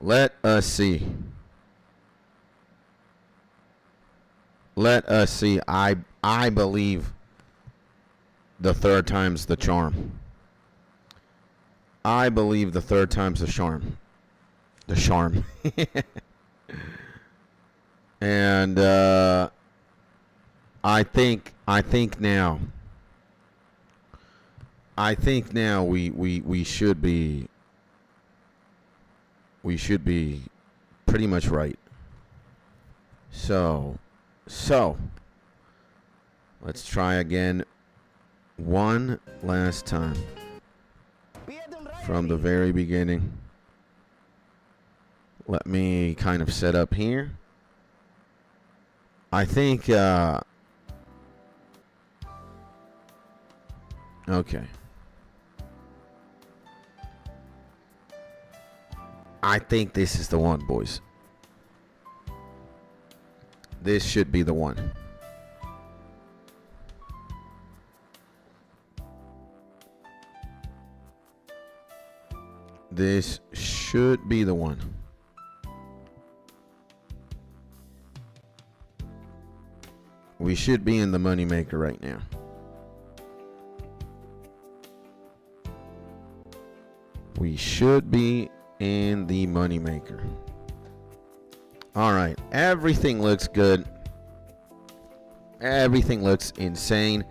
Let us see. Let us see. I believe the third time's the charm. I believe the third time's the charm. The charm. And I think now we should be pretty much right. So let's try again one last time from the very beginning. Let me kind of set up here. I think okay. I think this is the one, boys. This should be the one. This should be the one. We should be in the moneymaker right now. We should be in the moneymaker. All right. Everything looks good. Everything looks insane.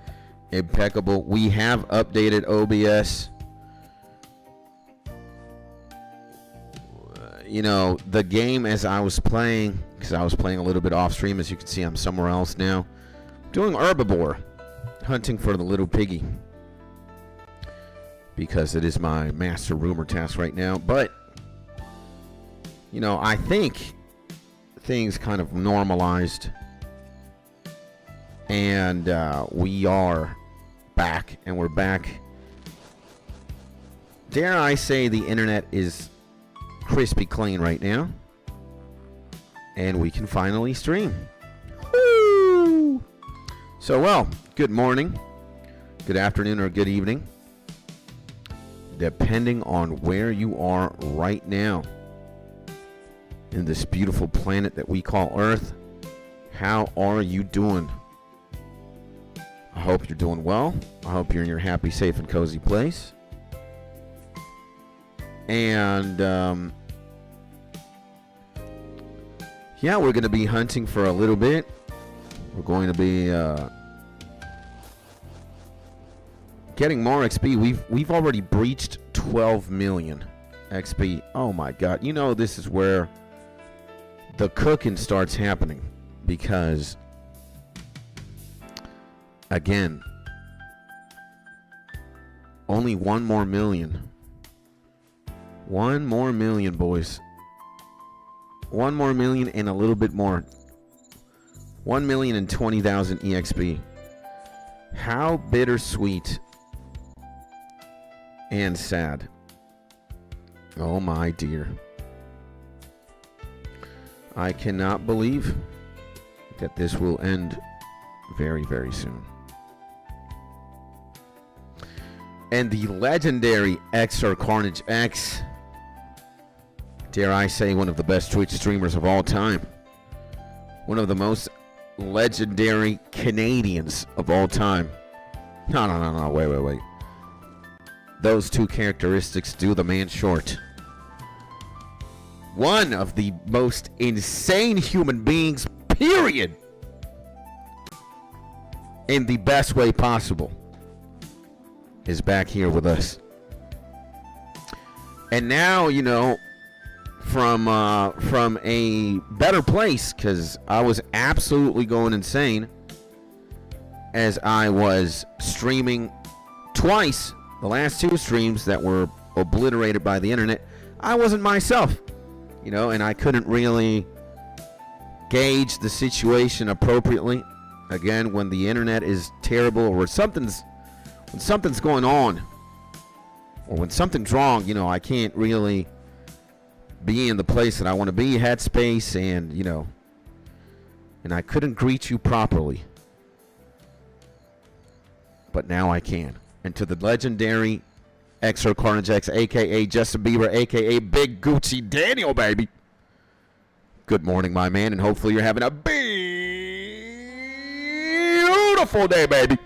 Impeccable. We have updated OBS. You know, the game as I was playing, because I was playing a little bit off stream. As you can see, I'm somewhere else now. Doing herbiboar. Hunting for the little piggy. Because it is my master rumor task right now. But, you know, I think things kind of normalized. And we are back. And we're back. Dare I say the internet is crispy clean right now. And we can finally stream. Woo! So, well, good morning, good afternoon, or good evening. Depending on where you are right now in this beautiful planet that we call Earth. How are you doing? I hope you're doing well. I hope you're in your happy, safe, and cozy place. And, yeah, we're going to be hunting for a little bit. We're going to be getting more XP. We've already breached 12 million XP. Oh my god. You know, this is where the cooking starts happening, because again, only one more million. One more million, boys. 1 more million and a little bit more. 1,020,000 EXP. How bittersweet and sad. Oh my dear. I cannot believe that this will end very, very soon. And the legendary XR Carnage X, dare I say, one of the best Twitch streamers of all time. One of the most legendary Canadians of all time. No, wait. Those two characteristics do the man short. One of the most insane human beings, period. In the best way possible. Is back here with us. And now, you know, from a better place, because I was absolutely going insane as I was streaming twice. The last two streams that were obliterated by the internet, I wasn't myself, you know, and I couldn't really gauge the situation appropriately. Again, when the internet is terrible, or when something's going on, or when something's wrong, you know, I can't really be in the place that I want to be, headspace, and, you know, and I couldn't greet you properly. But now I can. And to the legendary XR Carnage X, a.k.a. Justin Bieber, a.k.a. Big Gucci Daniel, baby. Good morning, my man, and hopefully you're having a beautiful day, baby.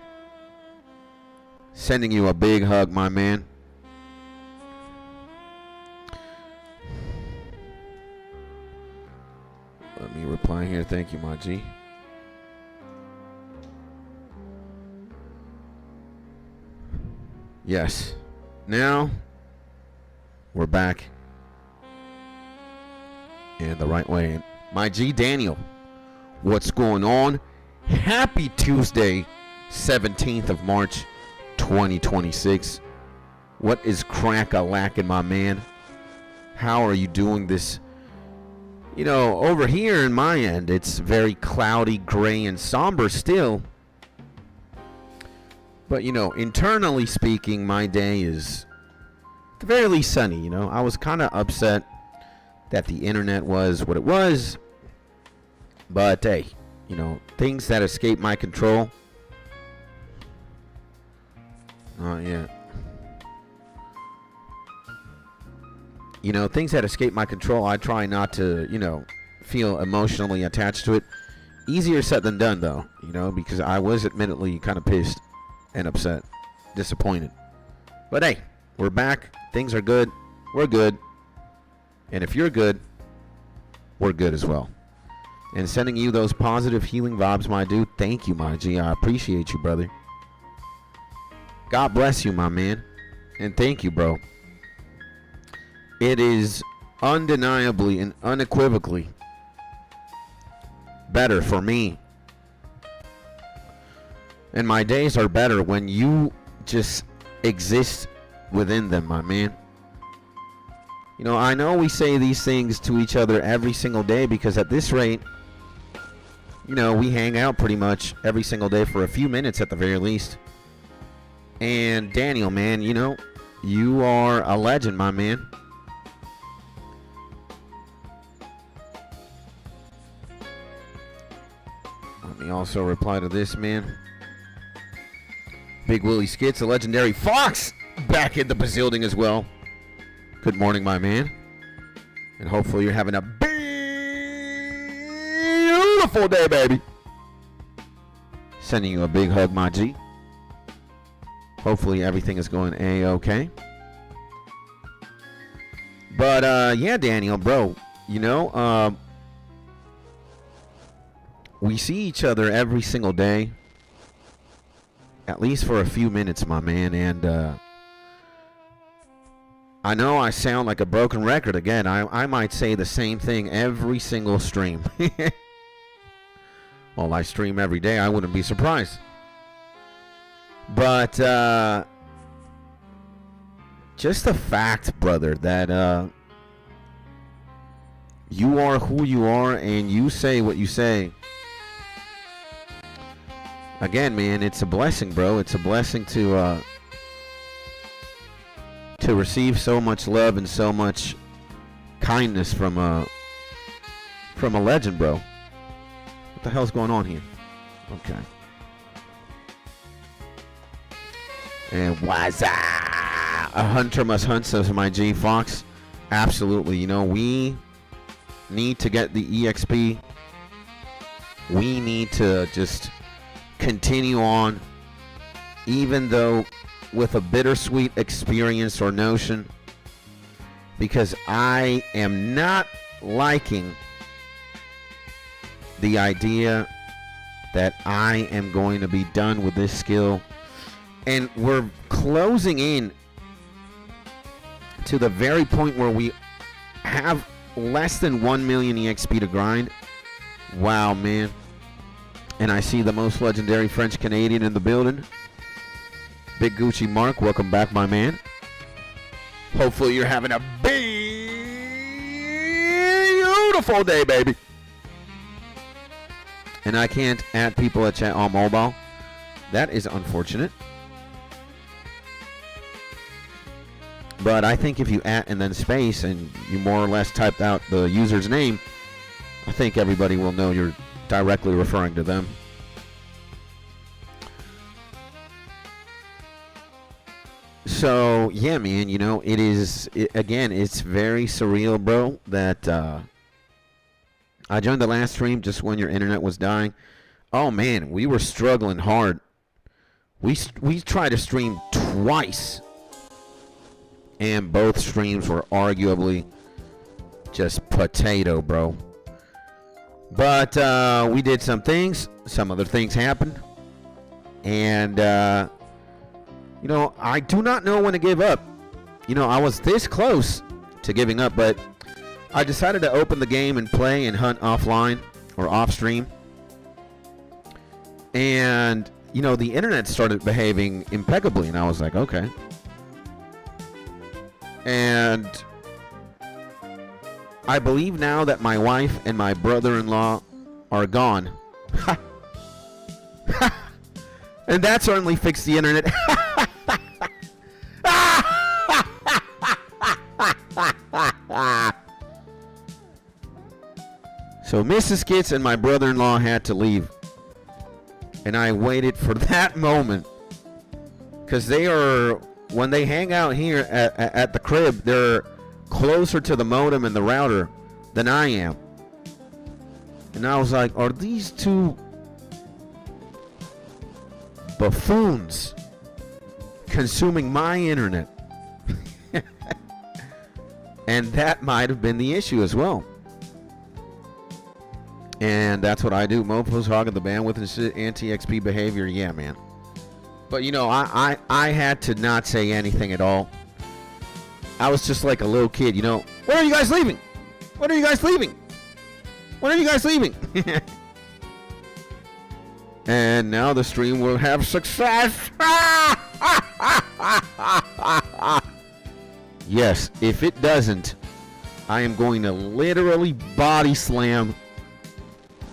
Sending you a big hug, my man. Let me reply here. Thank you, my G. Yes. Now, we're back in the right way. My G, Daniel, what's going on? Happy Tuesday, 17th of March, 2026. What is crack-a-lackin', my man? How are you doing this? You know, over here in my end, it's very cloudy, gray, and somber still. But, you know, internally speaking, my day is at the very least sunny, you know. I was kind of upset that the internet was what it was. But, hey, you know, things that escape my control. Oh, yeah. You know, things that escape my control, I try not to, you know, feel emotionally attached to it. Easier said than done, though, you know, because I was admittedly kind of pissed and upset, disappointed. But hey, we're back. Things are good. We're good. And if you're good, we're good as well. And sending you those positive healing vibes, my dude. Thank you, my G. I appreciate you, brother. God bless you, my man. And thank you, bro. It is undeniably and unequivocally better for me. And my days are better when you just exist within them, my man. You know, I know we say these things to each other every single day because at this rate, you know, we hang out pretty much every single day for a few minutes at the very least. And Daniel, man, you know, you are a legend, my man. Let me also reply to this, man. Big Willie Skits, a legendary Fox, back in the building as well. Good morning, my man. And hopefully you're having a beautiful day, baby. Sending you a big hug, my G. Hopefully everything is going A-okay. But, yeah, Daniel, bro. You know, we see each other every single day. At least for a few minutes, my man. And, I know I sound like a broken record again. I might say the same thing every single stream. Well, I stream every day. I wouldn't be surprised. But just the fact, brother, that you are who you are and you say what you say. Again, man, it's a blessing, bro. It's a blessing to receive so much love and so much kindness from a legend, bro. What the hell's going on here? Okay. And what's up? A hunter must hunt, says my G Fox. Absolutely. You know, we need to get the EXP. We need to just continue on, even though with a bittersweet experience or notion, because I am not liking the idea that I am going to be done with this skill. And we're closing in to the very point where we have less than 1 million EXP to grind. Wow, man. And I see the most legendary French Canadian in the building. Big Gucci Mark, welcome back, my man. Hopefully you're having a beautiful day, baby. And I can't add people at chat on mobile. That is unfortunate. But I think if you at and then space and you more or less typed out the user's name, I think everybody will know you're directly referring to them. So yeah, man, you know, again, it's very surreal, bro, that I joined the last stream just when your internet was dying. Oh man, we were struggling hard. We tried to stream twice, and both streams were arguably just potato, bro. But we did some things. Some other things happened. And, you know, I do not know when to give up. You know, I was this close to giving up, but I decided to open the game and play and hunt offline or off stream. And, you know, the internet started behaving impeccably, and I was like, okay. And I believe now that my wife and my brother-in-law are gone. And that certainly fixed the internet. So Mrs. Skits and my brother-in-law had to leave. And I waited for that moment. Because when they hang out here at the crib, they're closer to the modem and the router than I am. And I was like, are these two buffoons consuming my internet? And that might have been the issue as well. And that's what I do. Mofos hogging the bandwidth and shit, anti-XP behavior. Yeah, man. But, you know, I had to not say anything at all. I was just like a little kid, you know. When are you guys leaving? When are you guys leaving? When are you guys leaving? And now the stream will have success. Yes, if it doesn't, I am going to literally body slam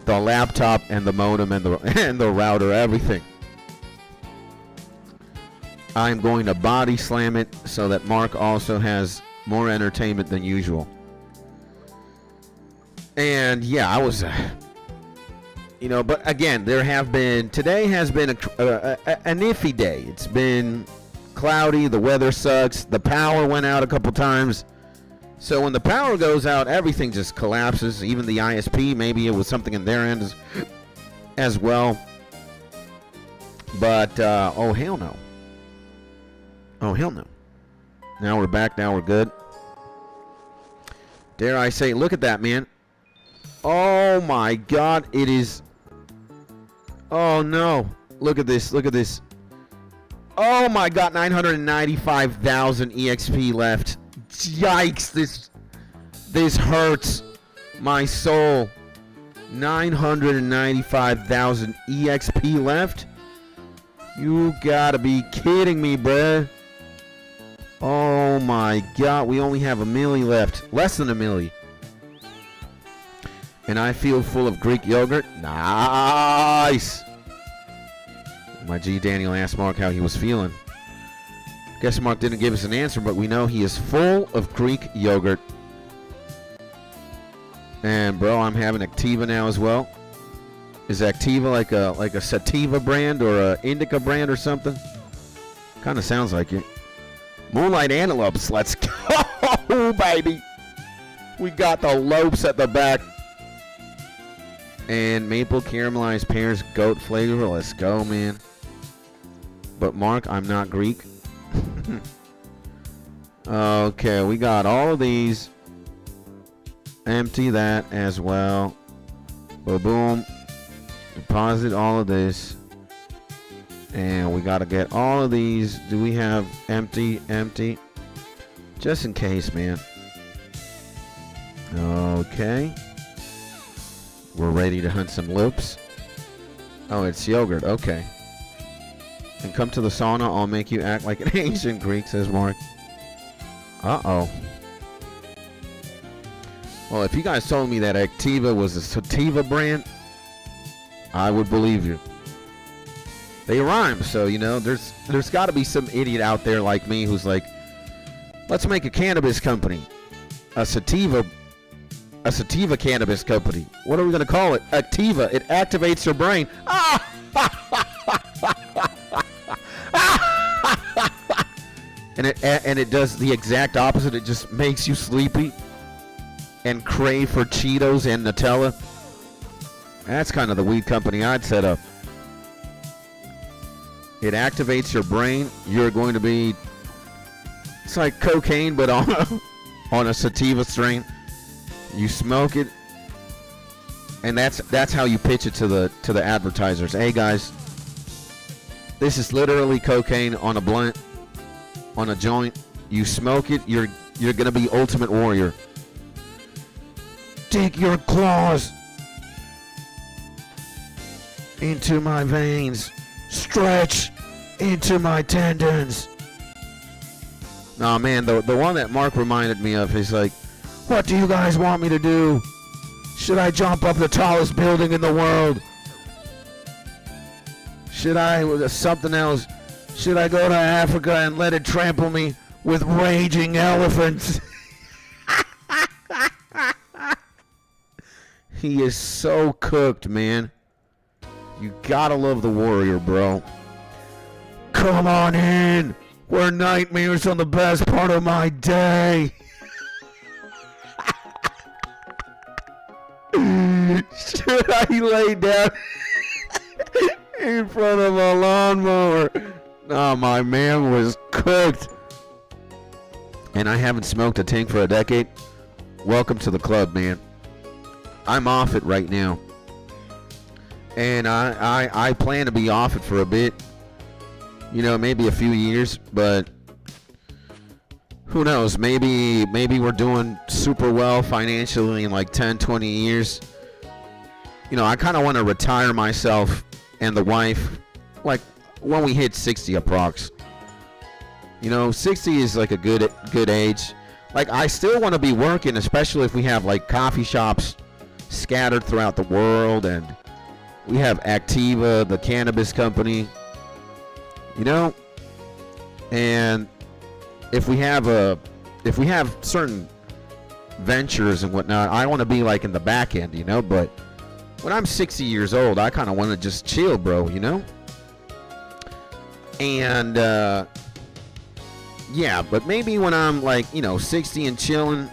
the laptop and the modem and the router, everything. I'm going to body slam it so that Mark also has more entertainment than usual. And yeah, I was, you know, but again, today has been an iffy day. It's been cloudy, the weather sucks, the power went out a couple times. So when the power goes out, everything just collapses, even the ISP. Maybe it was something in their end as well. But, oh, hell no. Oh, hell no. Now we're back. Now we're good. Dare I say, look at that, man. Oh, my God. It is. Oh, no. Look at this. Look at this. Oh, my God. 995,000 EXP left. Yikes. This hurts my soul. 995,000 EXP left? You gotta be kidding me, bruh. Oh my God, we only have a milli left. Less than a milli. And I feel full of Greek yogurt. Nice. My G Daniel asked Mark how he was feeling. Guess Mark didn't give us an answer, but we know he is full of Greek yogurt. And bro, I'm having Activa now as well. Is Activa like a sativa brand or a indica brand or something? Kind of sounds like it. Moonlight Antelopes, let's go, baby. We got the lopes at the back. And maple caramelized pears goat flavor, let's go, man. But Mark, I'm not Greek. Okay, we got all of these. Empty that as well. Boom, boom. Deposit all of this. And we got to get all of these. Do we have empty? Empty. Just in case, man. Okay. We're ready to hunt some loops. Oh, it's yogurt. Okay. And come to the sauna. I'll make you act like an ancient Greek, says Mark. Uh-oh. Well, if you guys told me that Activa was a sativa brand, I would believe you. They rhyme, so, you know, there's got to be some idiot out there like me who's like, let's make a cannabis company. A sativa cannabis company. What are we going to call it? Activa. It activates your brain. And it does the exact opposite. It just makes you sleepy and crave for Cheetos and Nutella. That's kind of the weed company I'd set up. It activates your brain. You're going to be... It's like cocaine, but on a sativa strain. You smoke it, and that's how you pitch it to the advertisers. Hey guys, this is literally cocaine on a blunt, on a joint. You smoke it, you're gonna be Ultimate Warrior. Dig your claws into my veins. Stretch into my tendons. Nah, man, the one that Mark reminded me of is like, what do you guys want me to do? Should I jump up the tallest building in the world? Should I, something else? Should I go to Africa and let it trample me with raging elephants? He is so cooked, man. You gotta love the warrior, bro. Come on in. Where nightmares on the best part of my day. Should I lay down in front of a lawnmower? No, my man was cooked. And I haven't smoked a tank for a decade. Welcome to the club, man. I'm off it right now. And I plan to be off it for a bit. You know, maybe a few years, but who knows? Maybe we're doing super well financially in like 10, 20 years. You know, I kind of want to retire myself and the wife, like when we hit 60 approx. You know, 60 is like a good age. Like, I still want to be working, especially if we have like coffee shops scattered throughout the world, and we have Activa, the cannabis company. You know, and if we have certain ventures and whatnot, I want to be like in the back end, you know. But when I'm 60 years old, I kind of want to just chill, bro, you know. And yeah, but maybe when I'm like, you know, 60 and chilling,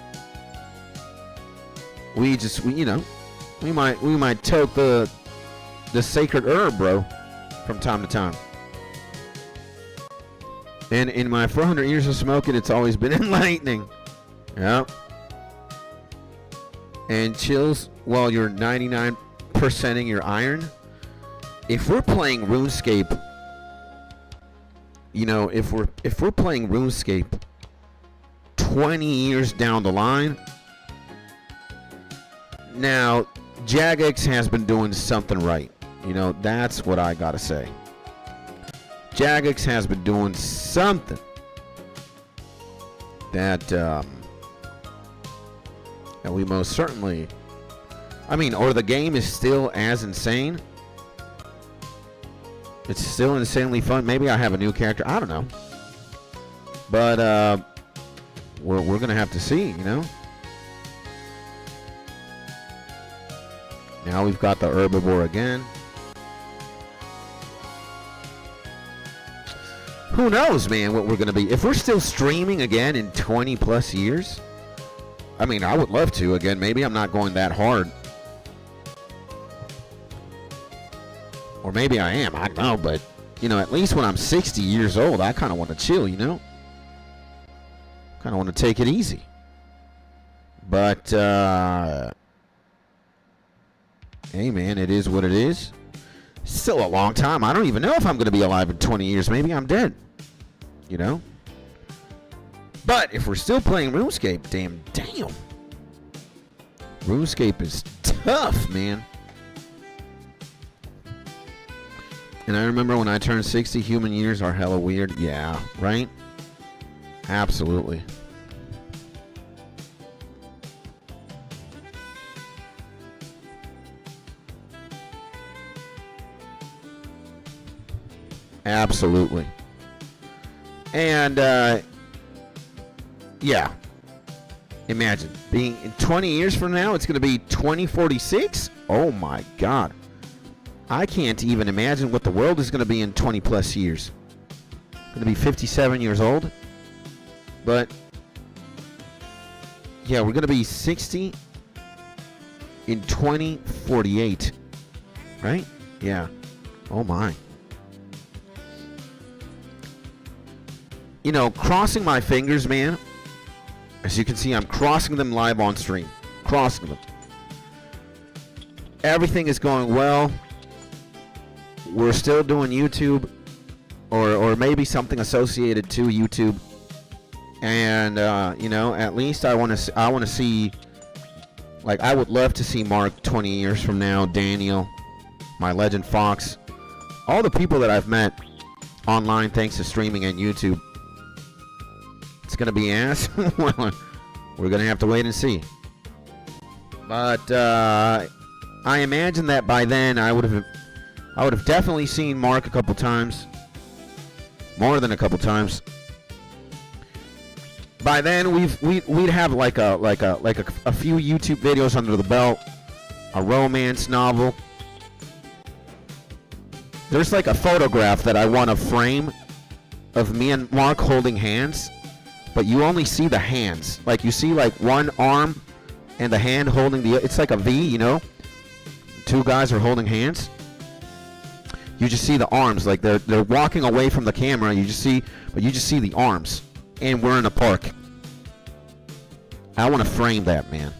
we might toke the sacred herb, bro, from time to time. And in my 400 years of smoking, it's always been enlightening. Yep. And chills while you're 99%ing your iron. If we're playing RuneScape, you know, if we're playing RuneScape 20 years down the line, now Jagex has been doing something right. You know, that's what I gotta say. Jagex has been doing something that we most certainly, I mean, or the game is still as insane. It's still insanely fun. Maybe I have a new character. I don't know. But we're gonna have to see, you know. Now we've got the herbiboar again. Who knows, man, what we're going to be. If we're still streaming again in 20 plus years, I mean, I would love to. Again, maybe I'm not going that hard. Or maybe I am. I don't know. But, you know, at least when I'm 60 years old, I kind of want to chill, you know. Kind of want to take it easy. But, hey, man, it is what it is. Still a long time. I don't even know if I'm going to be alive in 20 years. Maybe I'm dead. You know? But if we're still playing RuneScape, damn. RuneScape is tough, man. And I remember when I turned 60, human years are hella weird. Yeah, right? Absolutely. Absolutely. And, yeah. Imagine being in 20 years from now, it's going to be 2046. Oh my God. I can't even imagine what the world is going to be in 20 plus years. Going to be 57 years old. But yeah, we're gonna be 60 in 2048, right? Yeah. Oh my. You know, crossing my fingers, man. As you can see, I'm crossing them live on stream. Crossing them. Everything is going well. We're still doing YouTube, or maybe something associated to YouTube. And you know, at least I want to see, like, I would love to see Mark 20 years from now, Daniel, my legend Fox, all the people that I've met online thanks to streaming and YouTube. It's gonna be ass. We're gonna have to wait and see. But I imagine that by then I would have definitely seen Mark a couple times, more than a couple times. By then we'd have like a few YouTube videos under the belt, a romance novel. There's like a photograph that I want to frame of me and Mark holding hands, but you only see the hands. Like you see like one arm and the hand holding the, it's like a V, you know? Two guys are holding hands. You just see the arms, like they're walking away from the camera. You just see the arms. And we're in a park. I want to frame that, man.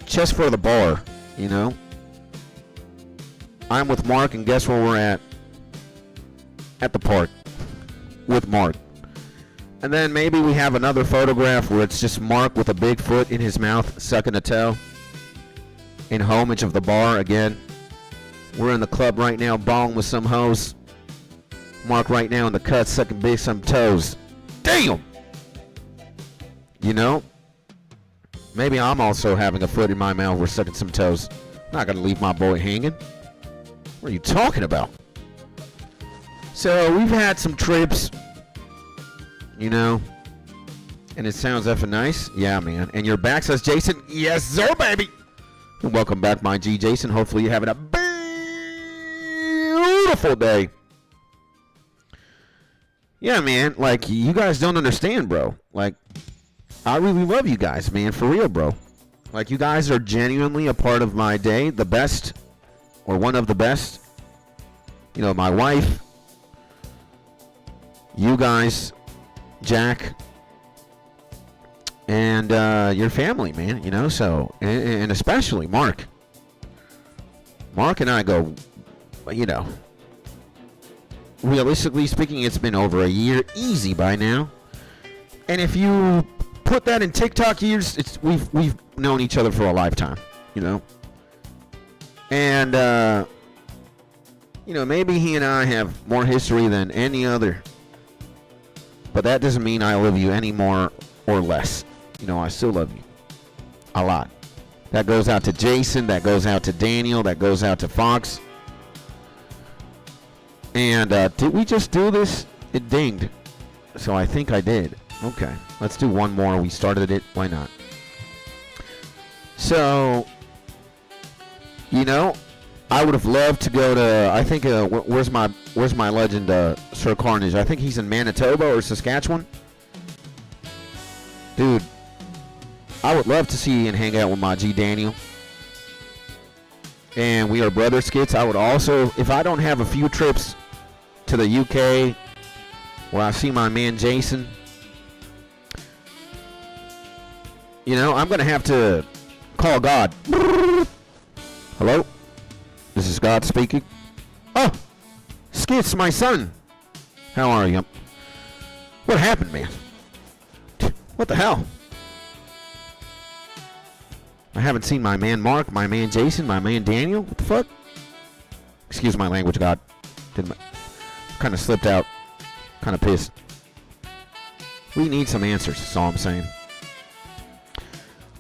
Just for the bar, you know? I'm with Mark, and guess where we're at? At the park. With Mark. And then maybe we have another photograph where it's just Mark with a big foot in his mouth, sucking a toe. In homage of the bar again. We're in the club right now, balling with some hoes. Mark right now in the cut, sucking big some toes. Damn! You know? Maybe I'm also having a foot in my mouth, we're sucking some toes. Not gonna leave my boy hanging. What are you talking about? So, we've had some trips. You know? And it sounds effing nice. Yeah, man. And your back, says Jason. Yes, sir, baby! And welcome back, my G, Jason. Hopefully you're having a beautiful day. Yeah, man, like, you guys don't understand, bro. Like, I really love you guys, man, for real, bro. Like, you guys are genuinely a part of my day, the best, or one of the best. You know, my wife, you guys, Jack, and your family, man, you know, so, and especially Mark. Mark and I go, you know, realistically speaking, it's been over a year easy by now. And if you put that in TikTok years, we've known each other for a lifetime, you know. And you know, maybe he and I have more history than any other. But that doesn't mean I love you any more or less. You know, I still love you a lot. That goes out to Jason, that goes out to Daniel, that goes out to Fox. And did we just do this? It dinged. So I think I did. Okay. Let's do one more. We started it. Why not? So, you know, I would have loved to go to, I think, where's my legend, Sir Carnage? I think he's in Manitoba or Saskatchewan. Dude, I would love to see and hang out with my G Daniel. And we are brother skits. I would also, if I don't have a few trips to the UK where I see my man Jason, you know, I'm going to have to call God. Hello? This is God speaking. Oh, Skits, my son. How are you? What happened, man? What the hell? I haven't seen my man Mark, my man Jason, my man Daniel. What the fuck? Excuse my language, God. Kind of slipped out. Kind of pissed. We need some answers, that's all I'm saying.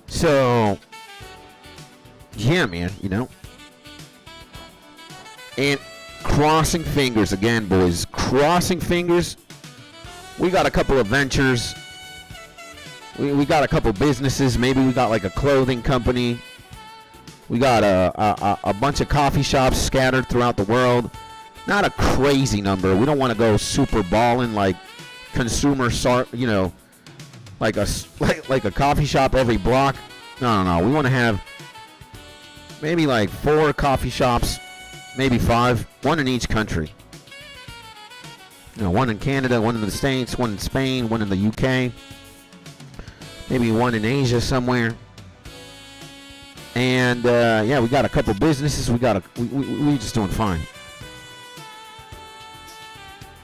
So, yeah, man, you know. And crossing fingers again, boys. Crossing fingers. We got a couple of ventures. We got a couple businesses. Maybe we got like a clothing company. We got a bunch of coffee shops scattered throughout the world. Not a crazy number. We don't want to go super balling like consumer, you know, like a coffee shop every block. No. We want to have maybe like 4 coffee shops, maybe 5, one in each country. You know, one in Canada, one in the States, one in Spain, one in the UK, maybe one in Asia somewhere. And yeah, we got a couple businesses. We just doing fine.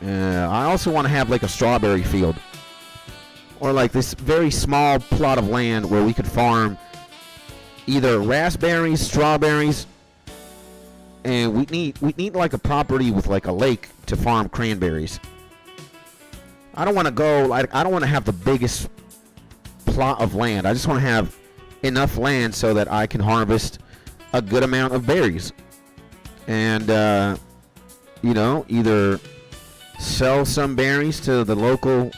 I also want to have like a strawberry field, or like this very small plot of land where we could farm either raspberries, strawberries, and we need like a property with like a lake to farm cranberries. I don't want to go like I don't want to have the biggest plot of land. I just want to have enough land so that I can harvest a good amount of berries, and you know, either sell some berries to the local,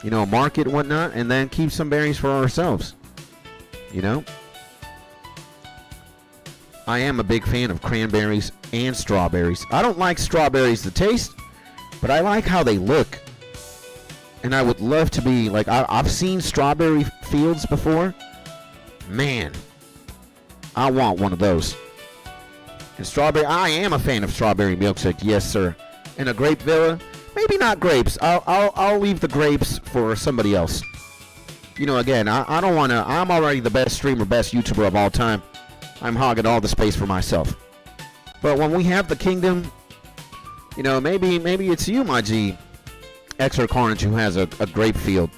you know, market and whatnot, and then keep some berries for ourselves. You know, I am a big fan of cranberries and strawberries. I don't like strawberries to taste, but I like how they look. And I would love to be like, I've seen strawberry fields before. Man, I want one of those. And strawberry, I am a fan of strawberry milkshake, yes sir. And a grape villa, maybe not grapes. I'll leave the grapes for somebody else. You know, again, I don't want to. I'm already the best streamer, best YouTuber of all time. I'm hogging all the space for myself. But when we have the kingdom, you know, maybe it's you, my G, XR Carnage, who has a grape field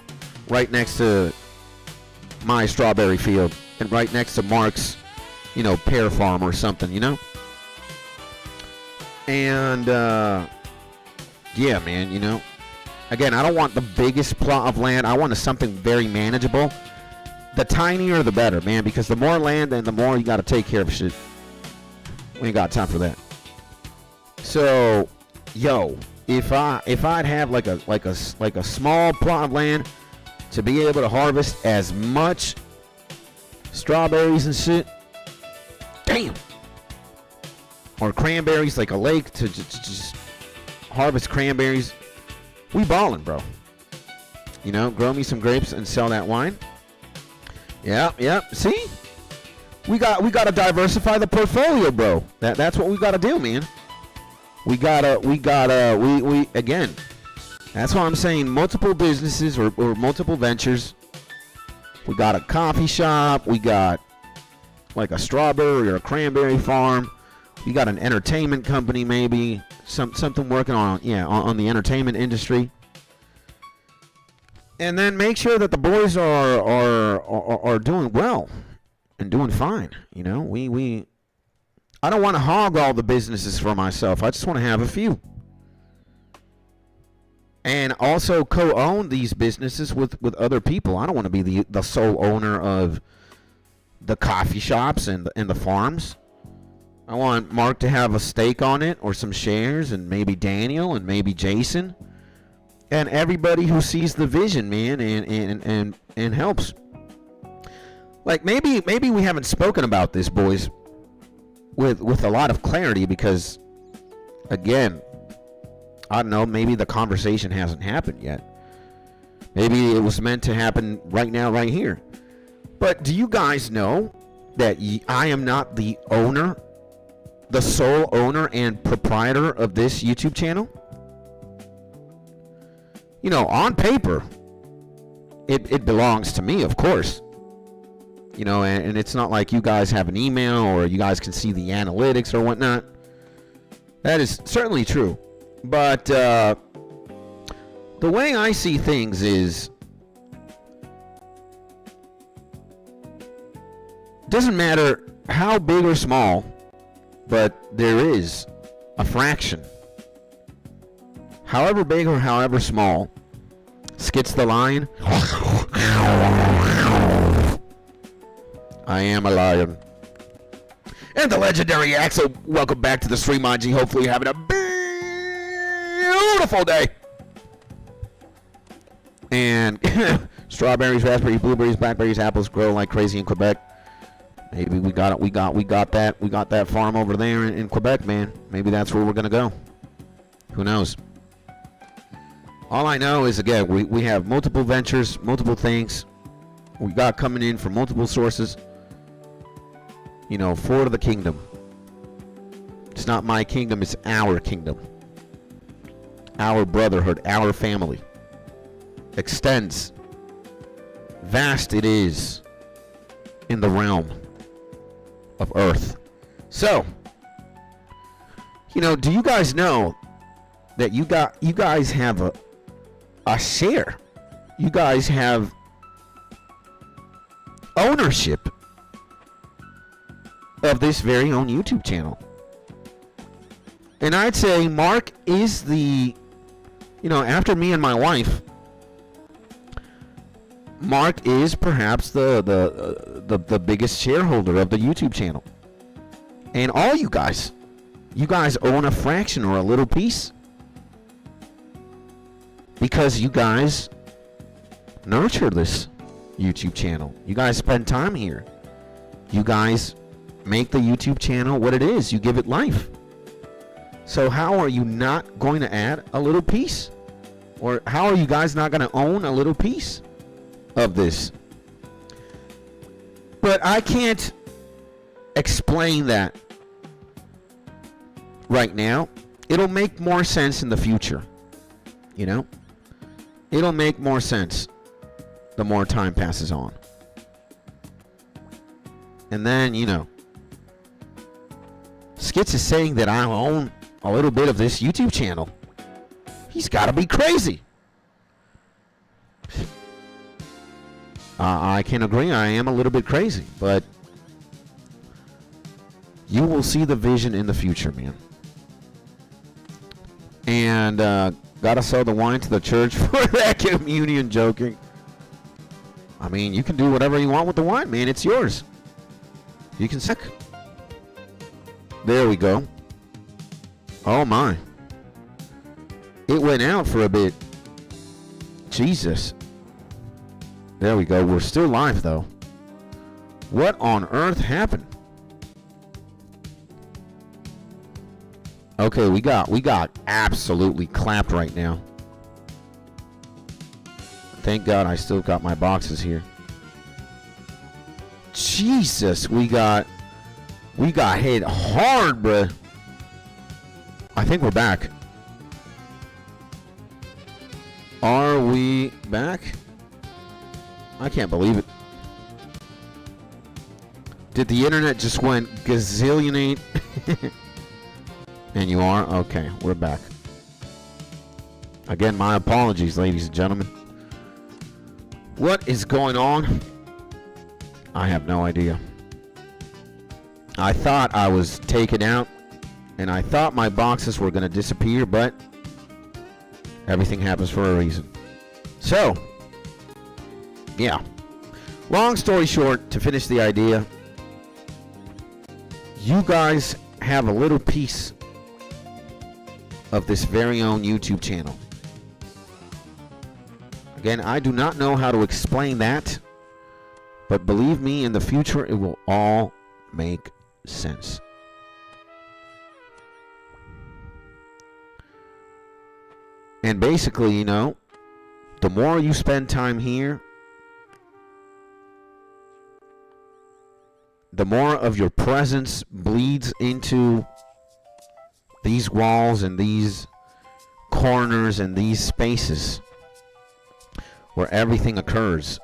right next to my strawberry field and right next to Mark's, you know, pear farm or something, you know. And yeah, man, you know, again, I don't want the biggest plot of land. I want something very manageable. The tinier, the better, man, because the more land and the more you got to take care of shit. We ain't got time for that. So, yo, if I'd have like a small plot of land to be able to harvest as much strawberries and shit, damn, or cranberries, like a lake to just harvest cranberries, we ballin', bro. You know, grow me some grapes and sell that wine. Yeah. See, we gotta diversify the portfolio, bro. That's what we gotta do, man. We again. That's why I'm saying multiple businesses or multiple ventures. We got a coffee shop. We got like a strawberry or a cranberry farm. We got an entertainment company, maybe something working on the entertainment industry. And then make sure that the boys are doing well and doing fine. You know, I don't want to hog all the businesses for myself. I just want to have a few. And also co-own these businesses with other people. I don't want to be the sole owner of the coffee shops and the farms. I want Mark to have a stake on it or some shares, and maybe Daniel and maybe Jason. And everybody who sees the vision, man, and helps. Like maybe we haven't spoken about this, boys, with a lot of clarity, because again, I don't know, maybe the conversation hasn't happened yet. Maybe it was meant to happen right now, right here. But do you guys know that I am not the owner, the sole owner and proprietor of this YouTube channel? You know, on paper, it belongs to me, of course. You know, and it's not like you guys have an email or you guys can see the analytics or whatnot. That is certainly true. But the way I see things is, doesn't matter how big or small, but there is a fraction, however big or however small, Skits the lion. I am a lion. And the legendary Axel, welcome back to the stream, G. Hopefully you're having a beautiful day. And strawberries, raspberries, blueberries, blackberries, apples grow like crazy in Quebec. Maybe we got that farm over there in Quebec, man. Maybe that's where we're gonna go. Who knows? All I know is, again, we have multiple ventures, multiple things we got coming in from multiple sources, you know, for the kingdom. It's not my kingdom, it's our kingdom. Our brotherhood, our family. Extends. Vast it is in the realm of earth. So, you know, do you guys know that you guys have a share? You guys have ownership of this very own YouTube channel. And I'd say Mark is the, you know, after me and my wife, Mark is perhaps the biggest shareholder of the YouTube channel. And all you guys own a fraction or a little piece. Because you guys nurture this YouTube channel. You guys spend time here. You guys make the YouTube channel what it is. You give it life. So how are you not going to add a little piece? Or how are you guys not going to own a little piece of this? But I can't explain that right now. It'll make more sense in the future. You know? It'll make more sense the more time passes on. And then, you know, Skits is saying that I own a little bit of this YouTube channel. He's got to be crazy. I can agree, I am a little bit crazy, but you will see the vision in the future, man. And gotta sell the wine to the church for that communion. Joking. I mean, you can do whatever you want with the wine, man. It's yours. You can suck. There we go. Oh my. It went out for a bit. Jesus. There we go. We're still live though. What on earth happened? Okay, we got absolutely clapped right now. Thank God I still got my boxes here. Jesus, we got hit hard, bruh. I think we're back. Are we back? I can't believe it. Did the internet just went gazillionate? And you are? Okay, we're back. Again, my apologies, ladies and gentlemen. What is going on? I have no idea. I thought I was taken out, and I thought my boxes were going to disappear, but everything happens for a reason. So, yeah. Long story short, to finish the idea, you guys have a little piece of this very own YouTube channel. Again, I do not know how to explain that, but believe me, in the future, it will all make sense. And basically, you know, the more you spend time here, the more of your presence bleeds into these walls and these corners and these spaces where everything occurs.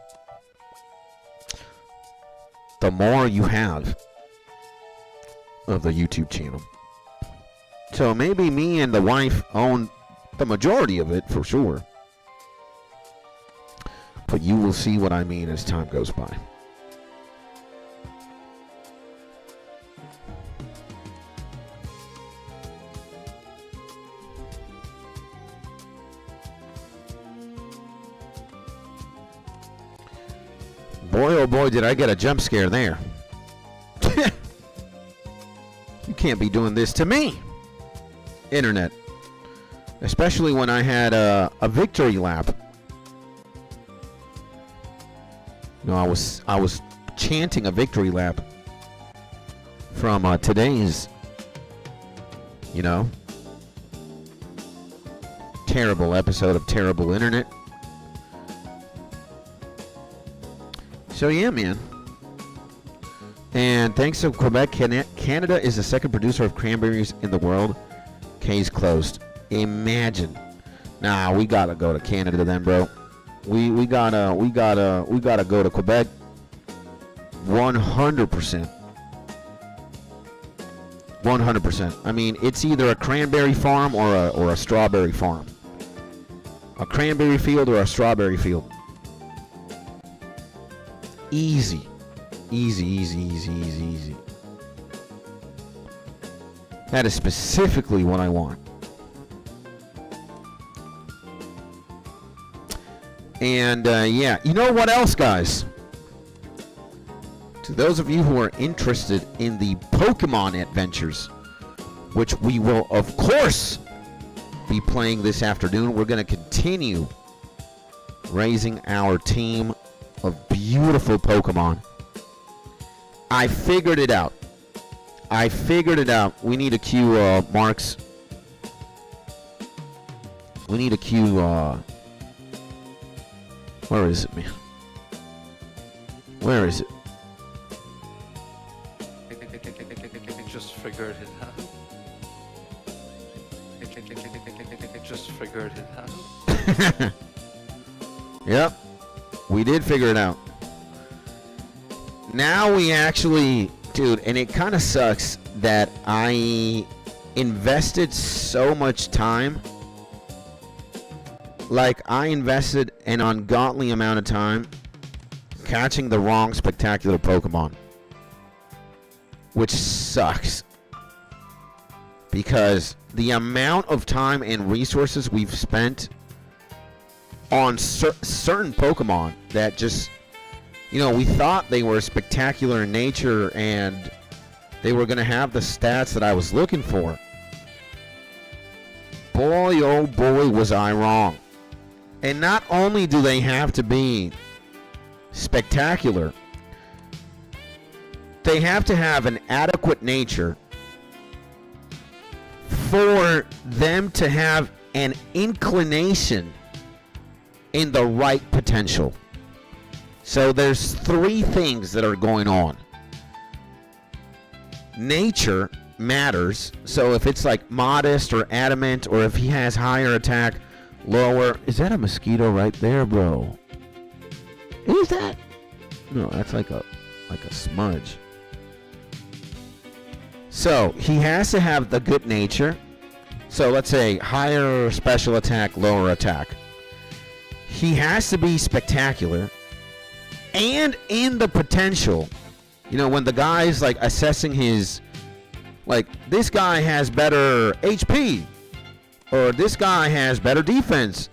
The more you have of the YouTube channel. So maybe me and the wife own the majority of it for sure. But you will see what I mean as time goes by. Boy, oh boy, did I get a jump scare there. You can't be doing this to me, Internet. Especially when I had a victory lap. No, I was chanting a victory lap from today's, you know, terrible episode of terrible internet. So yeah, man. And thanks to Quebec, Canada is the second producer of cranberries in the world. Case closed. Imagine. Nah, we gotta go to Canada then, bro. We gotta go to Quebec. 100%. 100%. I mean, it's either a cranberry farm or a strawberry farm. A cranberry field or a strawberry field. Easy. Easy, easy, easy, easy, easy. That is specifically what I want. And, yeah. You know what else, guys? To those of you who are interested in the Pokemon adventures, which we will, of course, be playing this afternoon, we're going to continue raising our team of beautiful Pokemon. I figured it out. We need to queue Marks. We need to queue. Where is it, man? Where is it? Just figured it out. Just figured it out. Yep. We did figure it out. Now we actually, dude, and it kind of sucks that I invested so much time. Like, I invested an ungodly amount of time catching the wrong spectacular Pokemon. Which sucks. Because the amount of time and resources we've spent on certain Pokemon that just, you know, we thought they were spectacular in nature and they were going to have the stats that I was looking for. Boy, oh boy, was I wrong. And not only do they have to be spectacular, they have to have an adequate nature for them to have an inclination in the right potential. So there's three things that are going on. Nature matters. So if it's like modest or adamant, or if he has higher attack, lower. Is that a mosquito right there, bro? Is that? No, that's like a smudge. So he has to have the good nature. So let's say higher special attack, lower attack. He has to be spectacular and in the potential. You know, when the guy's like assessing his, like, this guy has better HP or this guy has better defense.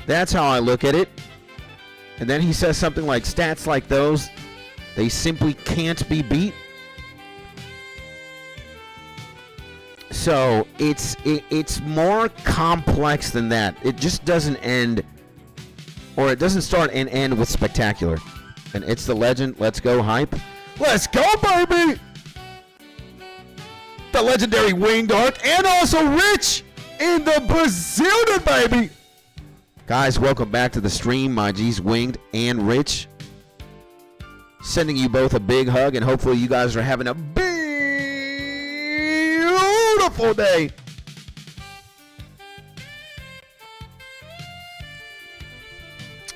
That's how I look at it. And then he says something like stats like those, they simply can't be beat. So it's more complex than that. It just doesn't end, or it doesn't start and end with spectacular. And it's the legend. Let's go, hype. Let's go, baby! The legendary Winged Arc, and also Rich in the Brazilian, baby! Guys, welcome back to the stream. My G's Winged and Rich. Sending you both a big hug, and hopefully you guys are having a beautiful day.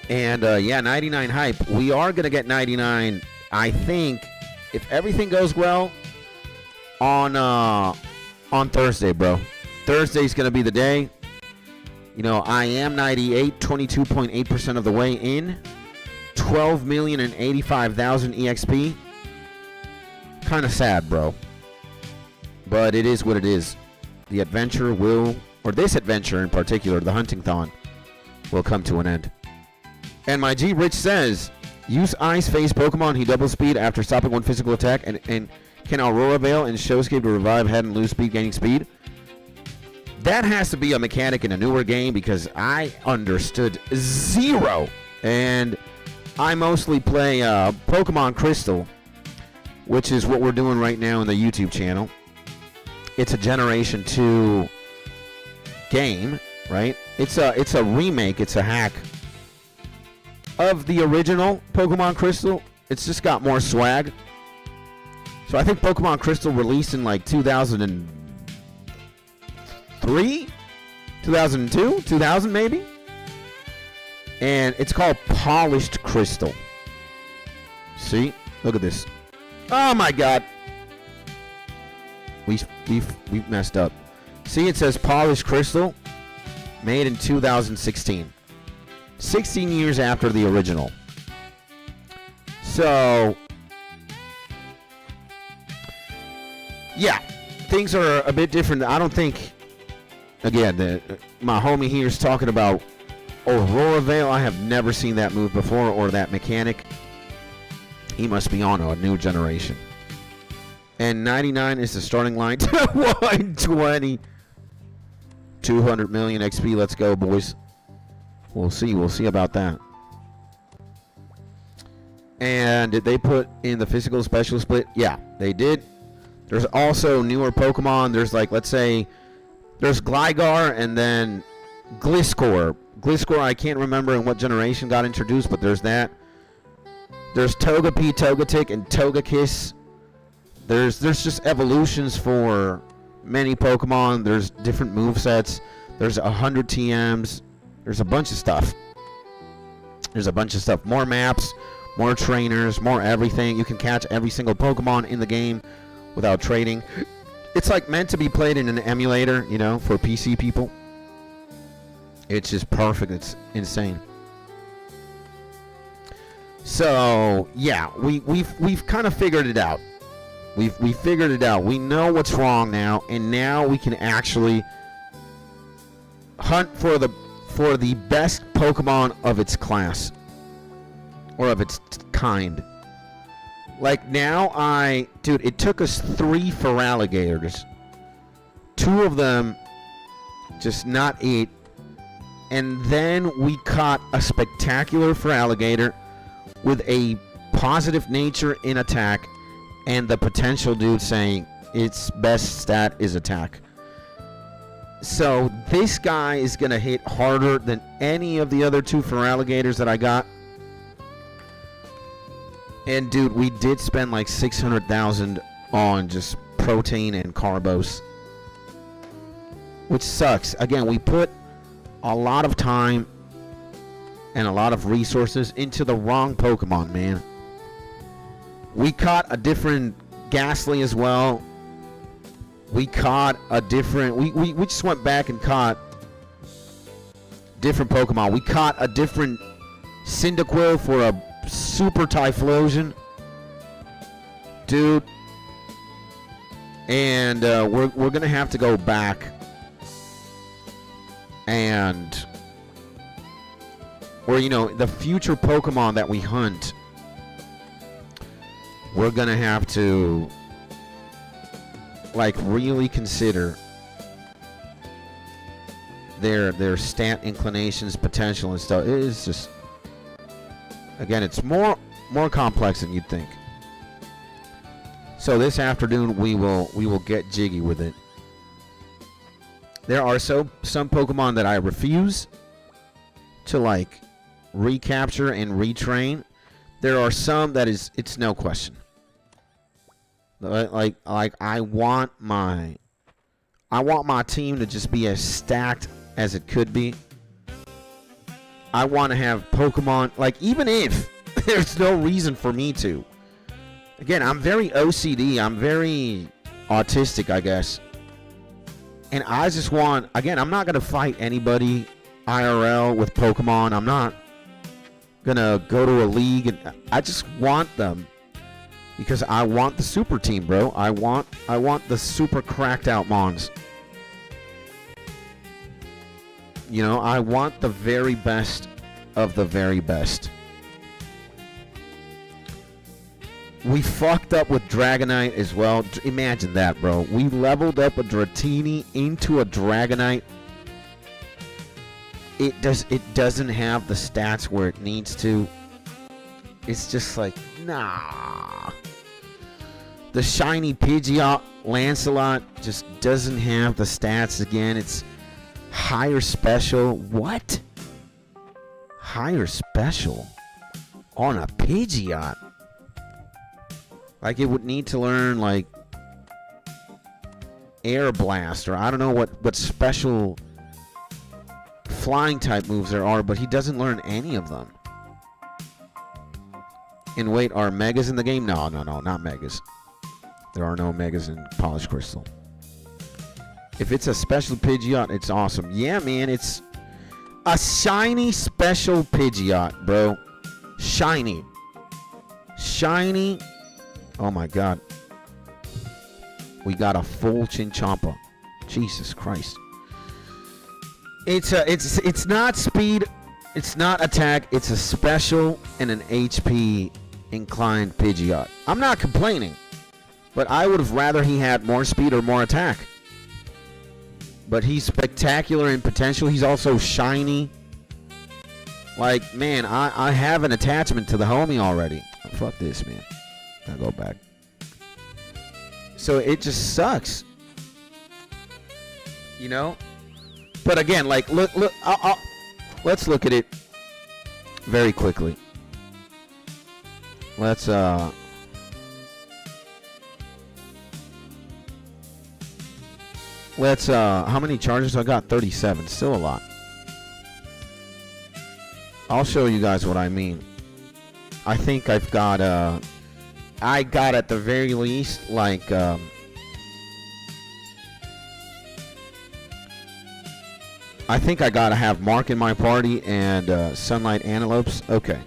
And yeah, 99 hype. We are gonna get 99. I think if everything goes well on Thursday, bro. Thursday's gonna be the day. You know, I am 98, 22.8% of the way in. 12,085,000 EXP. Kind of sad, bro. But it is what it is. The adventure will, or this adventure in particular, the Huntingthon, will come to an end. And my G Rich says, use Ice Phase Pokemon. He doubles speed after stopping one physical attack, and can Aurora Veil and Showscape to revive head and lose speed, gaining speed. That has to be a mechanic in a newer game because I understood zero. And I mostly play Pokemon Crystal, which is what we're doing right now in the YouTube channel. It's a Generation 2 game, right? It's a remake. It's a hack of the original Pokemon Crystal. It's just got more swag. So I think Pokemon Crystal released in like 2003, 2002, 2000 maybe. And it's called Polished Crystal. See? Look at this. Oh my god. We messed up. See, it says Polished Crystal, made in 2016. 16 years after the original. So, yeah, things are a bit different. I don't think, again, my homie here is talking about Aurora Veil. I have never seen that move before or that mechanic. He must be on a new generation. And 99 is the starting line to 120. 200 million XP. Let's go, boys. We'll see. We'll see about that. And did they put in the physical special split? Yeah, they did. There's also newer Pokemon. There's like, let's say, there's Gligar and then Gliscor. Gliscor, I can't remember in what generation got introduced, but there's that. There's Togepi, Togetic, and Togekiss. There's just evolutions for many Pokemon. There's different movesets. There's 100 TMs. There's a bunch of stuff. More maps, more trainers, more everything. You can catch every single Pokemon in the game without trading. It's like meant to be played in an emulator, you know, for PC people. It's just perfect. It's insane. So yeah, we've kind of figured it out. We figured it out. We know what's wrong now, and now we can actually hunt for the best Pokemon of its class or of its kind. Like now, dude, it took us 3 Feraligatrs, 2 of them just not 8, and then we caught a spectacular Feraligator with a positive nature in attack. And the potential dude saying its best stat is attack. So this guy is going to hit harder than any of the other 2 Feraligatrs that I got. And dude, we did spend like 600,000 on just protein and carbos. Which sucks. Again, we put a lot of time and a lot of resources into the wrong Pokemon, man. We caught a different Ghastly as well. We caught a different... We just went back and caught different Pokemon. We caught a different Cyndaquil for a Super Typhlosion. Dude. And we're going to have to go back. And... Or, you know, the future Pokemon that we hunt... We're gonna have to like really consider their stat inclinations, potential, and stuff. It is just, again, it's more complex than you'd think. So this afternoon we will get jiggy with it. There are some Pokemon that I refuse to like recapture and retrain. There are some that it's no question. Like I want my team to just be as stacked as it could be. I want to have Pokemon, like, even if there's no reason for me to. Again, I'm very OCD. I'm very autistic, I guess. And I just want, again, I'm not going to fight anybody IRL with Pokemon. I'm not gonna go to a league, and I just want them because I want the super team, bro. I want the super cracked out Mons. You know, I want the very best of the very best. We fucked up with Dragonite as well. Imagine that, bro. We leveled up a Dratini into a Dragonite. It doesn't have the stats where it needs to. It's just like, nah. The shiny Pidgeot Lancelot just doesn't have the stats again. Higher special? What? Higher special? On a Pidgeot? Like, it would need to learn, like, Air Blast, or I don't know what special flying type moves there are, but he doesn't learn any of them. And wait, are Megas in the game? No, not Megas. There are no Megas in Polished Crystal. If it's a special Pidgeot, it's awesome. Yeah, man, it's a shiny special Pidgeot, bro. Shiny. Shiny. Oh my god. We got a full Chinchompa. Jesus Christ. It's not speed, it's not attack, it's a special and an HP inclined Pidgeot. I'm not complaining, but I would have rather he had more speed or more attack. But he's spectacular in potential. He's also shiny. Like, man, I have an attachment to the homie already. Oh, fuck this, man. Gotta go back. So it just sucks. You know? But again, like, look, let's look at it very quickly. Let's, how many charges I got? 37. Still a lot. I'll show you guys what I mean. I think I've got, I got at the very least, like, I think I gotta have Mark in my party and Sunlight Antelopes. Okay.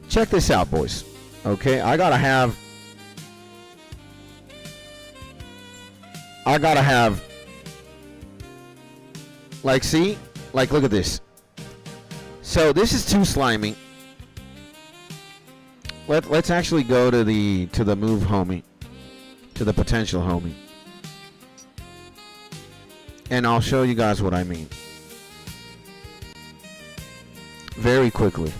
Check this out, boys. Okay, I gotta have, like, see? Like, look at this. So, this is too slimy. Let's actually go to the move homie. To the potential homie. And I'll show you guys what I mean. Very quickly.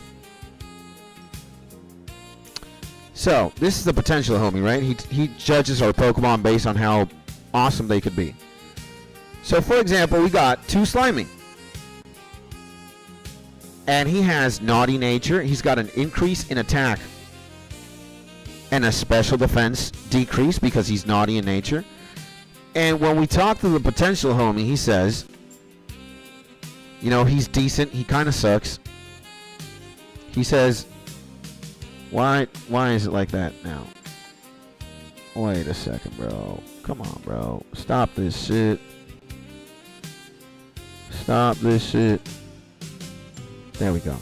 So, this is the potential homie, right? He judges our Pokemon based on how awesome they could be. So, for example, we got 2 Slimy. And he has Naughty Nature. He's got an increase in attack. And a special defense decrease because he's naughty in nature. And when we talk to the potential homie, he says, you know, he's decent. He kind of sucks. He says, why is it like that now? Wait a second, bro. Come on, bro. Stop this shit. Stop this shit. There we go.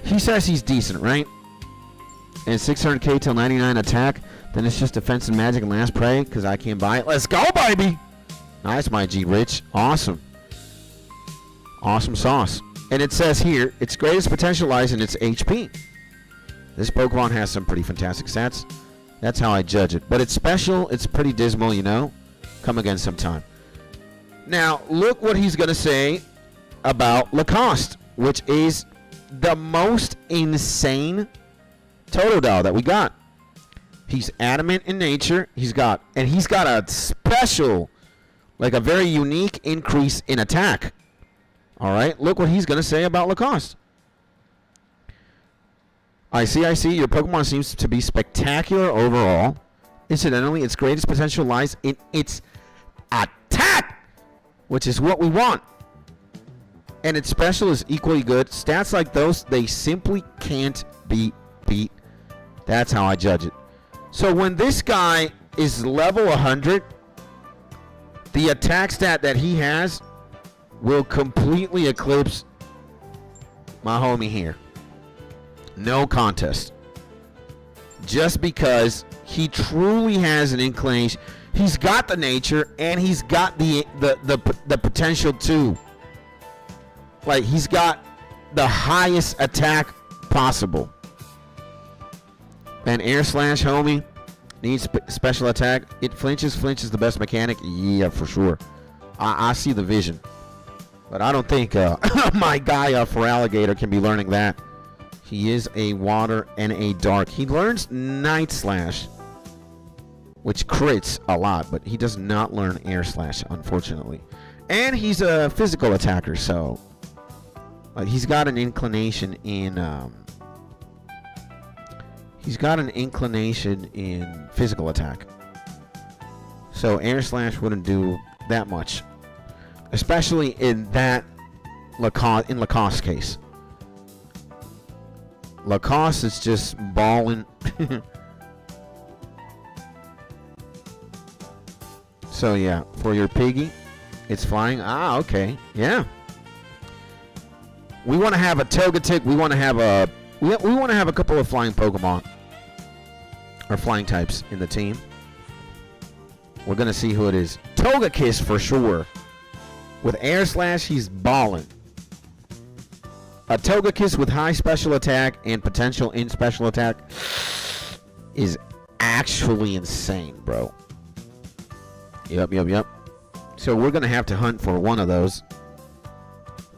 He says he's decent, right? And 600k till 99 attack. Then it's just defense and magic and last prey because I can't buy it. Let's go, baby! Nice, my G Rich. Awesome. Awesome sauce. And it says here, its greatest potential lies in its HP. This Pokemon has some pretty fantastic stats. That's how I judge it. But it's special. It's pretty dismal, you know. Come again sometime. Now, look what he's going to say about Lacoste, which is the most insane Totodile that we got. He's adamant in nature. He's got a special, like a very unique increase in attack. All right, look what he's going to say about Lacoste. I see. Your Pokemon seems to be spectacular overall. Incidentally, its greatest potential lies in its attack, which is what we want. And its special is equally good. Stats like those, they simply can't be beat. That's how I judge it. So when this guy is level 100, the attack stat that he has will completely eclipse my homie here. No contest. Just because he truly has an inclination. He's got the nature and he's got the potential too. Like, he's got the highest attack possible. And Air Slash, homie, needs special attack. It flinches. Flinch is the best mechanic. Yeah, for sure. I see the vision. But I don't think my guy for Alligator can be learning that. He is a water and a dark. He learns Night Slash, which crits a lot, but he does not learn Air Slash, unfortunately. And he's a physical attacker, so he's got an inclination in physical attack. So air slash wouldn't do that much, especially in that Lacosse's case. Lacoste is just balling. So yeah, for your piggy, it's flying. Ah, okay, yeah. We want to have a Togetic. We want to have a couple of flying Pokemon or flying types in the team. We're gonna see who it is. Togekiss for sure. With Air Slash, he's balling. A Togekiss with high special attack and potential in special attack is actually insane, bro. Yep. So we're gonna have to hunt for one of those.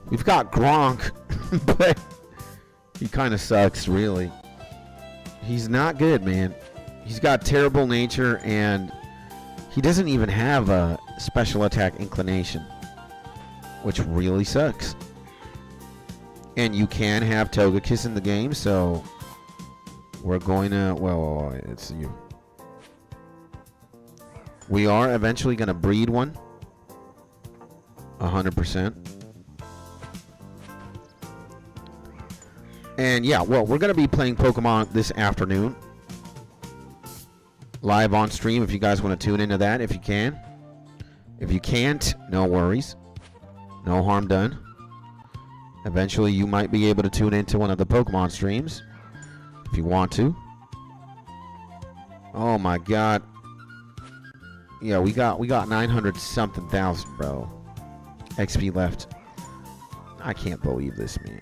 We've got Gronk, but he kind of sucks, really. He's not good, man. He's got terrible nature, and he doesn't even have a special attack inclination, which really sucks. And you can have Togekiss in the game, so we're going to... Well, it's you. We are eventually going to breed one. 100%. And yeah, well, we're going to be playing Pokemon this afternoon. Live on stream if you guys want to tune into that, if you can. If you can't, no worries. No harm done. Eventually, you might be able to tune into one of the Pokemon streams if you want to. Oh my god. Yeah, we got 900 something thousand, bro. XP left. I can't believe this, man.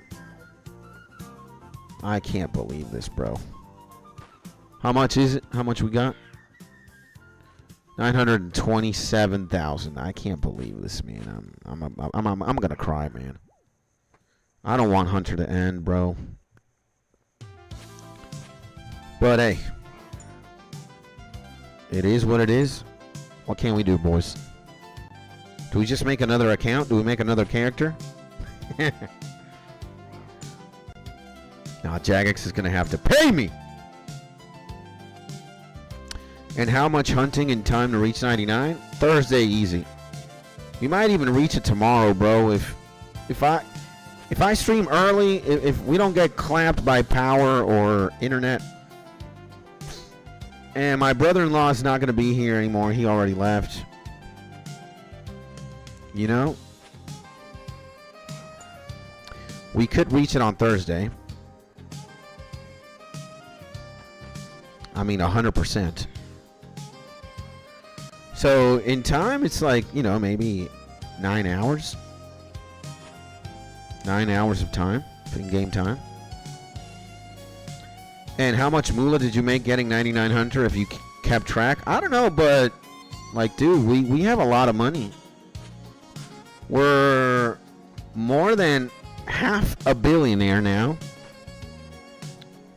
I can't believe this, bro. How much is it? How much we got? 927,000. I can't believe this, man. I'm gonna cry, man. I don't want Hunter to end, bro. But hey, it is what it is. What can we do, boys? Do we just make another account? Do we make another character? Now Jagex is gonna have to pay me. And how much hunting in time to reach 99? Thursday, easy. We might even reach it tomorrow, bro. If I stream early, if we don't get clamped by power or internet, and my brother-in-law is not going to be here anymore. He already left. You know? We could reach it on Thursday. I mean, 100%. So, in time, it's like, you know, maybe 9 hours. 9 hours of time, in game time. And how much moolah did you make getting 99 Hunter if you kept track? I don't know, but, like, dude, we have a lot of money. We're more than half a billionaire now.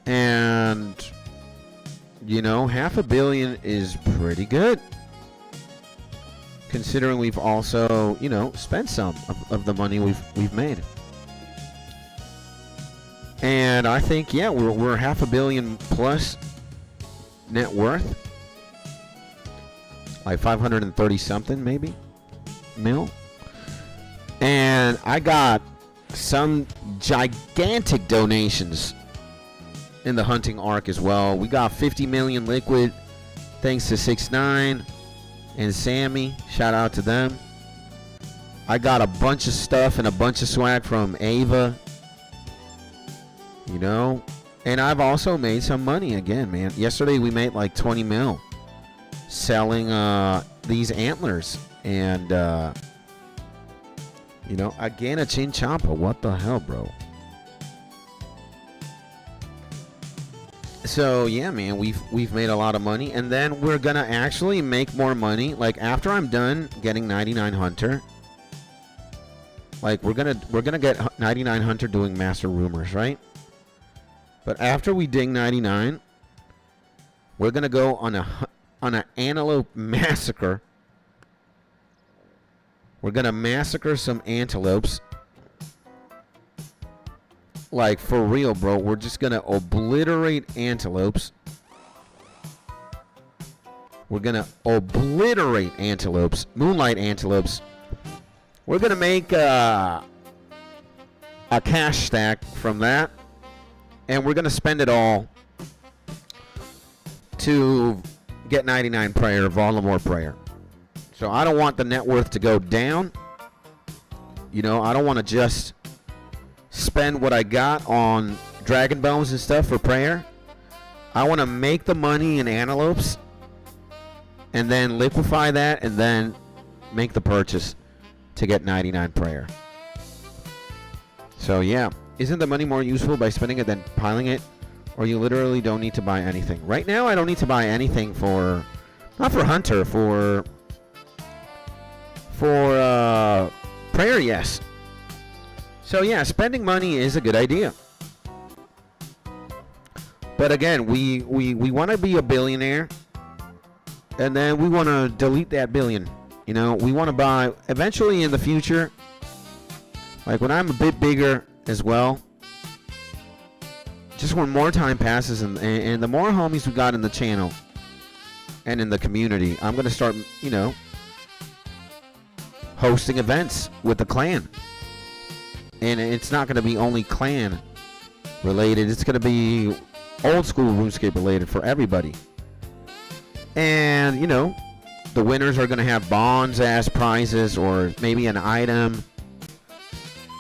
And, you know, half a billion is pretty good. Considering we've also, you know, spent some of the money we've made. And I think, yeah, we're half a billion plus net worth. Like 530 something, maybe, mil. And I got some gigantic donations in the hunting arc as well. We got 50 million liquid, thanks to 6ix9ine and Sammy. Shout out to them. I got a bunch of stuff and a bunch of swag from Ava. You know, and I've also made some money again, man. Yesterday we made like 20 mil selling these antlers, and you know, again, a Chinchompa. What the hell, bro? So yeah, man, we've made a lot of money, and then we're gonna actually make more money. Like after I'm done getting 99 Hunter, like we're gonna get 99 Hunter doing Master Rumors, right? But after we ding 99, we're gonna go on an antelope massacre We're going to massacre some antelopes. Like, for real, bro. We're just going to obliterate antelopes. We're going to obliterate antelopes. Moonlight antelopes. We're going to make a cash stack from that. And we're going to spend it all to get 99 prayer, Voldemort prayer. So I don't want the net worth to go down. You know, I don't want to just spend what I got on dragon bones and stuff for prayer. I want to make the money in antelopes and then liquefy that and then make the purchase to get 99 prayer. So yeah, isn't the money more useful by spending it than piling it? Or you literally don't need to buy anything. Right now I don't need to buy anything for, not for Hunter, for prayer, yes. So yeah, spending money is a good idea. But again, we want to be a billionaire, and then we want to delete that billion. You know, we want to buy, eventually in the future, like when I'm a bit bigger as well, just when more time passes and the more homies we got in the channel and in the community, I'm going to start, you know, hosting events with the clan. And it's not going to be only clan related. It's going to be old school RuneScape related for everybody. And, you know, the winners are going to have bonds as prizes or maybe an item.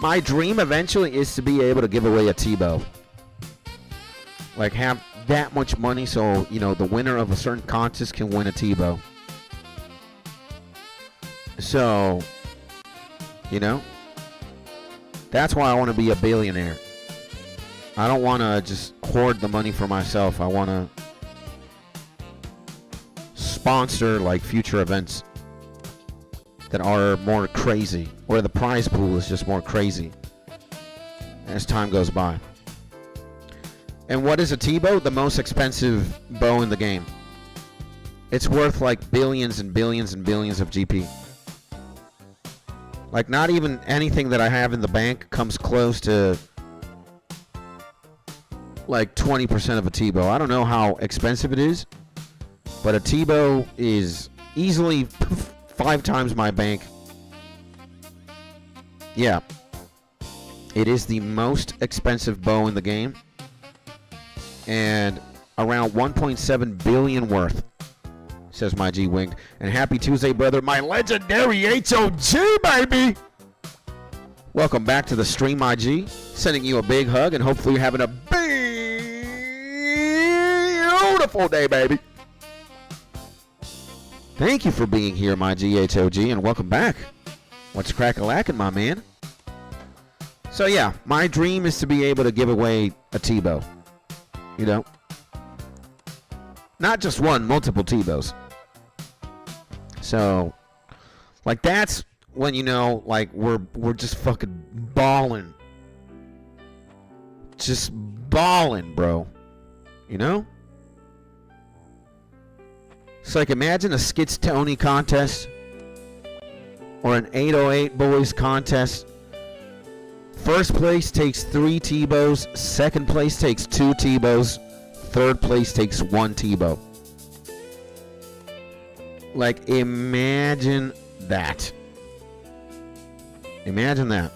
My dream eventually is to be able to give away a T-bow. Like, have that much money so, you know, the winner of a certain contest can win a T-bow. So, you know, that's why I want to be a billionaire. I don't want to just hoard the money for myself. I want to sponsor, like, future events that are more crazy, or the prize pool is just more crazy as time goes by. And what is a T-bow? The most expensive bow in the game. It's worth like billions and billions and billions of GP. Like, not even anything that I have in the bank comes close to like 20% of a T-bow. I don't know how expensive it is, but a T-bow is easily 5 times my bank. Yeah. It is the most expensive bow in the game. And around 1.7 billion worth, says my G Winged. And happy Tuesday, brother. My legendary HOG, baby. Welcome back to the stream, my G. Sending you a big hug, and hopefully you're having a beautiful day, baby. Thank you for being here, my GHOG, and welcome back. What's crack-a-lackin', my man? So yeah, my dream is to be able to give away a T-bow. You know? Not just one, multiple T-bows. So, like, that's when, you know, like, we're just fucking balling. Just balling, bro. You know? It's like, imagine a Skits Tony contest or an 808 Boys contest. First place takes 3 T-bows. Second place takes 2 T-bows. Third place takes 1 T-bow. Like, imagine that. Imagine that.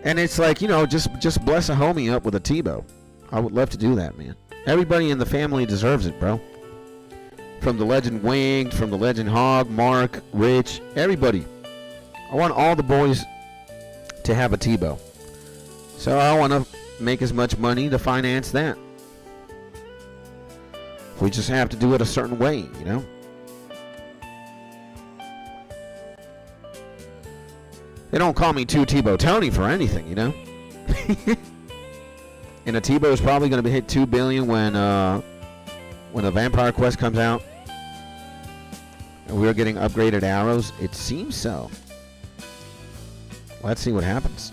And it's like, you know, just bless a homie up with a T-bow. I would love to do that, man. Everybody in the family deserves it, bro. From the Legend Winged, from the Legend Hog, Mark, Rich, everybody. I want all the boys to have a T-bow. So I want to make as much money to finance that. We just have to do it a certain way, you know? They don't call me 2 T-bow Tony for anything, you know? And a T-bow is probably going to hit 2 billion when a Vampire Quest comes out. And we're getting upgraded arrows. It seems so. Let's see what happens.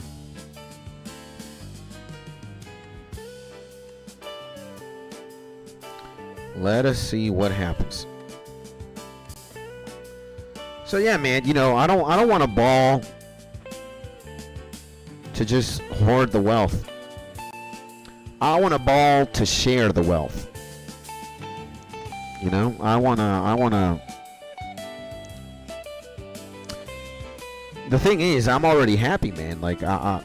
Let us see what happens. So yeah, man, you know, I don't want a ball to just hoard the wealth. I want a ball to share the wealth. You know, I wanna. The thing is, I'm already happy, man. Like I'm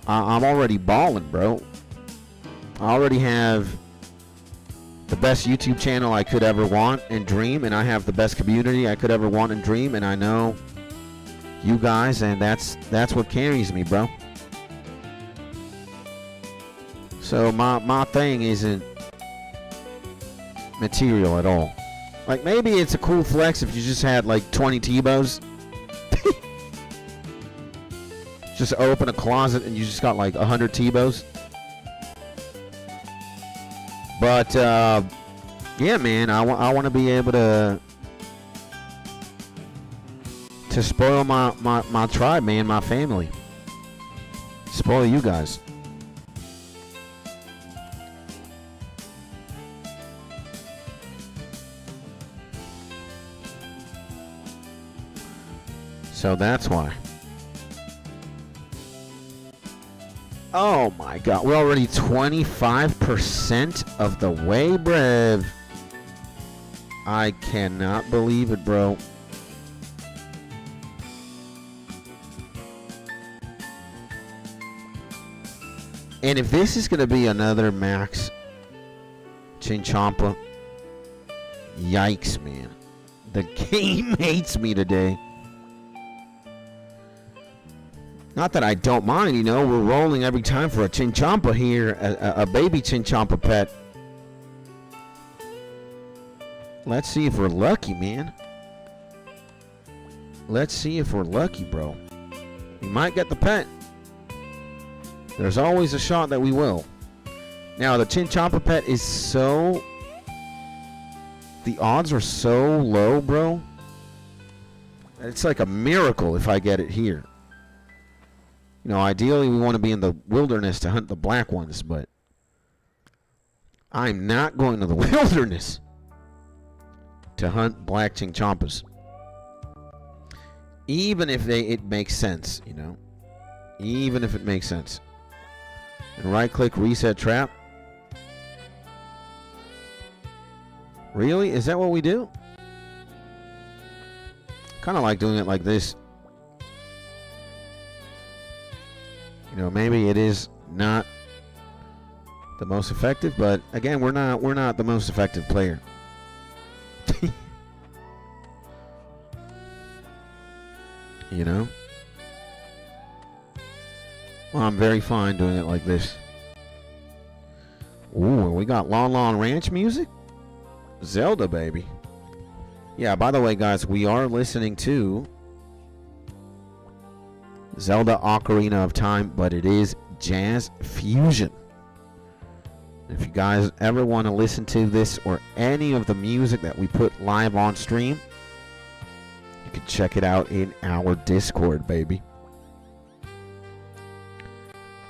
already balling, bro. I already have the best YouTube channel I could ever want and dream, and I have the best community I could ever want and dream, and I know you guys, and that's what carries me, bro. So my thing isn't material at all. Like, maybe it's a cool flex if you just had like 20 T-bows. Just open a closet and you just got like 100 T-bows. But yeah, man, I want to be able to spoil my tribe, man, my family. Spoil you guys. So that's why. Oh my god, we're already 25% of the way, bruv. I cannot believe it, bro. And if this is going to be another max Chinchampa, yikes, man. The game hates me today. Not that I don't mind, you know, we're rolling every time for a Chinchampa here, a baby Chinchampa pet. Let's see if we're lucky, man. Let's see if we're lucky, bro. We might get the pet. There's always a shot that we will. Now, the Chinchampa pet is so... The odds are so low, bro. It's like a miracle if I get it here. You know, ideally we want to be in the wilderness to hunt the black ones, but I'm not going to the wilderness to hunt black Chinchampas. Even if it makes sense, you know. Even if it makes sense. And right click reset trap. Really? Is that what we do? Kind of like doing it like this. You know, maybe it is not the most effective, but again, we're not the most effective player. You know? Well, I'm very fine doing it like this. Ooh, we got Lon Lon Ranch music? Zelda, baby. Yeah, by the way, guys, we are listening to Zelda Ocarina of Time, but it is jazz fusion. If you guys ever want to listen to this or any of the music that we put live on stream, you can check it out in our Discord, baby.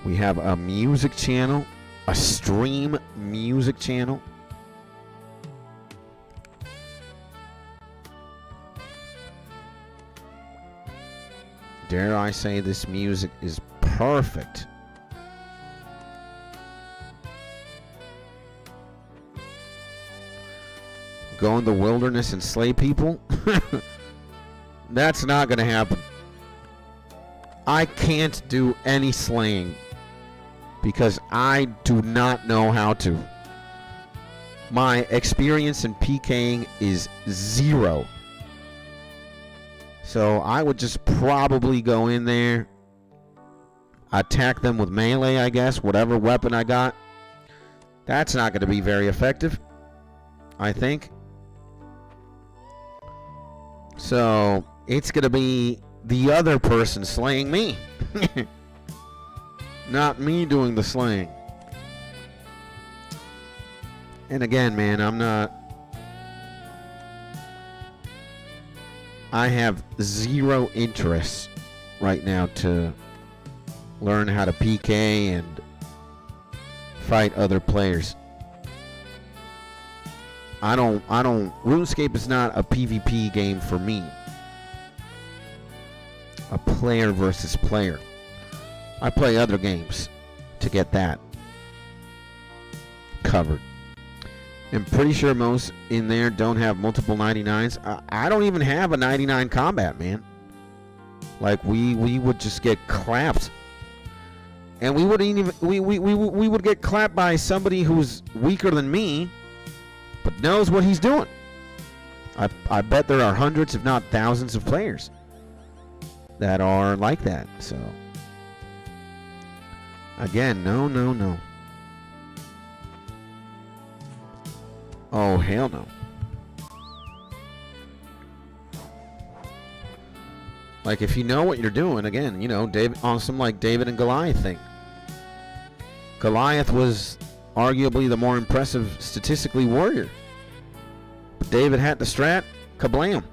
We have a music channel, a stream music channel. Dare I say this music is perfect. Go in the wilderness and slay people? That's not going to happen. I can't do any slaying because I do not know how to. My experience in PKing is 0. So I would just probably go in there, attack them with melee, I guess, whatever weapon I got. That's not going to be very effective, I think. So it's going to be the other person slaying me. Not me doing the slaying. And again, man, I have 0 interest right now to learn how to PK and fight other players. I don't. RuneScape is not a PvP game for me. A player versus player. I play other games to get that covered. I'm pretty sure most in there don't have multiple 99s. I don't even have a 99 combat, man. Like we would just get clapped. And we wouldn't even we would get clapped by somebody who's weaker than me, but knows what he's doing. I bet there are hundreds, if not thousands, of players that are like that. So again, no. Oh, hell no. Like, if you know what you're doing, again, you know, on some like David and Goliath thing. Goliath was arguably the more impressive statistically warrior. But David had the strat, kablam.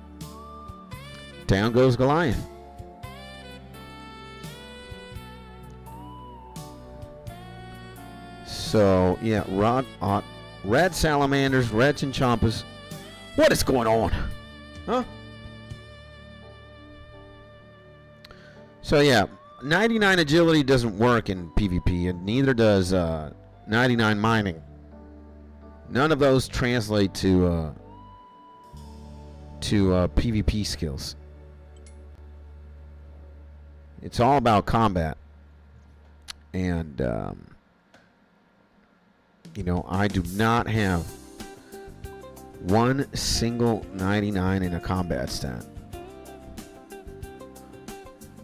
Down goes Goliath. So, yeah, red salamanders, red chinchompas. What is going on? Huh? So, yeah, 99 agility doesn't work in PvP, and neither does 99 mining. None of those translate to PvP skills. It's all about combat. And, you know, I do not have one single 99 in a combat stat.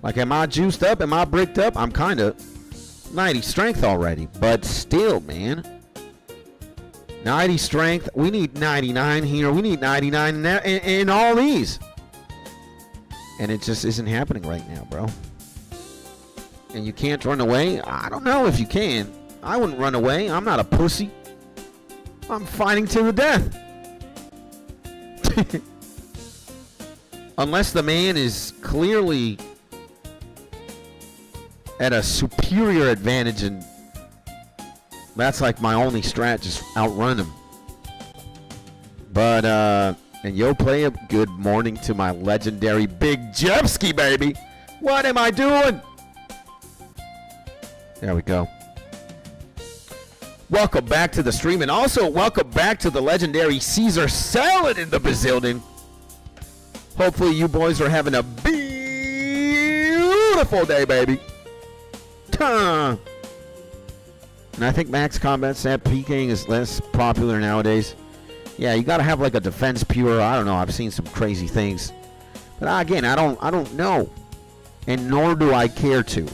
Like, am I juiced up? Am I bricked up? I'm kind of 90 strength already. But still, man. 90 strength. We need 99 here. We need 99 in all these. And it just isn't happening right now, bro. And you can't run away? I don't know if you can. I wouldn't run away. I'm not a pussy. I'm fighting to the death. Unless the man is clearly at a superior advantage, and that's like my only strat, just outrun him. But and yo, play a good morning to my legendary Big Jeffsky, baby. What am I doing? There we go. Welcome back to the stream, and also welcome back to the legendary Caesar Salad in the Bazillion. Hopefully you boys are having a beautiful day, baby. And I think max combat stat PKing is less popular nowadays. Yeah, you gotta have like a defense pure. I don't know. I've seen some crazy things, but again, I don't know, and nor do I care to.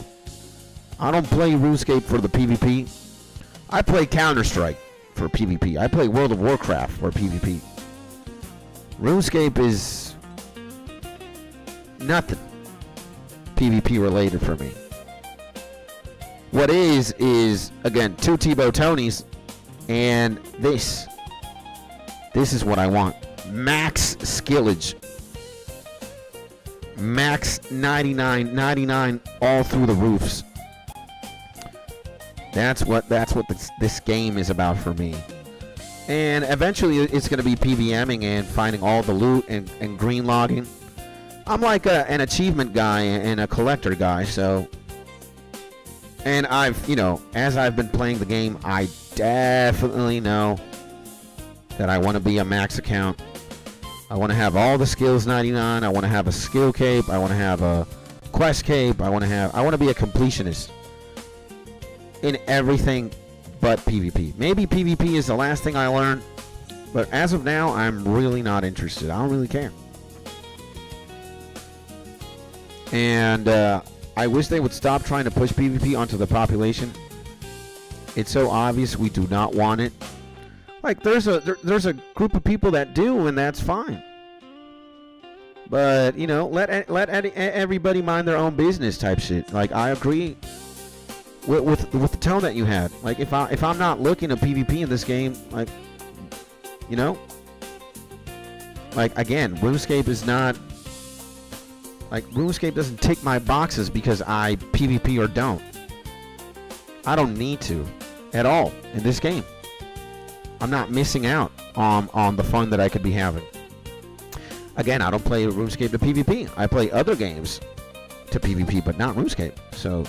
I don't play RuneScape for the PvP. I play Counter-Strike for PvP. I play World of Warcraft for PvP. RuneScape is nothing PvP related for me. What is again 2 Tebow Tonys, and this is what I want. Max skillage. Max 99 all through the roofs. That's what this game is about for me. And eventually it's going to be PVMing and finding all the loot and green logging. I'm like an achievement guy and a collector guy, so. And I've, you know, as I've been playing the game, I definitely know that I want to be a max account. I want to have all the skills 99. I want to have a skill cape. I want to have a quest cape. I want to be a completionist in everything but PvP. Maybe PvP is the last thing I learn, but as of now, I'm really not interested. I don't really care. And I wish they would stop trying to push PvP onto the population. It's so obvious we do not want it. Like, there's a group of people that do, and that's fine. But, you know, let everybody mind their own business type shit. Like, I agree with the tone that you had. Like, if I'm not looking at PvP in this game, like, you know, like, again, RuneScape is not, like, RuneScape doesn't tick my boxes because I PvP or don't. I don't need to at all in this game. I'm not missing out on the fun that I could be having. Again, I don't play RuneScape to PvP. I play other games to PvP, but not RuneScape. So,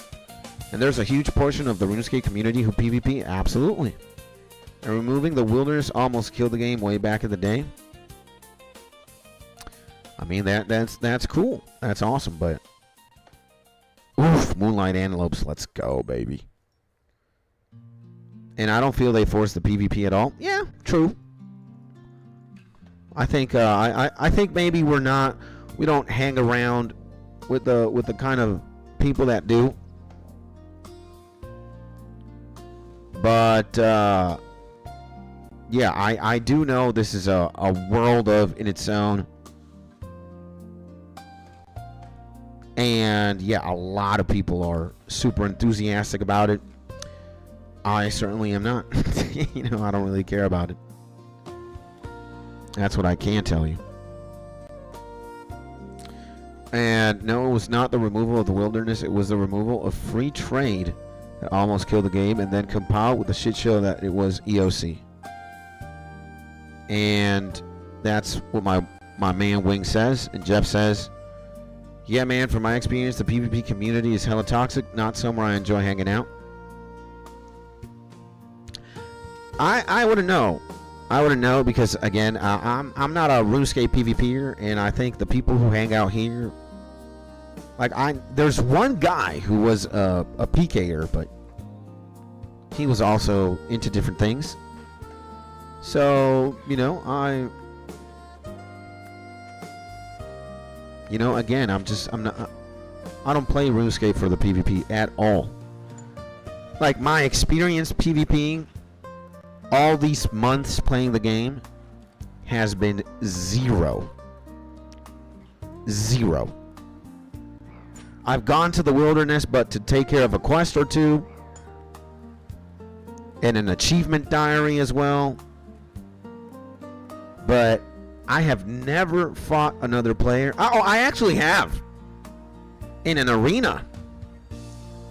and there's a huge portion of the RuneScape community who PvP, absolutely. And removing the wilderness almost killed the game way back in the day. I mean, that's cool. That's awesome, but oof, Moonlight Antelopes, let's go, baby. And I don't feel they force the PvP at all. Yeah, true. I think I think maybe we don't hang around with the kind of people that do. But yeah, I do know this is a world in its own. And yeah, a lot of people are super enthusiastic about it. I certainly am not. You know, I don't really care about it. That's what I can tell you. And no, it was not the removal of the wilderness. It was the removal of free trade that almost killed the game, and then compiled with the shit show that it was EOC. And that's what my man Wing says. And Jeff says, yeah, man, from my experience, the PvP community is hella toxic. Not somewhere I enjoy hanging out. I wouldn't know. I wouldn't know because, again, I'm not a RuneScape PvPer, and I think the people who hang out here, like, there's one guy who was a PKer, but he was also into different things. So, you know, again, I don't play RuneScape for the PvP at all. Like, my experience PvPing all these months playing the game has been zero. Zero. I've gone to the wilderness, but to take care of a quest or two, and an achievement diary as well. But I have never fought another player. Oh, I actually have. In an arena.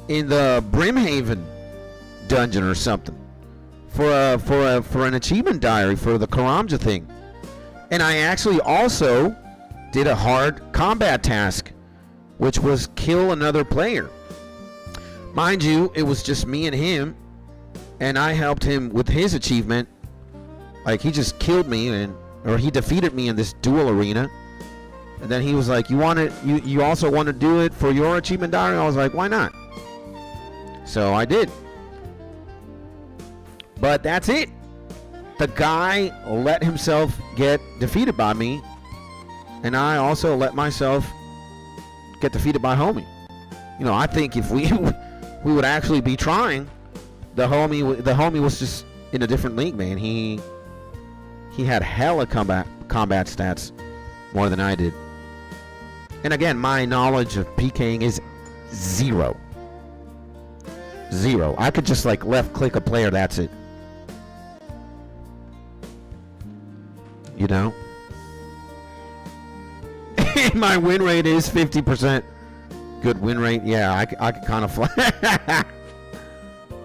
In the Brimhaven dungeon or something. For an achievement diary for the Karamja thing. And I actually also did a hard combat task, which was kill another player. Mind you, it was just me and him, and I helped him with his achievement. Like, he just killed me, or he defeated me in this duel arena. And then he was like, you also want to do it for your achievement diary? I was like, why not? So I did. But that's it. The guy let himself get defeated by me, and I also let myself get defeated by homie. You know, I think if we would actually be trying, the homie was just in a different league, man. He had hella combat stats more than I did. And again, my knowledge of PKing is zero. Zero. I could just like left click a player, that's it. You know? My win rate is 50%. Good win rate. Yeah, I could kind of flex.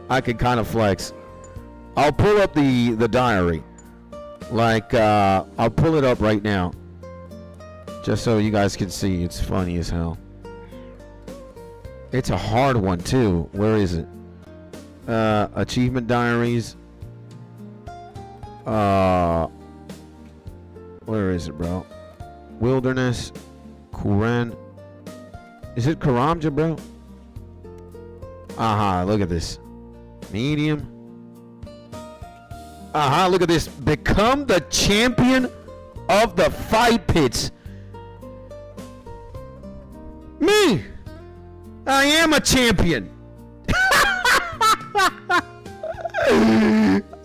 I could kind of flex. I'll pull up the diary. Like, I'll pull it up right now. Just so you guys can see. It's funny as hell. It's a hard one, too. Where is it? Achievement diaries. Where is it, bro? Wilderness. Kuran. Is it Karamja, bro? Aha, look at this. Medium. Aha, look at this. Become the champion of the fight pits. Me! I am a champion.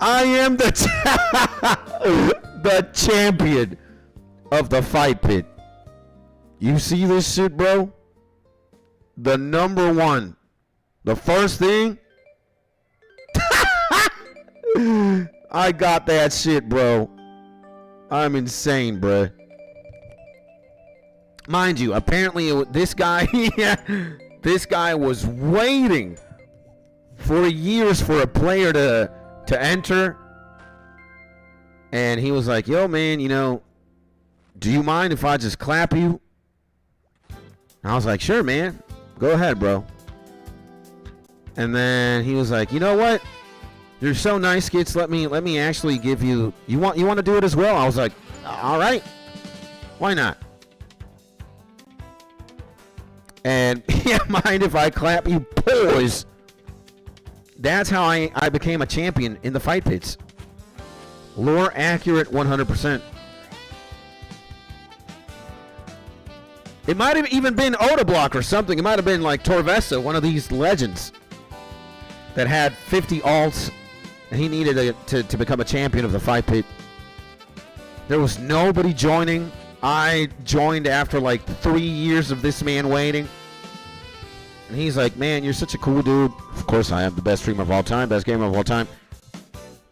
I am the champion of the fight pit. You see this shit, bro? The number one. The first thing. I got that shit, bro. I'm insane, bro. Mind you, apparently this guy, this guy was waiting for years for a player to enter. And he was like, yo, man, you know, do you mind if I just clap you? And I was like, sure, man. Go ahead, bro. And then he was like, you know what? You're so nice, Skits. Let me actually give you. You want to do it as well? I was like, all right. Why not? And yeah, mind if I clap you, boys? That's how I became a champion in the fight pits. Lore accurate 100%. It might have even been Odablock or something. It might have been like Torvesta, one of these legends that had 50 alts, and he needed to become a champion of the fight pit. There was nobody joining. I joined after like 3 years of this man waiting. And he's like, man, you're such a cool dude. Of course I am the best streamer of all time, best gamer of all time.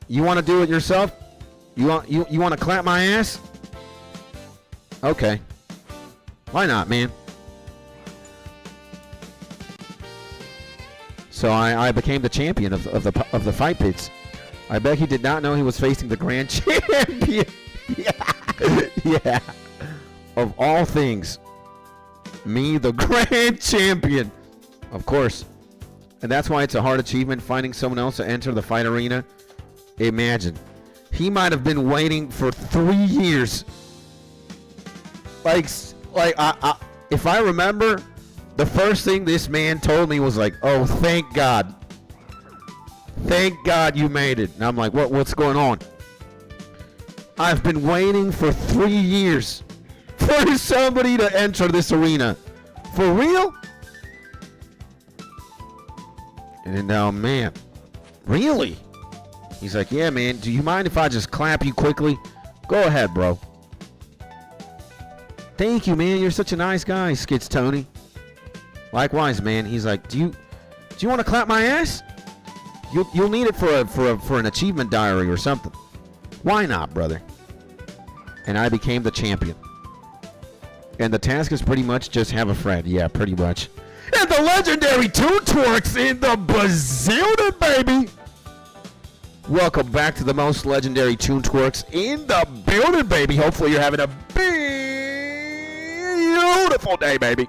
You want to do it yourself? You want to clap my ass? Okay. Why not, man? So I became the champion of the fight pits. I bet he did not know he was facing the grand champion. Yeah. Of all things, me, the grand champion. Of course. And that's why it's a hard achievement, finding someone else to enter the fight arena. Imagine. He might have been waiting for 3 years. Like if I remember, the first thing this man told me was like, oh, thank God. Thank God you made it. And I'm like, what's going on? I've been waiting for 3 years for somebody to enter this arena. For real? And now, man, really? He's like, yeah, man, do you mind if I just clap you quickly? Go ahead, bro. Thank you, man. You're such a nice guy, Skits Tony. Likewise, man. He's like, do you want to clap my ass? You'll need it for an achievement diary or something. Why not, brother? And I became the champion. And the task is pretty much just have a friend. Yeah, pretty much. And the legendary Toon Twerks in the bazillion, baby. Welcome back to the most legendary Toon Twerks in the building, baby. Hopefully you're having a beautiful day, baby.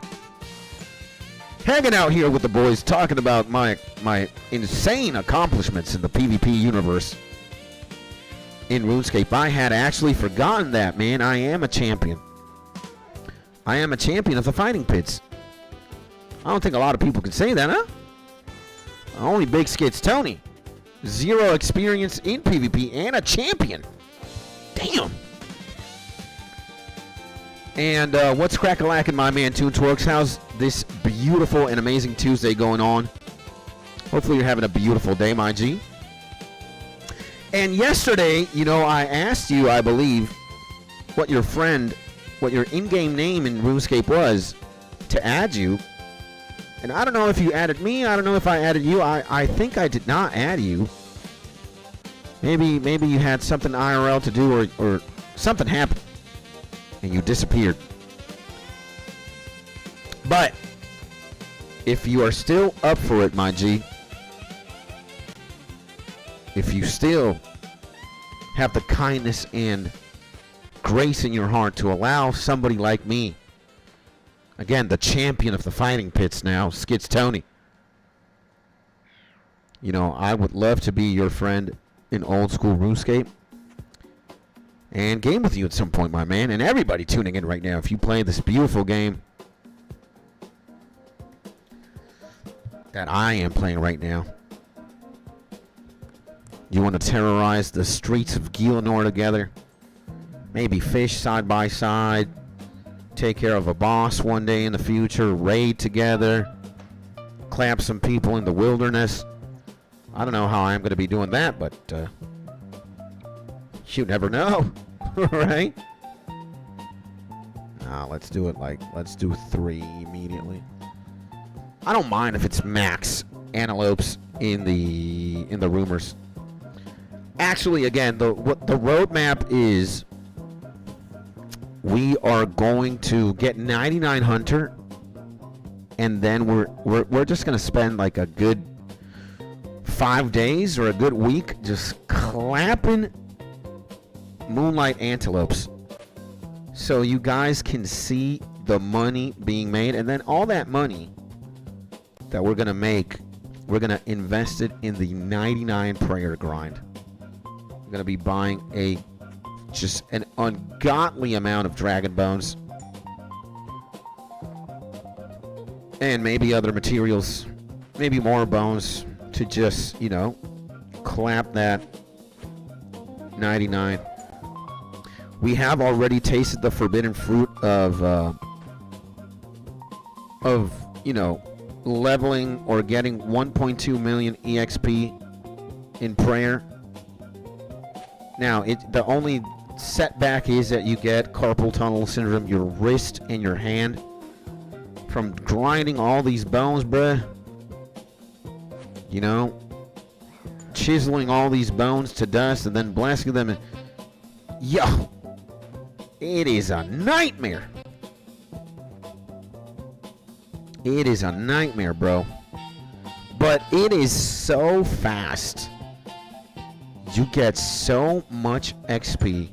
Hanging out here with the boys, talking about my insane accomplishments in the PvP universe in RuneScape. I had actually forgotten that, man. I am a champion. I am a champion of the fighting pits. I don't think a lot of people can say that, huh? Only Big Skits Tony. 0 experience in PvP and a champion. Damn. And what's crack-a-lackin', my man Toon Twerks? How's this beautiful and amazing Tuesday going on? Hopefully you're having a beautiful day, my G. And yesterday, you know, I asked you, I believe, what your in-game name in RuneScape was to add you. And I don't know if you added me. I don't know if I added you. I think I did not add you. Maybe you had something IRL to do or something happened and you disappeared. But if you are still up for it, my G, if you still have the kindness and grace in your heart to allow somebody like me, again, the champion of the fighting pits now, Skits Tony, you know, I would love to be your friend in old school RuneScape and game with you at some point, my man. And everybody tuning in right now, if you play this beautiful game that I am playing right now, you want to terrorize the streets of Gielinor together, maybe fish side by side, take care of a boss one day in the future, raid together, clap some people in the wilderness. I don't know how I'm going to be doing that, but you never know, right? Let's do it let's do 3 immediately. I don't mind if it's max antelopes in the rumors. Actually, again, what the roadmap is, we are going to get 99 hunter, and then we're just gonna spend like a good 5 days or a good week just clapping Moonlight Antelopes, so you guys can see the money being made. And then all that money that we're going to make, we're going to invest it in the 99 prayer grind. We're going to be buying just an ungodly amount of dragon bones. And maybe other materials. Maybe more bones to just, you know, clap that 99. We have already tasted the forbidden fruit of you know, leveling or getting 1.2 million EXP in prayer. Now, the only setback is that you get carpal tunnel syndrome, your wrist and your hand, from grinding all these bones, bruh. You know, chiseling all these bones to dust and then blasting them. Yo, it is a nightmare. It is a nightmare, bro. But it is so fast. You get so much XP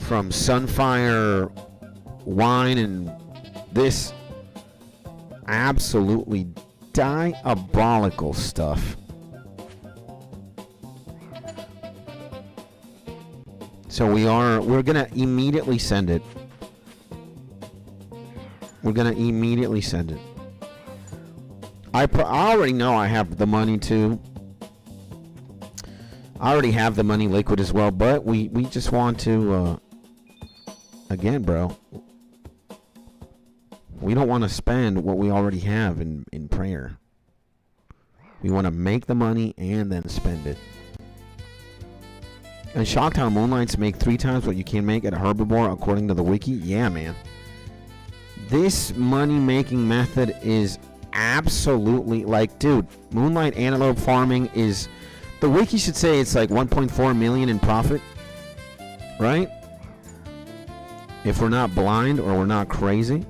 from Sunfire wine and this absolutely diabolical stuff. So we're gonna immediately send it. We're gonna immediately send it. I already know I have the money too. I already have the money liquid as well, but we just want to again, bro. We don't want to spend what we already have in prayer. We want to make the money and then spend it. And Shocktown Moonlights make 3 times what you can make at a herbiboar according to the wiki. Yeah, man. This money-making method is absolutely, like, dude, Moonlight Antelope farming is... The wiki should say it's like 1.4 million in profit. Right? If we're not blind or we're not crazy.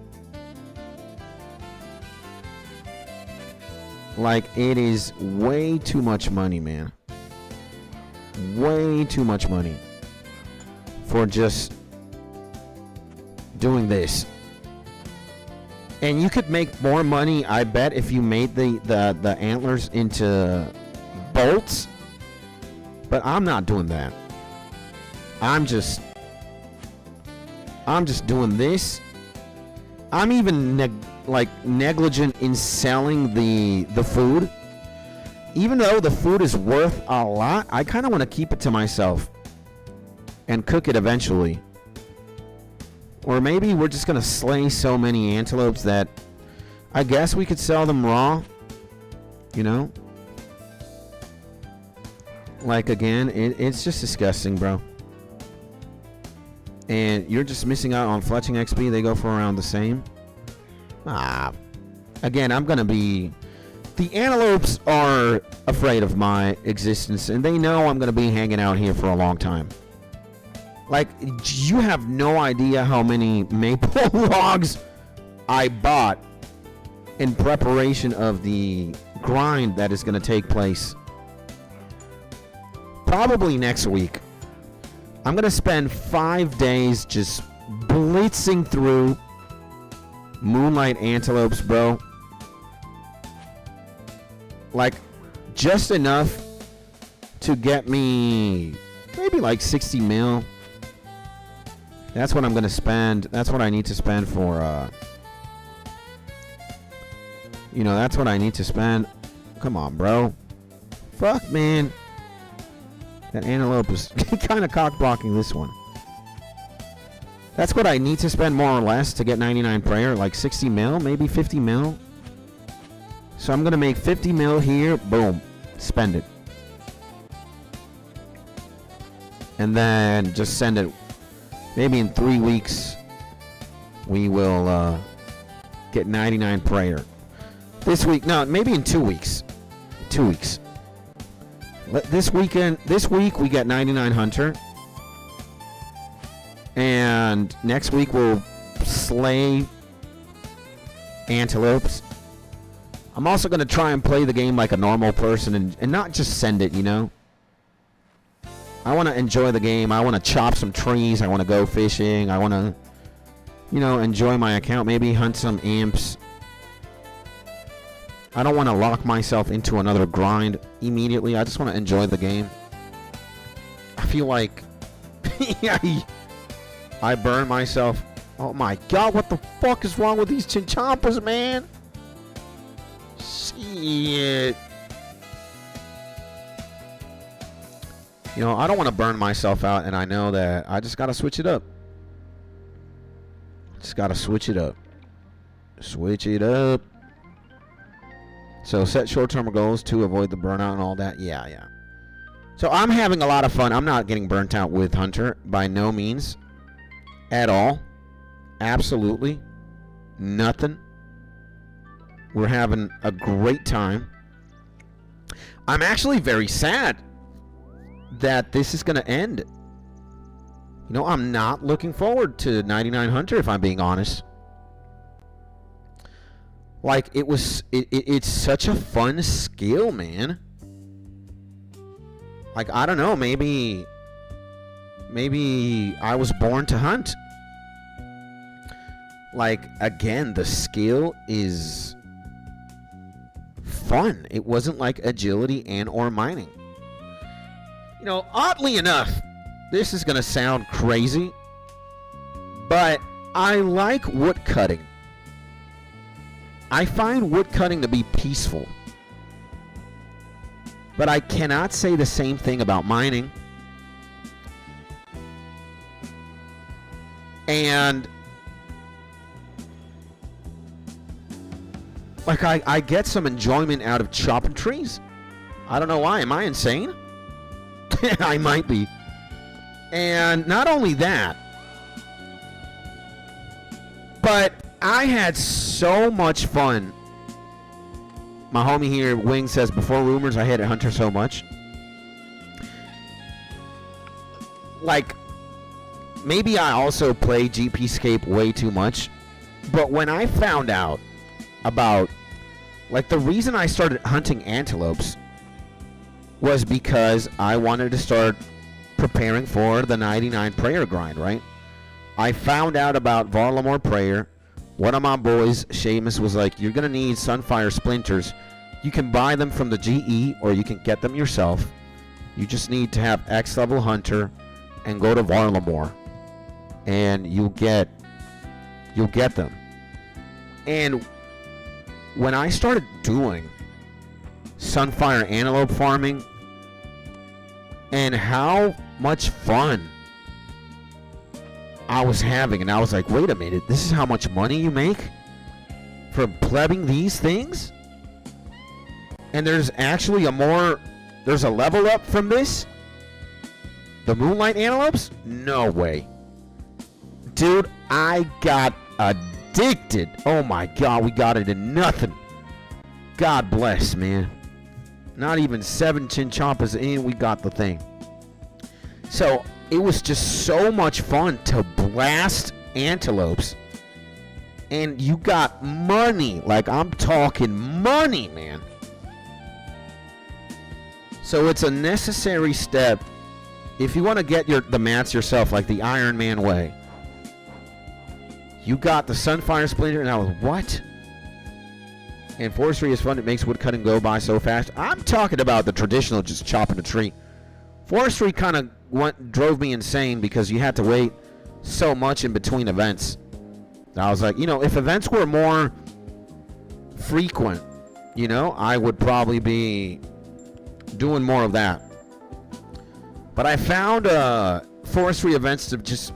Like, it is way too much money, man. Way too much money for just doing this. And you could make more money, I bet, if you made the antlers into bolts. But I'm not doing that. I'm just doing this. I'm even negligent in selling the food. Even though the food is worth a lot, I kind of want to keep it to myself and cook it eventually. Or maybe we're just going to slay so many antelopes that I guess we could sell them raw. You know? Like, again, it's just disgusting, bro. And you're just missing out on fletching XP. They go for around the same. Again, I'm going to be... The antelopes are afraid of my existence, and they know I'm going to be hanging out here for a long time. Like, you have no idea how many maple logs I bought in preparation of the grind that is going to take place probably next week. I'm going to spend 5 days just blitzing through Moonlight Antelopes, bro. Like, just enough to get me maybe like 60 mil. That's what I'm going to spend. That's what I need to spend for, you know, that's what I need to spend. Come on, bro. Fuck, man. That antelope is kind of cock-blocking this one. That's what I need to spend more or less to get 99 prayer. Like 60 mil, maybe 50 mil. So I'm going to make 50 mil here. Boom. Spend it. And then just send it. Maybe in 3 weeks, we will get 99 prayer. This week, no, maybe in 2 weeks. 2 weeks. This week we get 99 hunter. And next week we'll slay antelopes. I'm also going to try and play the game like a normal person and not just send it, you know? I want to enjoy the game. I want to chop some trees. I want to go fishing. I want to, you know, enjoy my account. Maybe hunt some imps. I don't want to lock myself into another grind immediately. I just want to enjoy the game. I feel like I burn myself. Oh my god, what the fuck is wrong with these chinchompas, man? Shit. You know, I don't want to burn myself out, and I know that I just got to switch it up. Just got to switch it up. Switch it up. So set short-term goals to avoid the burnout and all that. Yeah. So I'm having a lot of fun. I'm not getting burnt out with Hunter by no means at all. Absolutely nothing. We're having a great time. I'm actually very sad that this is going to end. You know, I'm not looking forward to 99 Hunter, if I'm being honest. Like, it's such a fun skill, man. Like, I don't know, maybe I was born to hunt. Like, again, the skill is fun. It wasn't like agility and or mining. You know, oddly enough, this is going to sound crazy, but I like wood cutting. I find wood cutting to be peaceful. But I cannot say the same thing about mining. And like I get some enjoyment out of chopping trees. I don't know why. Am I insane? I might be. And not only that, but I had so much fun. My homie here, Wing, says, before Rumors, I hated Hunter so much. Like, maybe I also play GPscape way too much. But when I found out about, like, the reason I started hunting antelopes was because I wanted to start preparing for the 99 prayer grind, right? I found out about Varlamore prayer. One of my boys, Seamus, was like, you're going to need Sunfire Splinters. You can buy them from the GE or you can get them yourself. You just need to have X level hunter and go to Varlamore. And you'll get them. And when I started doing Sunfire Antelope farming and how much fun I was having, and I was like, wait a minute, this is how much money you make from plebbing these things? And there's actually there's a level up from this? The Moonlight Antelopes? No way. Dude, I got addicted. Oh my god, we got it in nothing. God bless, man. Not even 7 chinchompas in, we got the thing. So, it was just so much fun to blast antelopes. And you got money. Like, I'm talking money, man. So, it's a necessary step if you want to get the mats yourself, like the Iron Man way. You got the Sunfire Splinter, and I was, what? And forestry is fun. It makes woodcutting go by so fast. I'm talking about the traditional just chopping a tree. Forestry kind of drove me insane because you had to wait so much in between events. I was like, you know, if events were more frequent, you know, I would probably be doing more of that. But I found forestry events to just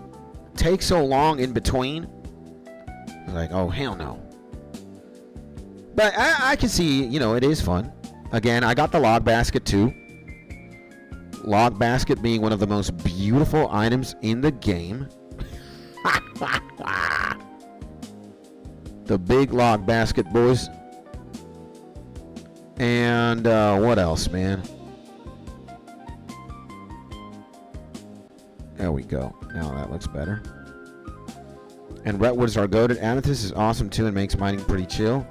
take so long in between. I was like, oh, hell no. But I can see, you know, it is fun. Again, I got the log basket too. Log basket being one of the most beautiful items in the game. The big log basket, boys. And what else, man? There we go. Now that looks better. And Retwoods are goated. Amethyst is awesome too and makes mining pretty chill.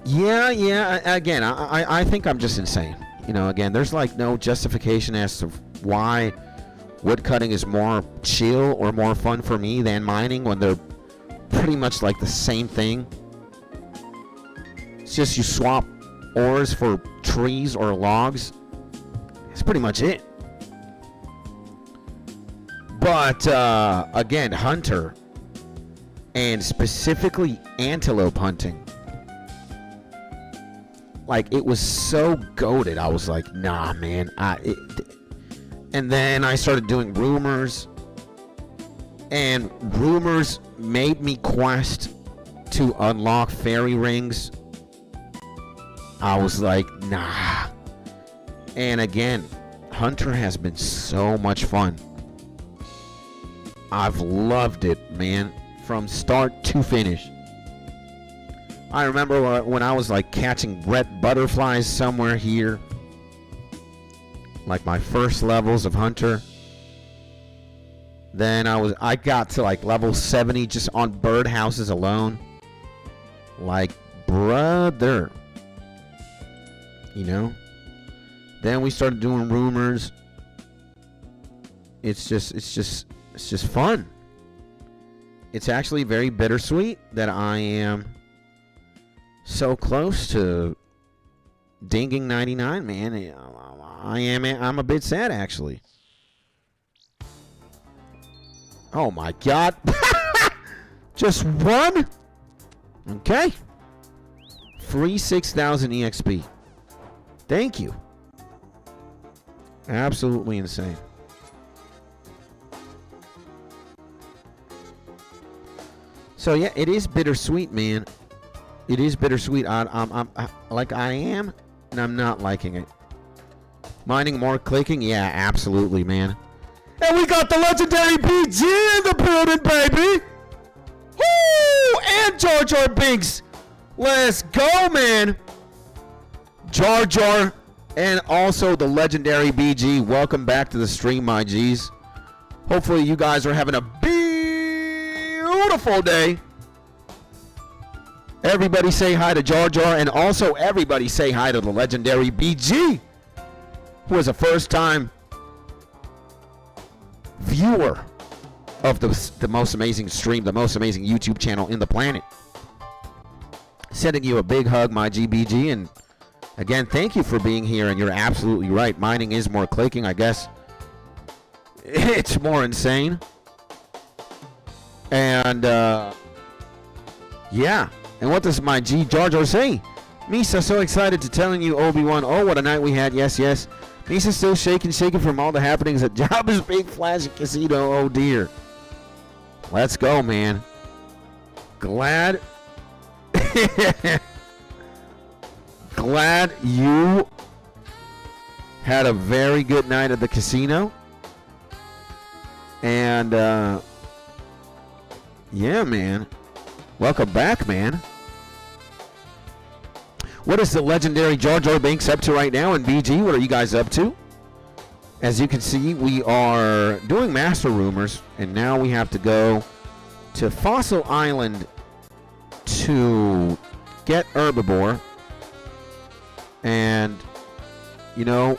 Yeah. Again, I think I'm just insane. You know, again, there's like no justification as to why woodcutting is more chill or more fun for me than mining when they're pretty much like the same thing. It's just you swap ores for trees or logs. That's pretty much it. But again, hunter, and specifically antelope hunting, like, it was so goated. I was like, nah, man. And then I started doing rumors, and rumors made me quest to unlock fairy rings. I was like, nah. And again, hunter has been so much fun. I've loved it, man, from start to finish. I remember when I was like catching red butterflies somewhere here, like my first levels of hunter. Then I got to like level 70 just on birdhouses alone. Like, brother, you know. Then we started doing rumors. It's just fun. It's actually very bittersweet that I am so close to dinging 99, man. I'm a bit sad, actually. Oh my god. Just one? Okay. Free 6,000 EXP. Thank you. Absolutely insane. So yeah, it is bittersweet, man. It is bittersweet. I'm like, I am, and I'm not liking it. Mining more clicking? Yeah, absolutely, man. And we got the legendary BG in the building, baby! Woo! And Jar Jar Binks. Let's go, man. Jar Jar and also the legendary BG. Welcome back to the stream, my G's. Hopefully you guys are having a beautiful day. Everybody say hi to Jar Jar, and also everybody say hi to the legendary BG, who is a first-time viewer of the most amazing stream, the most amazing YouTube channel in the planet. Sending you a big hug, my GBG, and again, thank you for being here, and you're absolutely right. Mining is more clicking, I guess. It's more insane. And, yeah. And what does my G Jar Jar say? Misa, so excited to telling you, Obi-Wan. Oh, what a night we had. Yes, yes. Misa still shaking from all the happenings at Jabba's Big Flash Casino. Oh, dear. Let's go, man. Glad. Glad you had a very good night at the casino. And, yeah, man. Welcome back, man. What is the legendary Jar Jar Binks up to right now? And BG, what are you guys up to? As you can see, we are doing Master Rumors, and now we have to go to Fossil Island to get herbiboar. And, you know,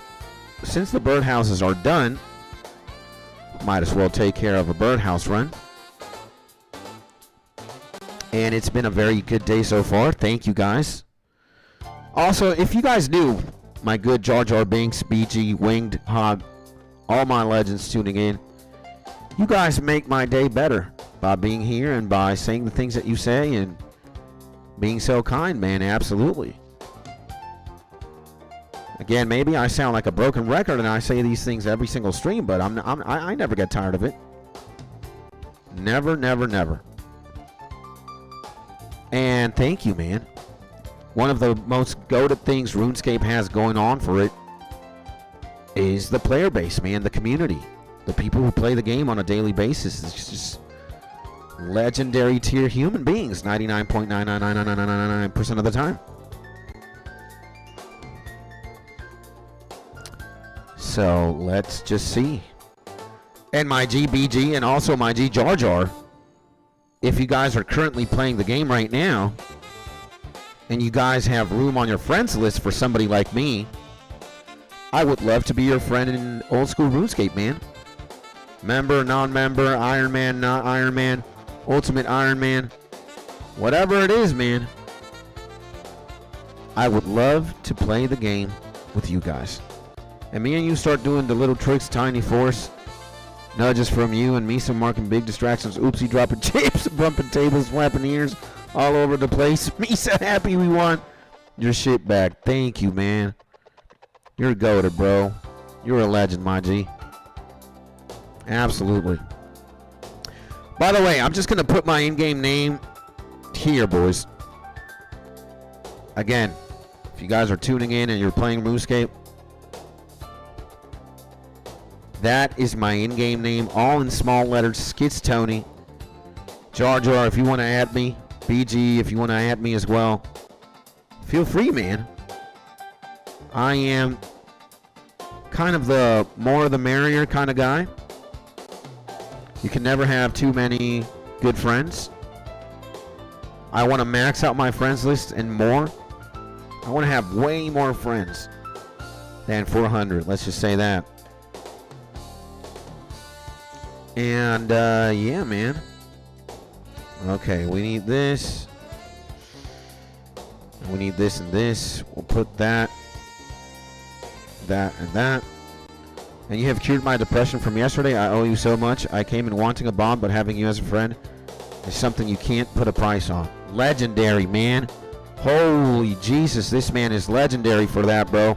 since the birdhouses are done, might as well take care of a birdhouse run. And it's been a very good day so far. Thank you, guys. Also, if you guys knew, my good Jar Jar Binks, BG, Winged Hog, all my legends tuning in, you guys make my day better by being here and by saying the things that you say and being so kind, man. Absolutely. Again, maybe I sound like a broken record and I say these things every single stream, but I never get tired of it. Never, never, never. And thank you, man. One of the most goated things RuneScape has going on for it is the player base, man. The community. The people who play the game on a daily basis. It's just legendary tier human beings 99.99999% of the time. So let's just see. And my GBG and also my G Jar Jar, if you guys are currently playing the game right now and you guys have room on your friends list for somebody like me, I would love to be your friend in old school RuneScape, man. Member, non-member, Iron Man, not Iron Man, Ultimate Iron Man, whatever it is, man. I would love to play the game with you guys. And me and you start doing the little tricks, tiny force, nudges from you, and me some marking big distractions, oopsie, dropping chips, bumping tables, flapping ears all over the place. Me so happy we won your shit back. Thank you, man. You're a goated, bro. You're a legend, my G. Absolutely. By the way, I'm just going to put my in-game name here, boys. Again, if you guys are tuning in and you're playing RuneScape, that is my in-game name, all in small letters. Skits Tony. Jar Jar, if you want to add me. BG, if you want to add me as well. Feel free, man. I am kind of the more the merrier kind of guy. You can never have too many good friends. I want to max out my friends list and more. I want to have way more friends than 400. Let's just say that. And, yeah, man. Okay, we need this. We need this and this. We'll put that, that, and that. And you have cured my depression from yesterday. I owe you so much. I came in wanting a bomb, but having you as a friend is something you can't put a price on. Legendary, man. Holy Jesus, this man is legendary for that, bro.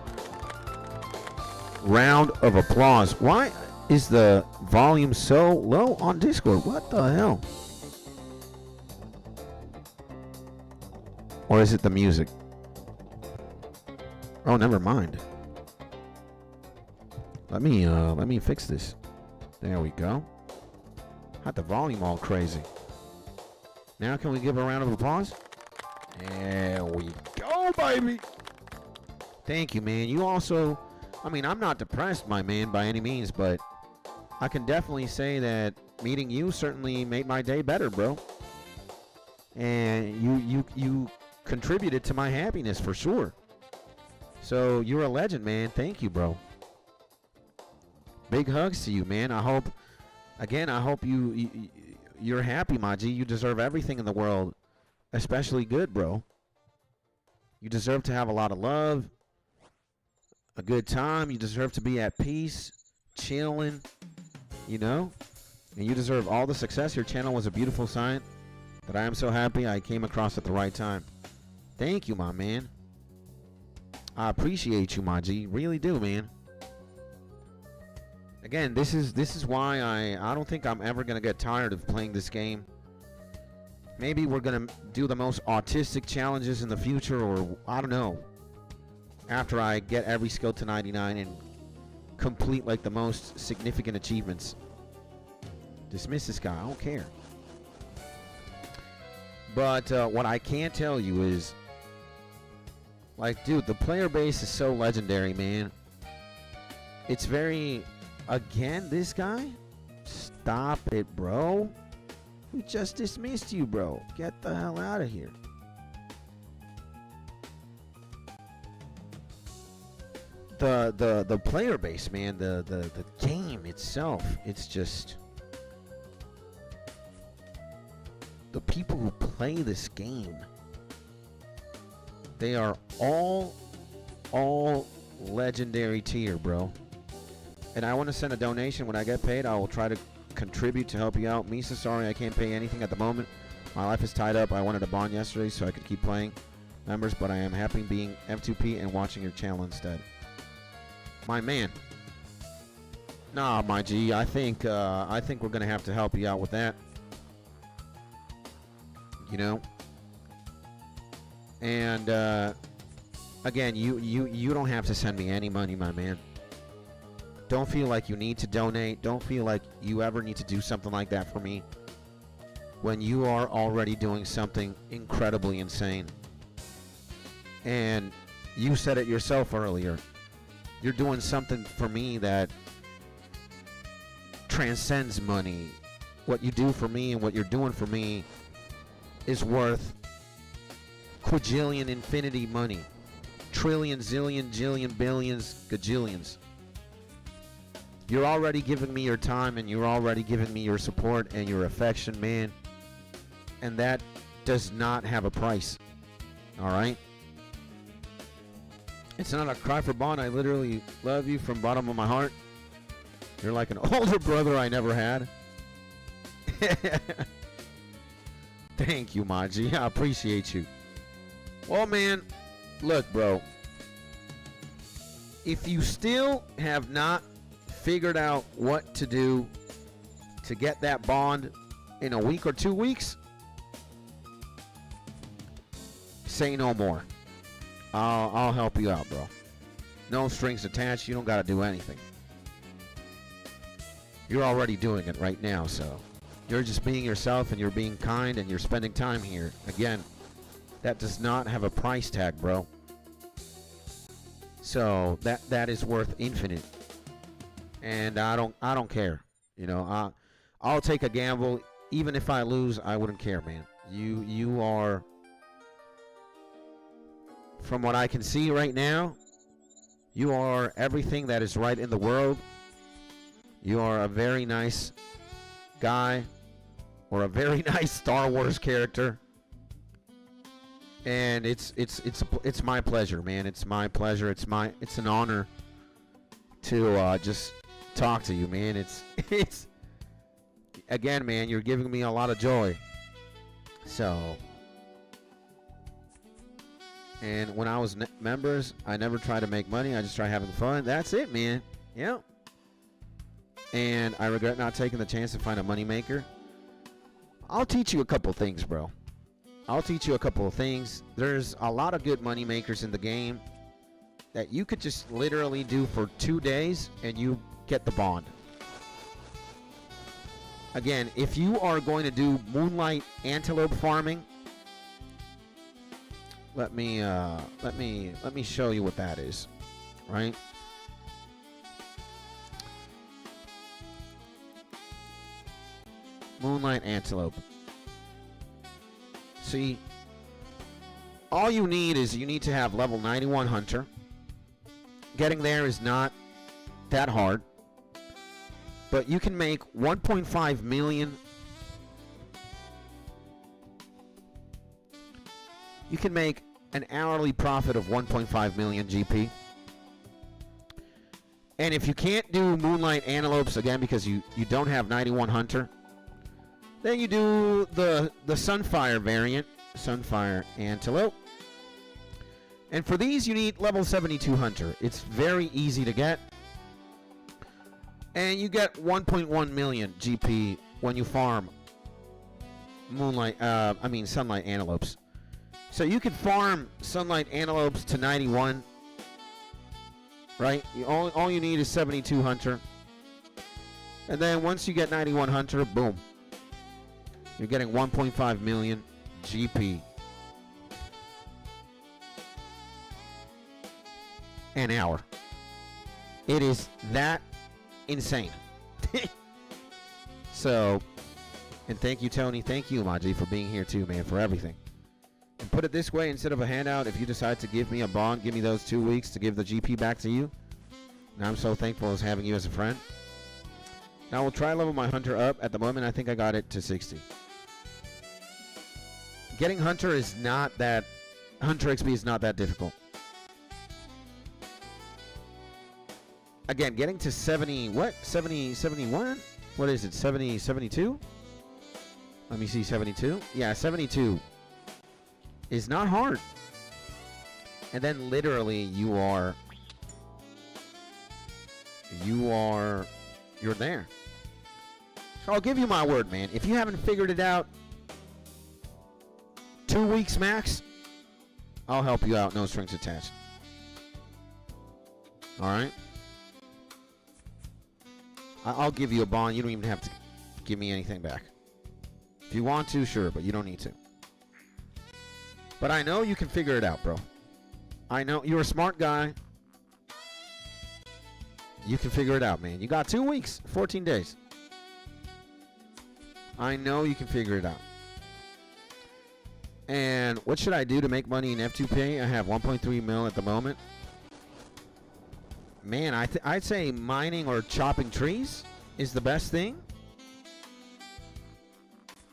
Round of applause. Why is the volume so low on Discord? What the hell? Or is it the music? Oh, never mind. Let me fix this. There we go. Had the volume all crazy. Now can we give a round of applause? There we go, baby. Thank you, man. You also, I mean, I'm not depressed, my man, by any means, but I can definitely say that meeting you certainly made my day better, bro. And you contributed to my happiness for sure. So you're a legend, man. Thank you, bro. Big hugs to you, man. I hope you're happy, my G. You deserve everything in the world, especially good, bro. You deserve to have a lot of love, a good time. You deserve to be at peace, chilling, you know? And you deserve all the success. Your channel was a beautiful sign that I am so happy I came across at the right time. Thank you, my man. I appreciate you, my G. Really do, man. Again, this is why I don't think I'm ever gonna get tired of playing this game. Maybe we're gonna do the most autistic challenges in the future, or I don't know. After I get every skill to 99 and complete like the most significant achievements. Dismiss this guy. I don't care. But what I can tell you is, like, dude, the player base is so legendary, man. It's very... Again, this guy? Stop it, bro. We just dismissed you, bro. Get the hell out of here. The player base, man, the game itself, it's just... The people who play this game, they are all legendary tier, bro. And I want to send a donation. When I get paid, I will try to contribute to help you out. Misa, sorry, I can't pay anything at the moment. My life is tied up. I wanted a bond yesterday so I could keep playing members, but I am happy being M2P and watching your channel instead. My man. Nah, my G, I think we're gonna have to help you out with that. You know? And again, you don't have to send me any money, my man. Don't feel like you need to donate. Don't feel like you ever need to do something like that for me when you are already doing something incredibly insane. And you said it yourself earlier. You're doing something for me that transcends money. What you do for me and what you're doing for me is worth quadrillion infinity money. trillion, zillion, jillion, billions, gajillions. You're already giving me your time, and you're already giving me your support and your affection, man. And that does not have a price. Alright? It's not a cry for bond. I literally love you from the bottom of my heart. You're like an older brother I never had. Thank you, Maji. I appreciate you. Well, man, look, bro. If you still have not figured out what to do to get that bond in a week or 2 weeks, say no more. I'll help you out, bro. No strings attached. You don't got to do anything. You're already doing it right now, so you're just being yourself, and you're being kind, and you're spending time here. Again, that does not have a price tag, bro. So that is worth infinite. And I don't care. You know, I'll take a gamble. Even if I lose, I wouldn't care, man. You are, from what I can see right now, you are everything that is right in the world. You are a very nice guy, or a very nice Star Wars character. And it's my pleasure, man. It's my pleasure. It's an honor to just talk to you, man. It's again, man, you're giving me a lot of joy. So, and when I was members, I never try to make money. I just try having fun. That's it, man. Yeah. And I regret not taking the chance to find a moneymaker. I'll teach you a couple things, bro. I'll teach you a couple of things. There's a lot of good money makers in the game that you could just literally do for 2 days and you get the bond. Again, if you are going to do moonlight antelope farming, let me show you what that is, right? Moonlight antelope. See, all you need to have level 91 hunter. Getting there is not that hard, but you can make 1.5 million. You can make an hourly profit of 1.5 million GP. And if you can't do moonlight antelopes, again, because you don't have 91 hunter, then you do the Sunfire variant, Sunfire Antelope. And for these, you need level 72 Hunter. It's very easy to get. And you get 1.1 million GP when you farm Sunlight Antelopes. So you can farm Sunlight Antelopes to 91, right? All you need is 72 Hunter. And then once you get 91 Hunter, boom. You're getting 1.5 million GP an hour. It is that insane. So, and thank you, Tony. Thank you, Maji, for being here too, man, for everything. And put it this way, instead of a handout, if you decide to give me a bond, give me those 2 weeks to give the GP back to you. And I'm so thankful as having you as a friend. Now we'll try level my hunter up. At the moment, I think I got it to 60. Getting Hunter is not that... Hunter XP is not that difficult. Again, getting to 70... What? 70... 71? What is it? 70... 72? Let me see. 72? Yeah, 72 is not hard. And then literally you're there. So I'll give you my word, man. If you haven't figured it out, 2 weeks max, I'll help you out. No strings attached. Alright? I'll give you a bond. You don't even have to give me anything back. If you want to, sure, but you don't need to. But I know you can figure it out, bro. I know you're a smart guy. You can figure it out, man. You got 2 weeks, 14 days. I know you can figure it out. And what should I do to make money in F2P? I have 1.3 mil at the moment. Man, I'd say mining or chopping trees is the best thing.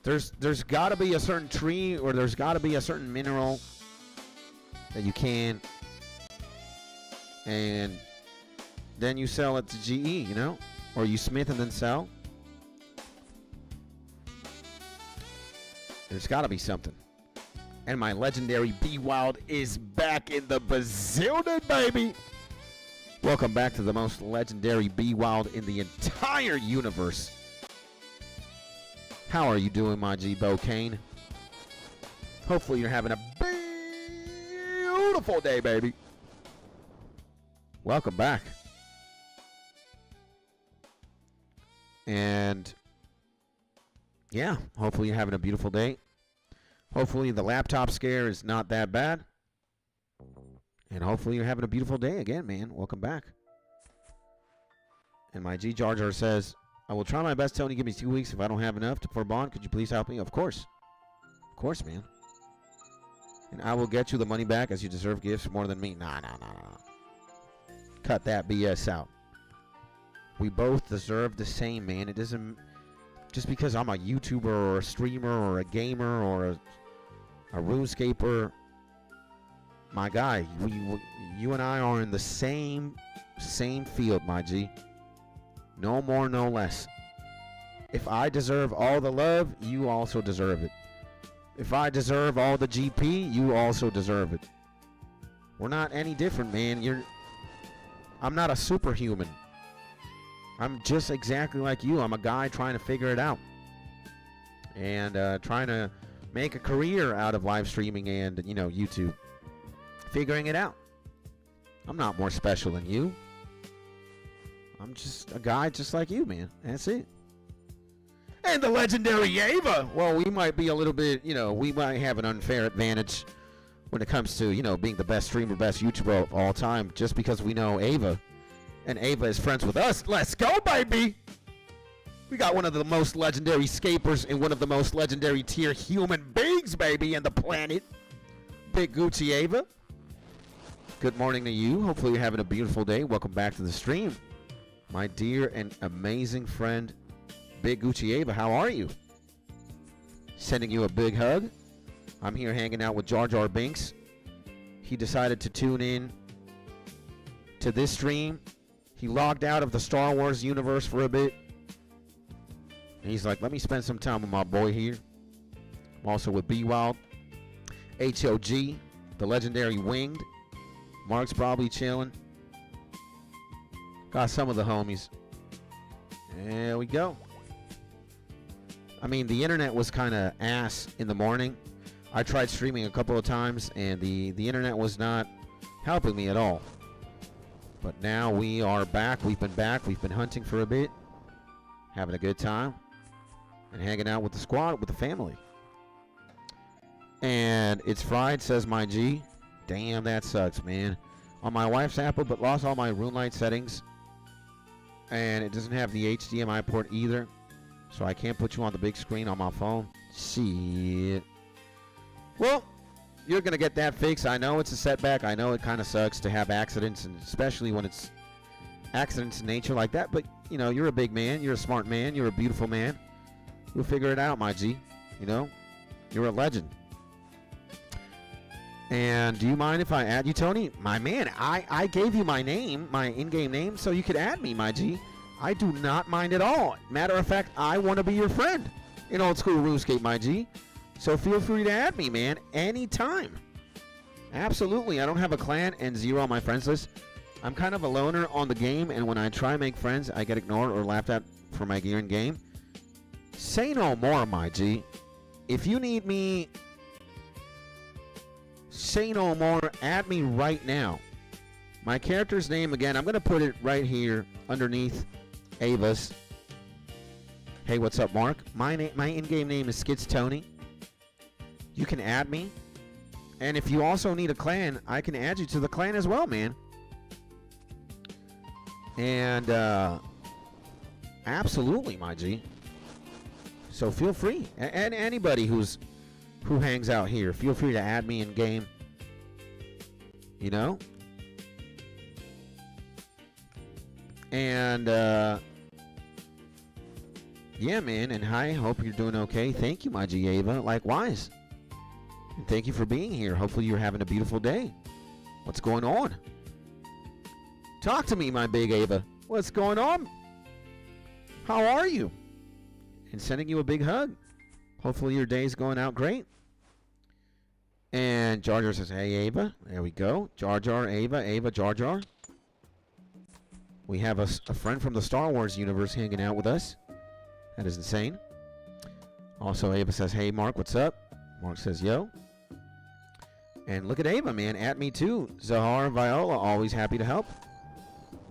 There's got to be a certain tree or there's got to be a certain mineral that you can, and then you sell it to GE, you know, or you smith and then sell. There's got to be something. And my legendary Be Wild is back in the bazillion, baby. Welcome back to the most legendary Be Wild in the entire universe. How are you doing, my G Bocane? Hopefully you're having a beautiful day, baby. Welcome back. And yeah, hopefully you're having a beautiful day. Hopefully the laptop scare is not that bad. And hopefully you're having a beautiful day again, man. Welcome back. And my G Jar Jar says, I will try my best, Tony. Give me 2 weeks. If I don't have enough for bond, could you please help me? Of course. Of course, man. And I will get you the money back as you deserve gifts more than me. Nah. Cut that BS out. We both deserve the same, man. It doesn't... Just because I'm a YouTuber or a streamer or a gamer or a RuneScaper, my guy, you and I are in the same field, my G. No more, no less. If I deserve all the love, you also deserve it. If I deserve all the GP, you also deserve it. We're not any different, man. I'm not a superhuman. I'm just exactly like you. I'm a guy trying to figure it out. And trying to make a career out of live streaming and, you know, YouTube. Figuring it out. I'm not more special than you. I'm just a guy just like you, man. That's it. And the legendary Ava. Well, we might be a little bit, you know, we might have an unfair advantage when it comes to, you know, being the best streamer, best YouTuber of all time, just because we know Ava. And Ava is friends with us. Let's go, baby. We got one of the most legendary scapers and one of the most legendary tier human beings, baby, in the planet. Big Gucci Ava. Good morning to you. Hopefully you're having a beautiful day. Welcome back to the stream. My dear and amazing friend, Big Gucci Ava, how are you? Sending you a big hug. I'm here hanging out with Jar Jar Binks. He decided to tune in to this stream. He logged out of the Star Wars universe for a bit. And he's like, let me spend some time with my boy here. I'm also with Be Wild. HOG, the legendary Winged. Mark's probably chilling. Got some of the homies. There we go. I mean, the internet was kind of ass in the morning. I tried streaming a couple of times, and the internet was not helping me at all. But now we are back. We've been hunting for a bit. Having a good time. And hanging out with the squad, with the family. And it's fried, says my G. Damn, that sucks, man. On my wife's Apple, but lost all my RuneLite settings. And it doesn't have the HDMI port either. So I can't put you on the big screen on my phone. Shit. Well, you're going to get that fixed. I know it's a setback. I know it kind of sucks to have accidents, and especially when it's accidents in nature like that. But, you know, you're a big man. You're a smart man. You're a beautiful man. You'll figure it out, my G. You know, you're a legend. And do you mind if I add you, Tony? My man, I gave you my name, my in-game name, so you could add me, my G. I do not mind at all. Matter of fact, I want to be your friend in old school RuneScape, my G. So feel free to add me, man, anytime. Absolutely. I don't have a clan and zero on my friends list. I'm kind of a loner on the game, and when I try to make friends, I get ignored or laughed at for my gear in game. Say no more, my G. If you need me, say no more. Add me right now. My character's name, again, I'm going to put it right here underneath Ava's. Hey, what's up, Mark? My in-game name is Skits Tony. You can add me. And if you also need a clan, I can add you to the clan as well, man. And absolutely, my G. So feel free. And anybody who's who hangs out here. Feel free to add me in game. You know? And, yeah, man. And hi, hope you're doing okay. Thank you, my G Ava. Likewise. And thank you for being here. Hopefully you're having a beautiful day. What's going on? Talk to me, my big Ava. What's going on? How are you? And sending you a big hug. Hopefully your day's going out great. And Jar Jar says, hey, Ava. There we go. Jar Jar, Ava, Ava, Jar Jar. We have a friend from the Star Wars universe hanging out with us. That is insane. Also, Ava says, hey, Mark, what's up? Mark says, yo. And look at Ava, man. At me, too. Zahar, Viola, always happy to help.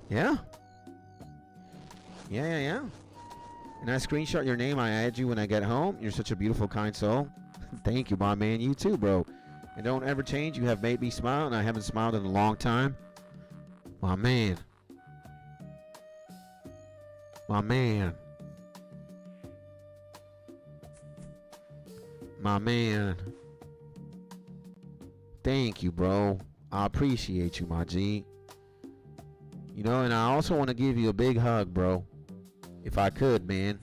Yeah. Yeah. And I screenshot your name. I add you when I get home. You're such a beautiful, kind soul. Thank you, my man. You too, bro. And don't ever change. You have made me smile, and I haven't smiled in a long time. My man. My man. My man. Thank you, bro. I appreciate you, my G. You know, and I also want to give you a big hug, bro. If I could, man.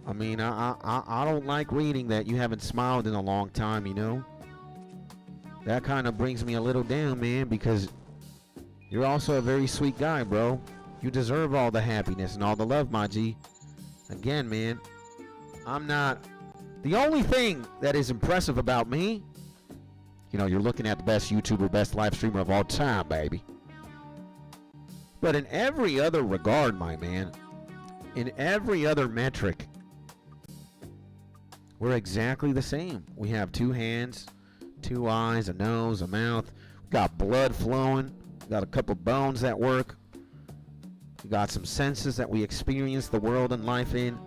I mean, I don't like reading that you haven't smiled in a long time, you know? That kind of brings me a little down, man, because you're also a very sweet guy, bro. You deserve all the happiness and all the love, my G. Again, man, I'm not... The only thing that is impressive about me, you know, you're looking at the best YouTuber, best live streamer of all time, baby. But in every other regard, my man, in every other metric, we're exactly the same. We have 2 hands, 2 eyes, a nose, a mouth. We got blood flowing. We got a couple bones that work. We got some senses that we experience the world and life in.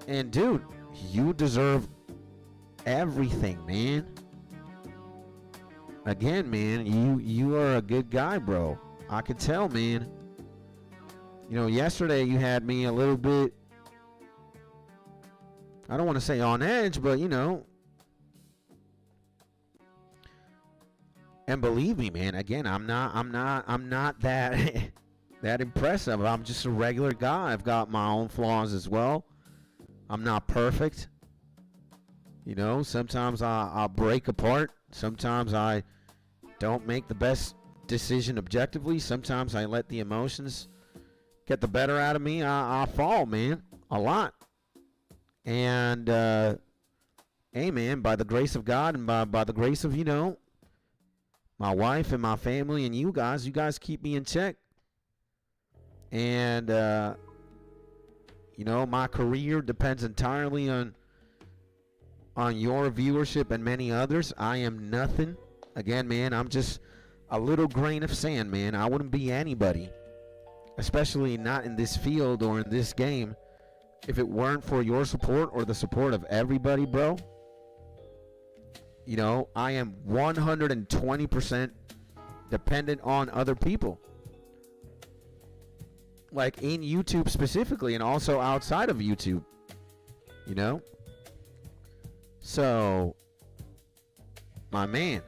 And dude, you deserve everything, man. Again, man, you are a good guy, bro. I could tell, man. You know, yesterday you had me a little bit, I don't want to say on edge, but you know. And believe me, man, again, I'm not that that impressive. I'm just a regular guy. I've got my own flaws as well. I'm not perfect. You know, sometimes I'll break apart. Sometimes I don't make the best decision objectively. Sometimes I let the emotions get the better out of me. I fall, man, a lot. And hey, man, by the grace of God and by the grace of, you know, my wife and my family and you guys keep me in check. And you know, my career depends entirely on your viewership and many others. I am nothing. Again, man, I'm just a little grain of sand, man. I wouldn't be anybody, especially not in this field or in this game, if it weren't for your support or the support of everybody, bro. You know, I am 120% dependent on other people. Like in YouTube specifically, and also outside of YouTube. You know? So, my man.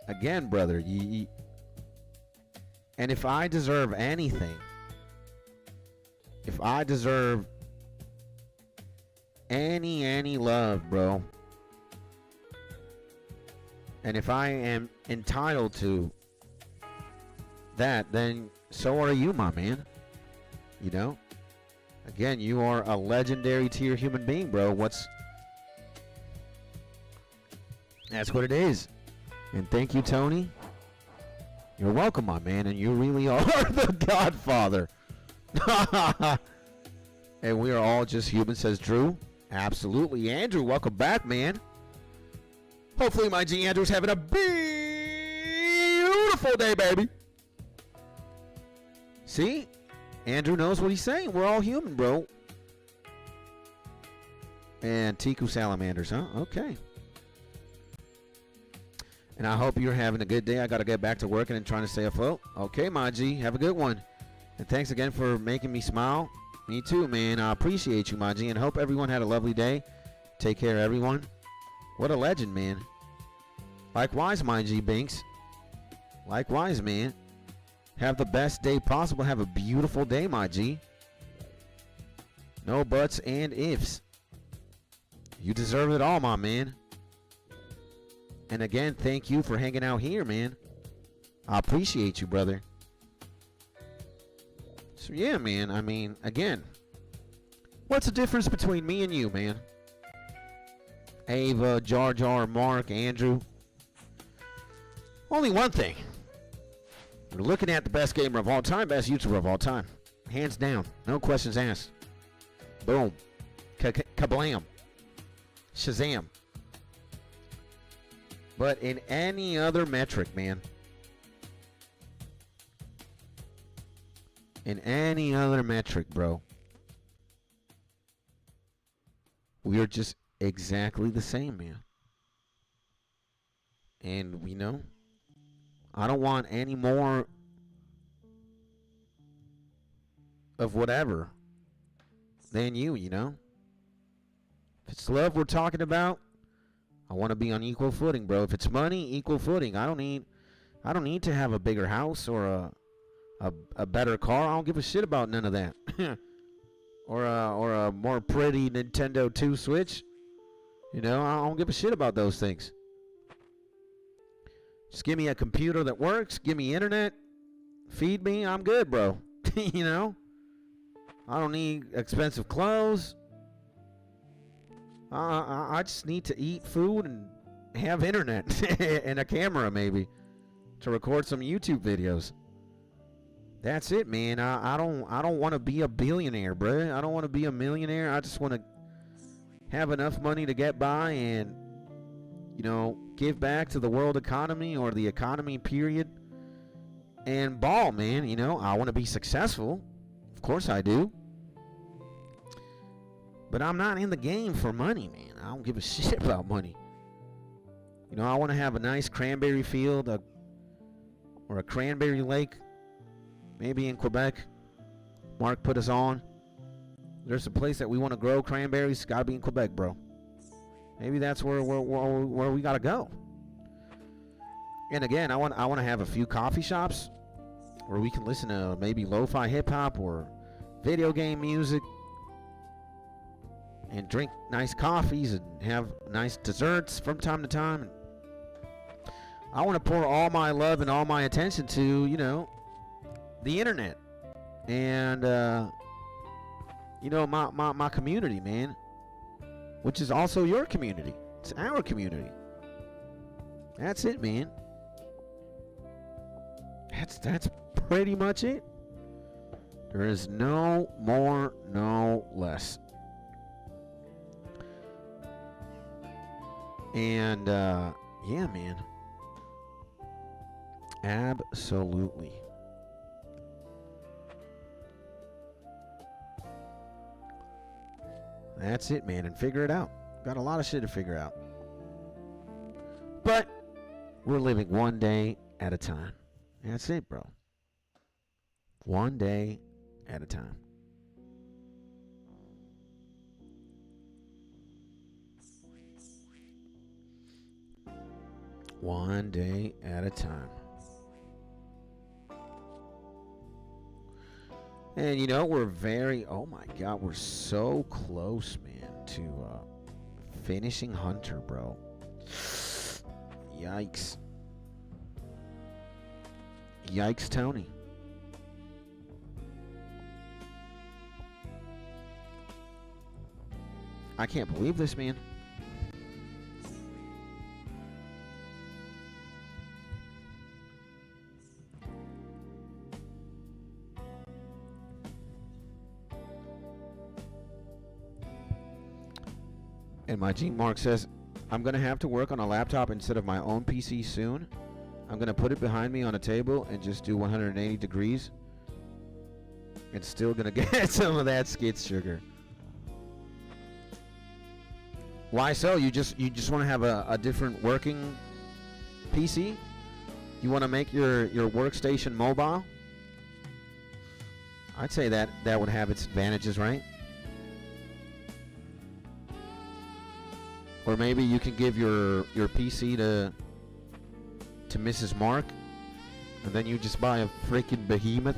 Again, brother, and if I deserve anything, if I deserve any love, bro, and if I am entitled to that, then so are you, my man. You know? Again, you are a legendary tier human being, bro. That's what it is. And thank you, Tony. You're welcome, my man, and you really are the Godfather. And we are all just human, says Drew. Absolutely. Andrew, welcome back, man. Hopefully my G Andrew's having a beautiful day, baby. See? Andrew knows what he's saying. We're all human, bro. And Tiku salamanders, huh? Okay. And I hope you're having a good day. I got to get back to working and trying to stay afloat. Okay, my G. Have a good one. And thanks again for making me smile. Me too, man. I appreciate you, my G. And hope everyone had a lovely day. Take care, everyone. What a legend, man. Likewise, my G Binks. Likewise, man. Have the best day possible. Have a beautiful day, my G. No buts and ifs. You deserve it all, my man. And again, thank you for hanging out here, man. I appreciate you, brother. So yeah, man, I mean, again, what's the difference between me and you, man? Ava, Jar Jar, Mark, Andrew. Only one thing. We're looking at the best gamer of all time, best YouTuber of all time. Hands down. No questions asked. Boom. Kablam. Shazam. But in any other metric, man. In any other metric, bro. We are just exactly the same, man. And we know. I don't want any more of whatever than you, you know? If it's love we're talking about, I want to be on equal footing, bro. If it's money, equal footing. I don't need to have a bigger house or a better car. I don't give a shit about none of that. or a more pretty Nintendo 2 Switch. You know, I don't give a shit about those things. Just give me a computer that works. Give me internet. Feed me. I'm good, bro. You know? I don't need expensive clothes. I just need to eat food and have internet. And a camera, maybe. To record some YouTube videos. That's it, man. I don't want to be a billionaire, bro. I don't want to be a millionaire. I just want to have enough money to get by and, you know, give back to the world economy or the economy period and ball, man. You know, I want to be successful. Of course I do. But I'm not in the game for money, man. I don't give a shit about money. You know, I want to have a nice cranberry field or a cranberry lake. Maybe in Quebec. Mark put us on. There's a place that we want to grow cranberries. Got to be in Quebec, bro. Maybe that's where we got to go. And again, I want to have a few coffee shops where we can listen to maybe lo-fi hip-hop or video game music and drink nice coffees and have nice desserts from time to time. I want to pour all my love and all my attention to, you know, the internet and, you know, my community, man, which is also your community. It's our community. That's it, man. That's pretty much it. There is no more, no less. And, yeah, man. Absolutely. That's it, man. And figure it out. Got a lot of shit to figure out. But we're living one day at a time. That's it, bro. One day at a time. One day at a time. And you know, we're oh my God, we're so close, man, to finishing Hunter, bro. Yikes. Yikes, Tony. I can't believe this, man. And my G Mark says, I'm going to have to work on a laptop instead of my own PC soon. I'm going to put it behind me on a table and just do 180 degrees. It's still going to get some of that skid sugar. Why so? You just want to have a different working PC? You want to make your workstation mobile? I'd say that would have its advantages, right? Or maybe you can give your PC to Mrs. Mark, and then you just buy a freaking behemoth.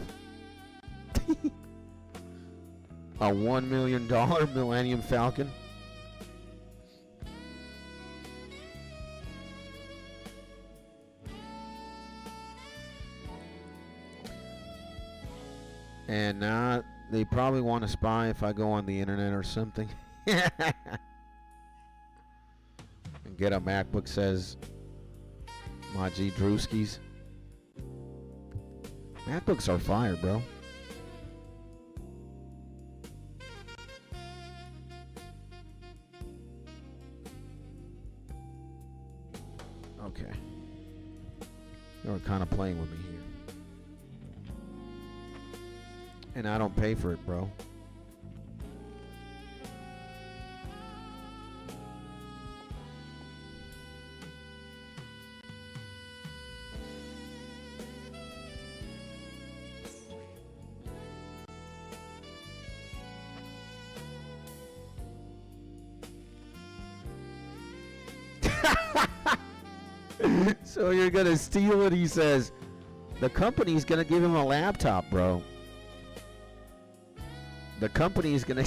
A $1 million Millennium Falcon. And they probably want to spy if I go on the internet or something. And get a MacBook says my G Drewskis. MacBooks are fire, bro. Okay. You're kind of playing with me here. And I don't pay for it, bro. So you're gonna steal it, he says. The company's gonna give him a laptop, bro. The company's gonna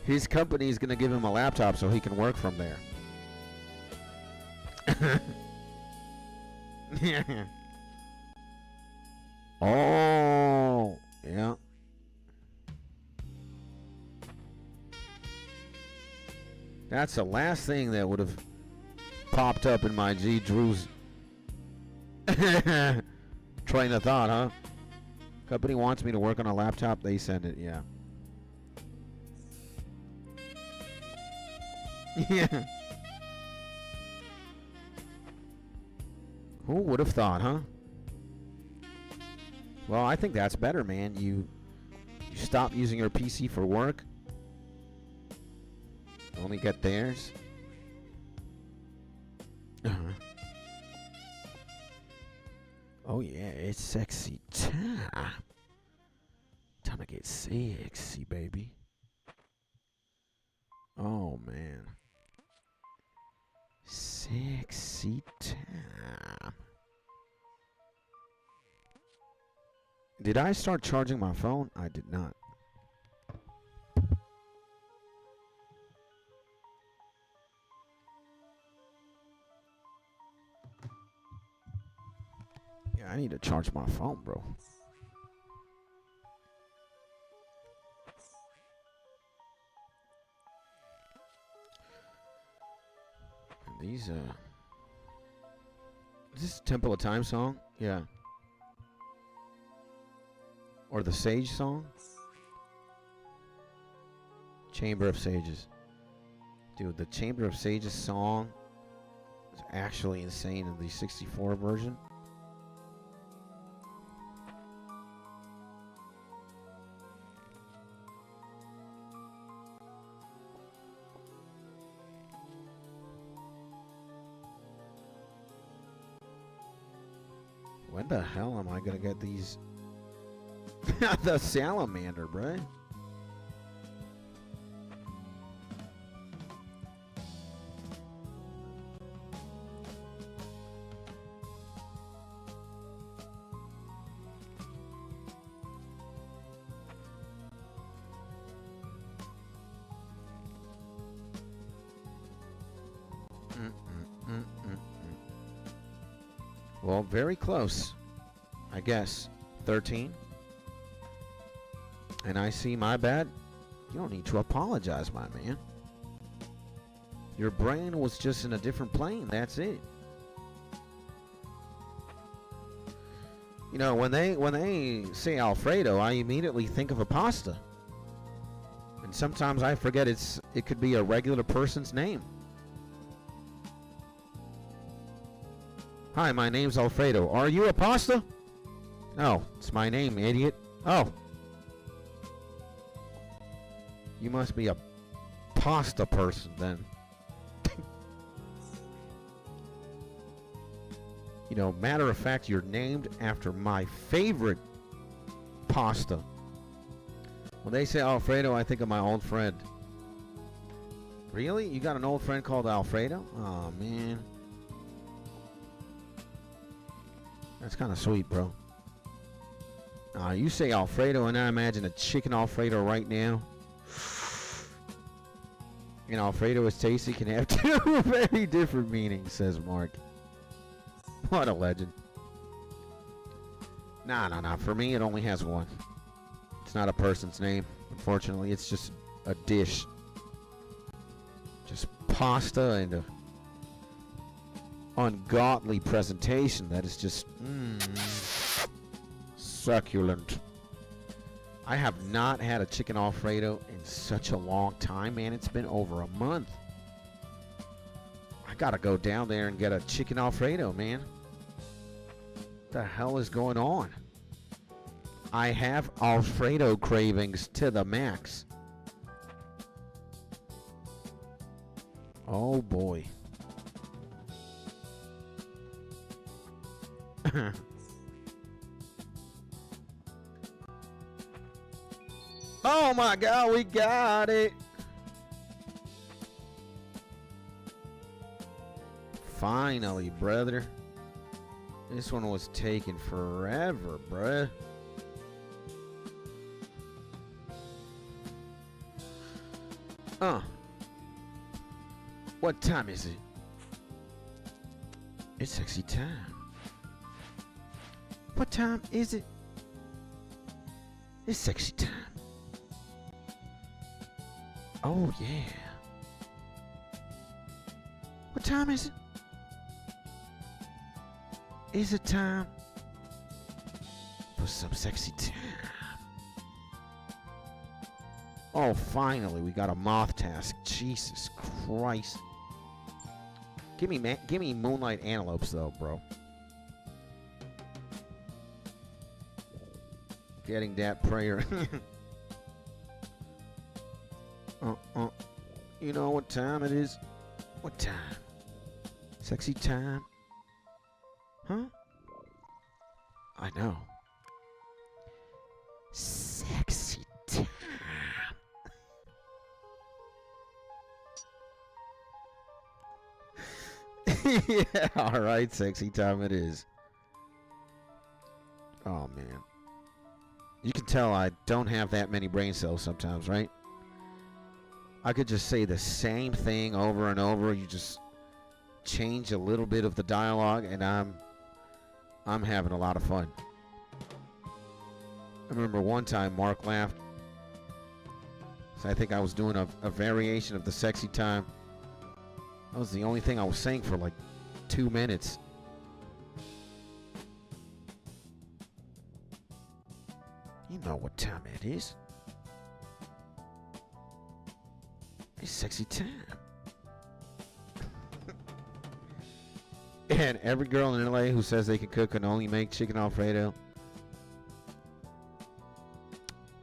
his company's gonna give him a laptop so he can work from there. Oh, yeah. That's the last thing that would have popped up in my G Drew's train of thought, huh? Company wants me to work on a laptop, they send it, yeah. Yeah. Who would have thought, huh? Well, I think that's better, man. You stop using your PC for work. Only get theirs. Oh yeah, it's sexy time. Time to get sexy, baby. Oh man. Sexy time. Did I start charging my phone? I did not. Yeah, I need to charge my phone, bro. And these, is this Temple of Time song? Yeah. Or the Sage song? Chamber of Sages. Dude, the Chamber of Sages song is actually insane in the 64 version. When the hell am I gonna get these? The salamander, bruh. Well, very close, I guess. 13. And I see, my bad. You don't need to apologize, my man. Your brain was just in a different plane. That's it. You know, when they say Alfredo, I immediately think of a pasta. And sometimes I forget it could be a regular person's name. Hi, my name's Alfredo. Are you a pasta? No, it's my name, idiot. Oh. You must be a pasta person then. You know, matter of fact, you're named after my favorite pasta. When they say Alfredo, I think of my old friend. Really? You got an old friend called Alfredo? Oh, man. That's kind of sweet, bro. You say Alfredo, and I imagine a chicken Alfredo right now. And Alfredo is tasty can have two very different meanings, says Mark. What a legend. Nah. For me, it only has one. It's not a person's name, unfortunately. It's just a dish. Just pasta and a ungodly presentation that is just succulent. I have not had a chicken Alfredo in such a long time, man. It's been over a month. I gotta go down there and get a chicken Alfredo, man. What the hell is going on? I have Alfredo cravings to the max. Oh boy. Oh my God, we got it. Finally, brother. This one was taking forever, bruh. What time is it? It's sexy time. What time is it? It's sexy time. Oh, yeah. What time is it? Is it time for some sexy time? Oh, finally, we got a moth task. Jesus Christ. Give me moonlight antelopes, though, bro. Getting that prayer. You know what time it is? What time? Sexy time? Huh? I know. Sexy time. Yeah, alright, sexy time it is. Oh, man. You can tell I don't have that many brain cells sometimes, right? I could just say the same thing over and over. You just change a little bit of the dialogue, and I'm having a lot of fun. I remember one time Mark laughed. So I think I was doing a variation of the sexy time. That was the only thing I was saying for like 2 minutes. You know what time it is. It's sexy time. And every girl in LA who says they can cook can only make chicken Alfredo.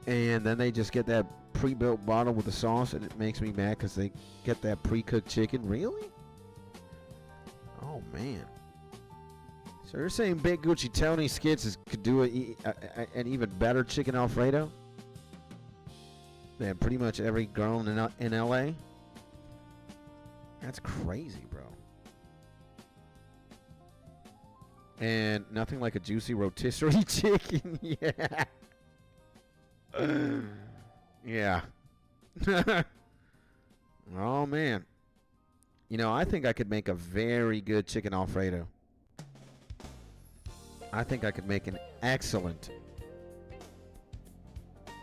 And then they just get that pre-built bottle with the sauce, and it makes me mad because they get that pre-cooked chicken. Really? Oh, man. So you're saying Big Gucci Tony Skits could do an even better chicken Alfredo than pretty much every girl in LA? That's crazy, bro. And nothing like a juicy rotisserie chicken. Yeah. Yeah. Oh, man. You know, I think I could make a very good chicken Alfredo. I think I could make an excellent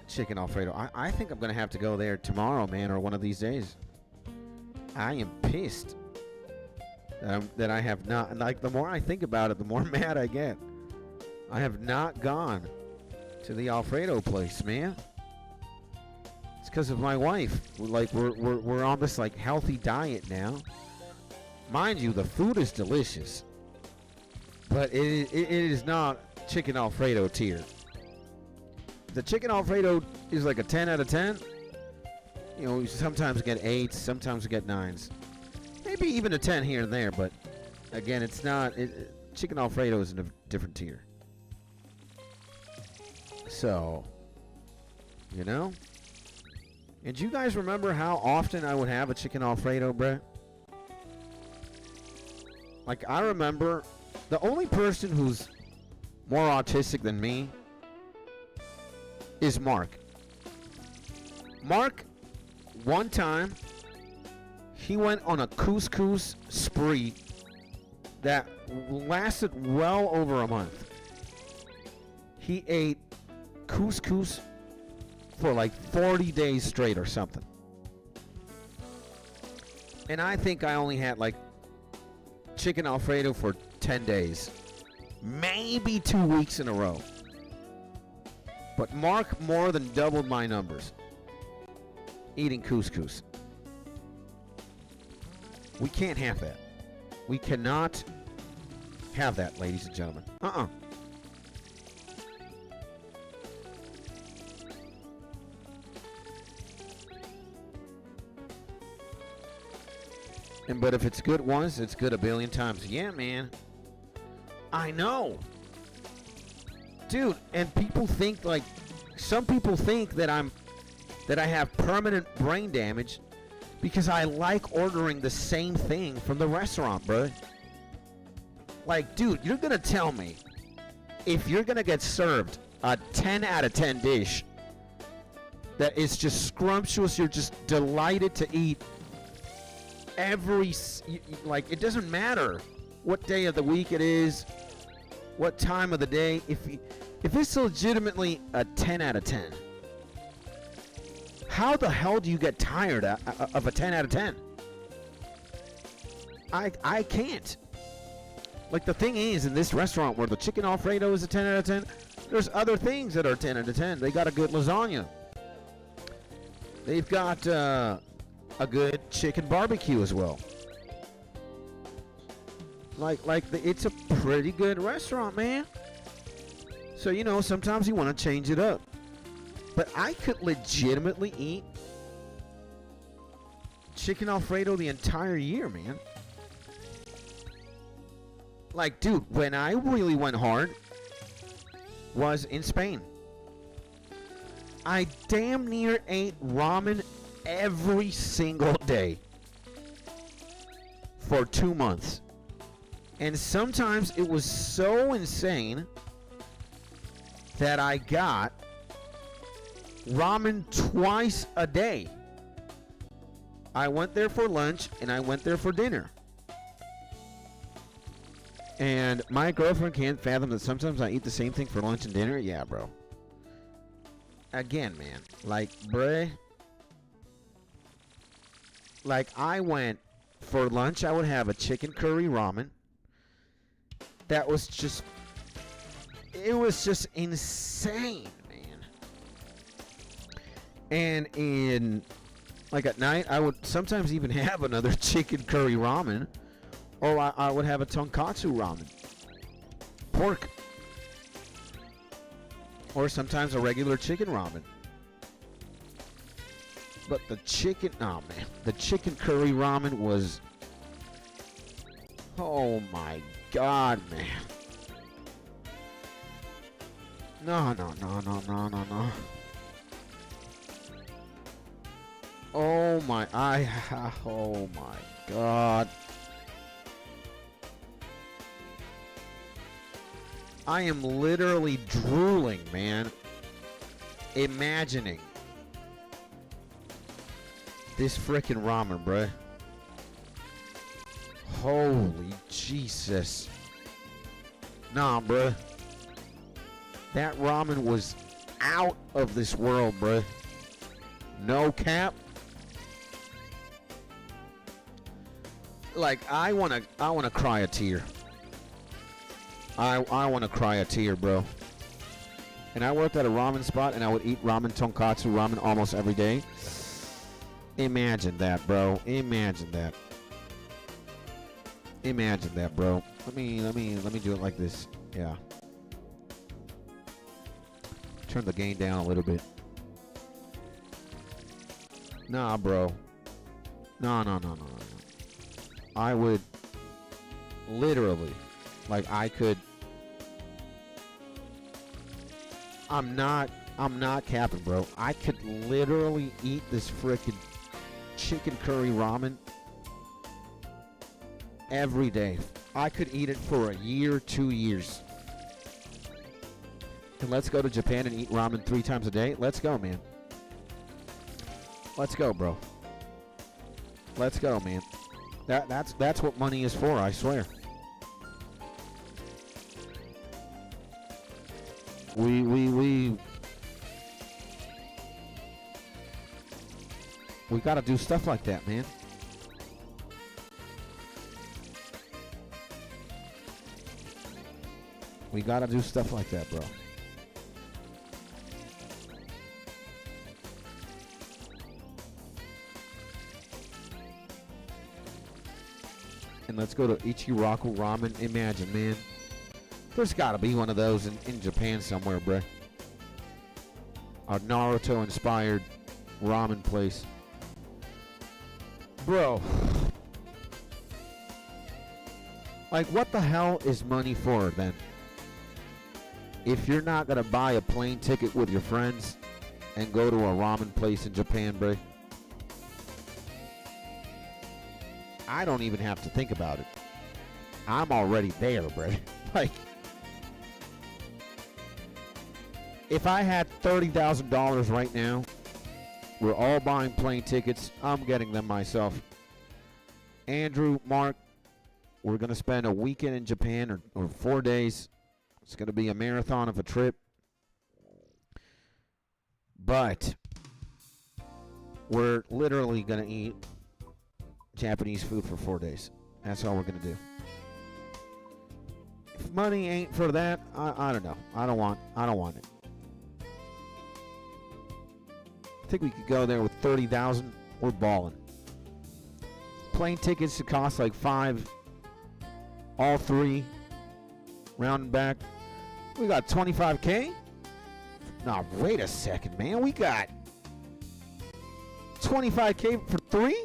chicken Alfredo. I think I'm going to have to go there tomorrow, man, or one of these days. I am pissed that I have not. Like, the more I think about it, the more mad I get. I have not gone to the Alfredo place, man. It's because of my wife. We're on this like healthy diet now. Mind you, the food is delicious, but it is not chicken Alfredo tier. The chicken Alfredo is like a 10 out of 10. You know, you sometimes get 8s, sometimes you get 9s. Maybe even a 10 here and there, but again, it's not. Chicken Alfredo is in a different tier. So, you know, And do you guys remember how often I would have a chicken Alfredo, bruh? Like, I remember the only person who's more autistic than me is Mark. Mark, one time, he went on a couscous spree that lasted well over a month. He ate couscous for like 40 days straight or something. And I think I only had like chicken Alfredo for 10 days. Maybe 2 weeks in a row. But Mark more than doubled my numbers eating couscous. We can't have that. We cannot have that, ladies and gentlemen. But if it's good once, it's good a billion times. Yeah, man. I know. Dude, and people think like, some people think that I have permanent brain damage because I like ordering the same thing from the restaurant, bro. Like, dude, you're gonna tell me if you're gonna get served a 10 out of 10 dish that is just scrumptious, you're just delighted to eat like, it doesn't matter what day of the week it is, what time of the day, if it's legitimately a 10 out of 10, how the hell do you get tired of a 10 out of 10? I can't. Like, the thing is, in this restaurant where the chicken Alfredo is a 10 out of 10, there's other things that are 10 out of 10. They got a good lasagna. They've got a good chicken barbecue as well. It's a pretty good restaurant, man. So, you know, sometimes you want to change it up. But I could legitimately eat chicken Alfredo the entire year, man. Like, dude, when I really went hard was in Spain. I damn near ate ramen every single day for 2 months. And sometimes it was so insane that I got ramen twice a day. I went there for lunch and I went there for dinner. And my girlfriend can't fathom that sometimes I eat the same thing for lunch and dinner. Yeah, bro. Again, man. Like, bruh. Like, I went for lunch, I would have a chicken curry ramen. That was just... It was just insane, man. And like, at night, I would sometimes even have another chicken curry ramen. Or I would have a tonkatsu ramen. Pork. Or sometimes a regular chicken ramen. But the chicken, oh man, the chicken curry ramen was, oh my God, man. No. Oh my God. I am literally drooling, man. Imagining this frickin' ramen, bruh. Holy Jesus. Nah, bruh. That ramen was out of this world, bruh. No cap. Like, I wanna cry a tear. I want to cry a tear, bro. And I worked at a ramen spot, and I would eat ramen, tonkatsu ramen almost every day. Imagine that, bro. Imagine that. Imagine that, bro. Let me do it like this. Yeah. Turn the gain down a little bit. Nah, bro. No. I would literally, like, I could. I'm not I'm not capping, bro. I could literally eat this frickin' chicken curry ramen every day. I could eat it for a year, 2 years. And let's go to Japan and eat ramen 3 times a day. Let's go, man. Let's go, bro. Let's go, man. That's what money is for, I swear. We gotta do stuff like that, man. We gotta do stuff like that, bro. And let's go to Ichiraku Ramen. Imagine, man. There's gotta be one of those in Japan somewhere, bro. A Naruto-inspired ramen place. Bro. Like, what the hell is money for, then? If you're not gonna buy a plane ticket with your friends and go to a ramen place in Japan, bro, I don't even have to think about it. I'm already there, bro. Like, if I had $30,000 right now, we're all buying plane tickets. I'm getting them myself. Andrew, Mark, we're going to spend a weekend in Japan or 4 days. It's going to be a marathon of a trip. But we're literally going to eat Japanese food for 4 days. That's all we're going to do. If money ain't for that, I don't know. I don't want it. I think we could go there with 30,000. We're balling. Plane tickets should cost like $5. All 3. Round and back. We got 25K? Nah, wait a second, man. We got 25K for 3?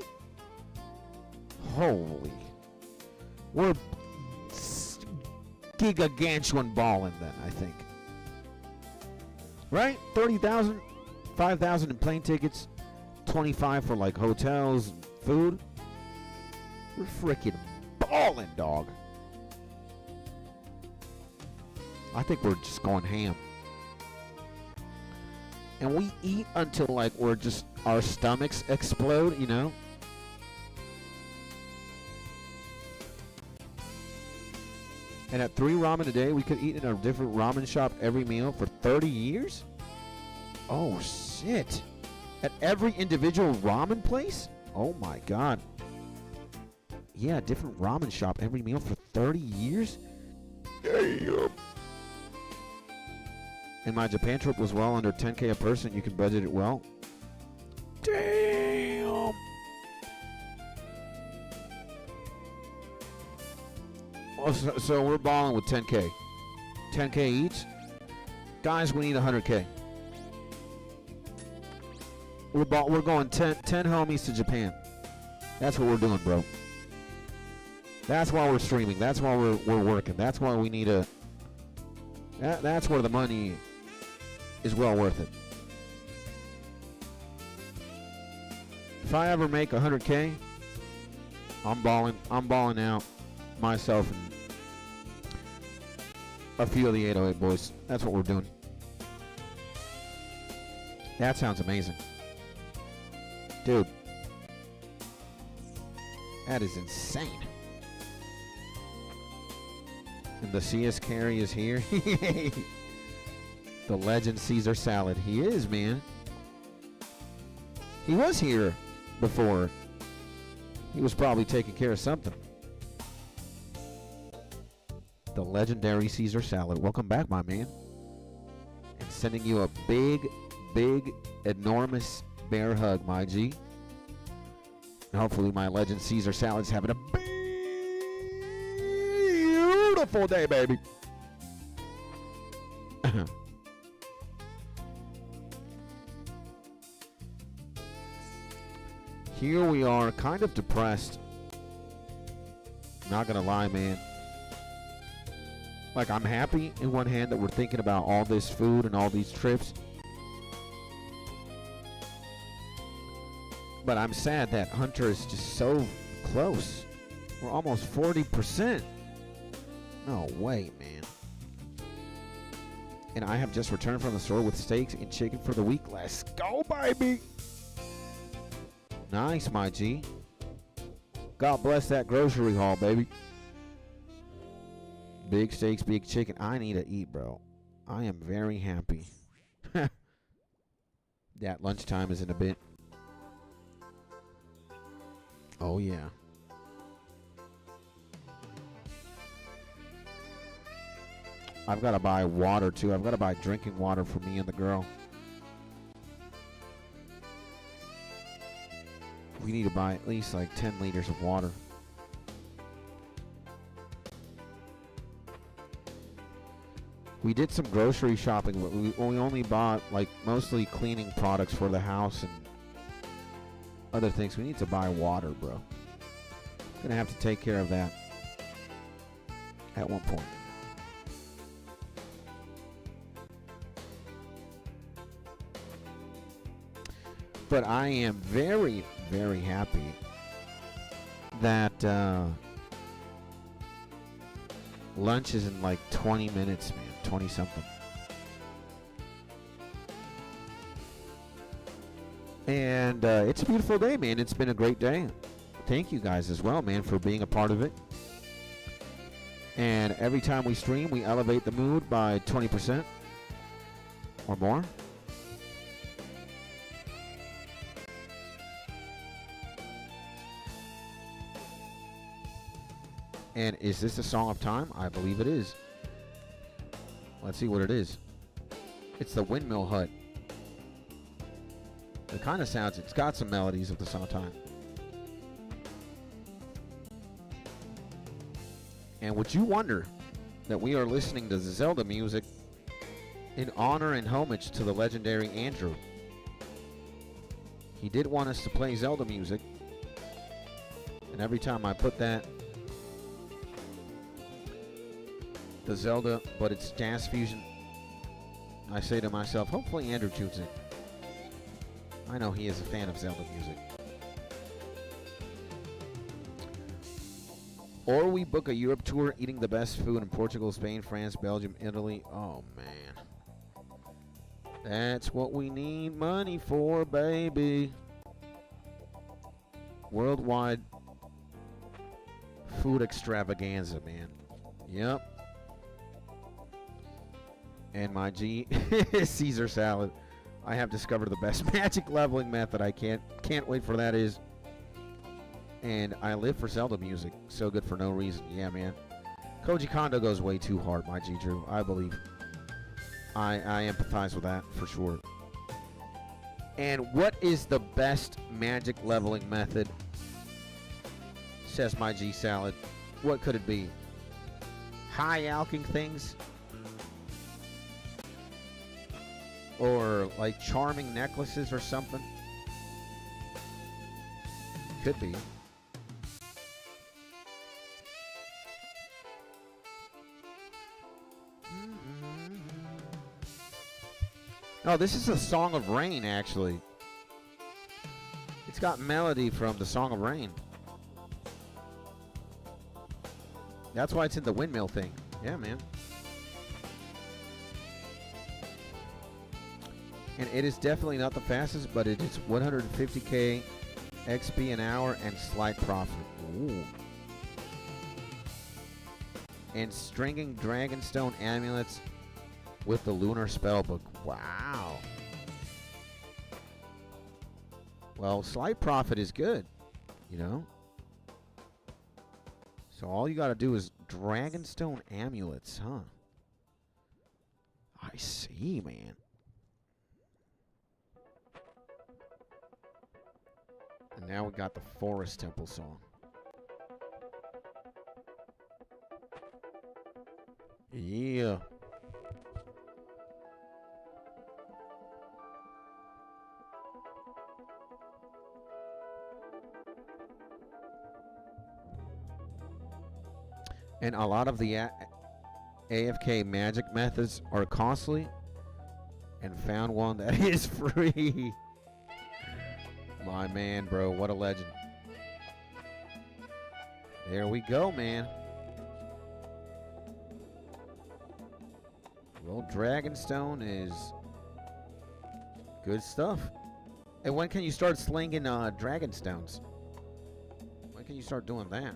Holy. We're gigantuan balling then, I think. Right? 30,000, 5,000 in plane tickets, 25 for like hotels and food. We're freaking balling, dog. I think we're just going ham. And we eat until like we're just, our stomachs explode, you know? And at 3 ramen a day, we could eat in a different ramen shop every meal for 30 years? Oh, shit. At every individual ramen place? Oh, my God. Yeah, different ramen shop every meal for 30 years? Damn. And my Japan trip was well under 10K a person. You can budget it well. Damn. Oh, so we're balling with 10K. 10K each? Guys, we need 100K. We're going 10 homies to Japan. That's what we're doing, bro. That's why we're streaming. That's why we're working. That's why we need a... That's where the money is well worth it. If I ever make 100K, I'm balling out myself and a few of the 808 boys. That's what we're doing. That sounds amazing. Dude. That is insane. And the CS carry is here. The legend Caesar Salad. He is, man. He was here before. He was probably taking care of something. The legendary Caesar Salad. Welcome back, my man. And sending you a big, enormous bear hug, my G. And hopefully my legend Caesar Salad's having a beautiful day, baby. Here we are, kind of depressed. Not gonna lie, man. Like, I'm happy in one hand that we're thinking about all this food and all these trips. But I'm sad that Hunter is just so close. We're almost 40%. No way, man. And I have just returned from the store with steaks and chicken for the week. Let's go, baby. Nice, my G. God bless that grocery haul, baby. Big steaks, big chicken. I need to eat, bro. I am very happy. That lunchtime is in a bit. Oh, yeah. I've got to buy water, too. I've got to buy drinking water for me and the girl. We need to buy at least like 10 liters of water. We did some grocery shopping, but we only bought like mostly cleaning products for the house and other things. We need to buy water, bro. Gonna have to take care of that at one point. But I am very, very happy that lunch is in like 20 minutes, man. 20 something. And it's a beautiful day, man. It's been a great day. Thank you guys as well, man, for being a part of it. And every time we stream, we elevate the mood by 20% or more. And is this a song of time? I believe it is. Let's see what it is. It's the Windmill Hut. It kind of sounds, it's got some melodies of the Song of Time. And would you wonder that we are listening to Zelda music in honor and homage to the legendary Andrew? He did want us to play Zelda music. And every time I put that, the Zelda, but it's jazz fusion, I say to myself, hopefully Andrew tunes in. I know he is a fan of Zelda music. Or we book a Europe tour eating the best food in Portugal, Spain, France, Belgium, Italy. Oh, man. That's what we need money for, baby. Worldwide food extravaganza, man. Yep. And my G, Caesar salad. I have discovered the best magic leveling method. I can't wait for that is. And I live for Zelda music. So good for no reason. Yeah, man. Koji Kondo goes way too hard, my G Drew. I believe. I empathize with that for sure. And what is the best magic leveling method? Says my G Salad. What could it be? High alching things? Or like charming necklaces or something? Could be. Oh, this is a Song of Rain, actually. It's got melody from the Song of Rain. That's why it's in the windmill thing. Yeah, man. And it is definitely not the fastest, but it is 150k XP an hour and slight profit. Ooh. And stringing Dragonstone amulets with the Lunar Spellbook. Wow. Well, slight profit is good, you know. So all you got to do is Dragonstone amulets, huh? I see, man. And now we got the Forest Temple song. Yeah. And a lot of the AFK magic methods are costly, and found one that is free. My man, bro. What a legend. There we go, man. Well, Dragonstone is good stuff. And when can you start slinging Dragonstones? When can you start doing that?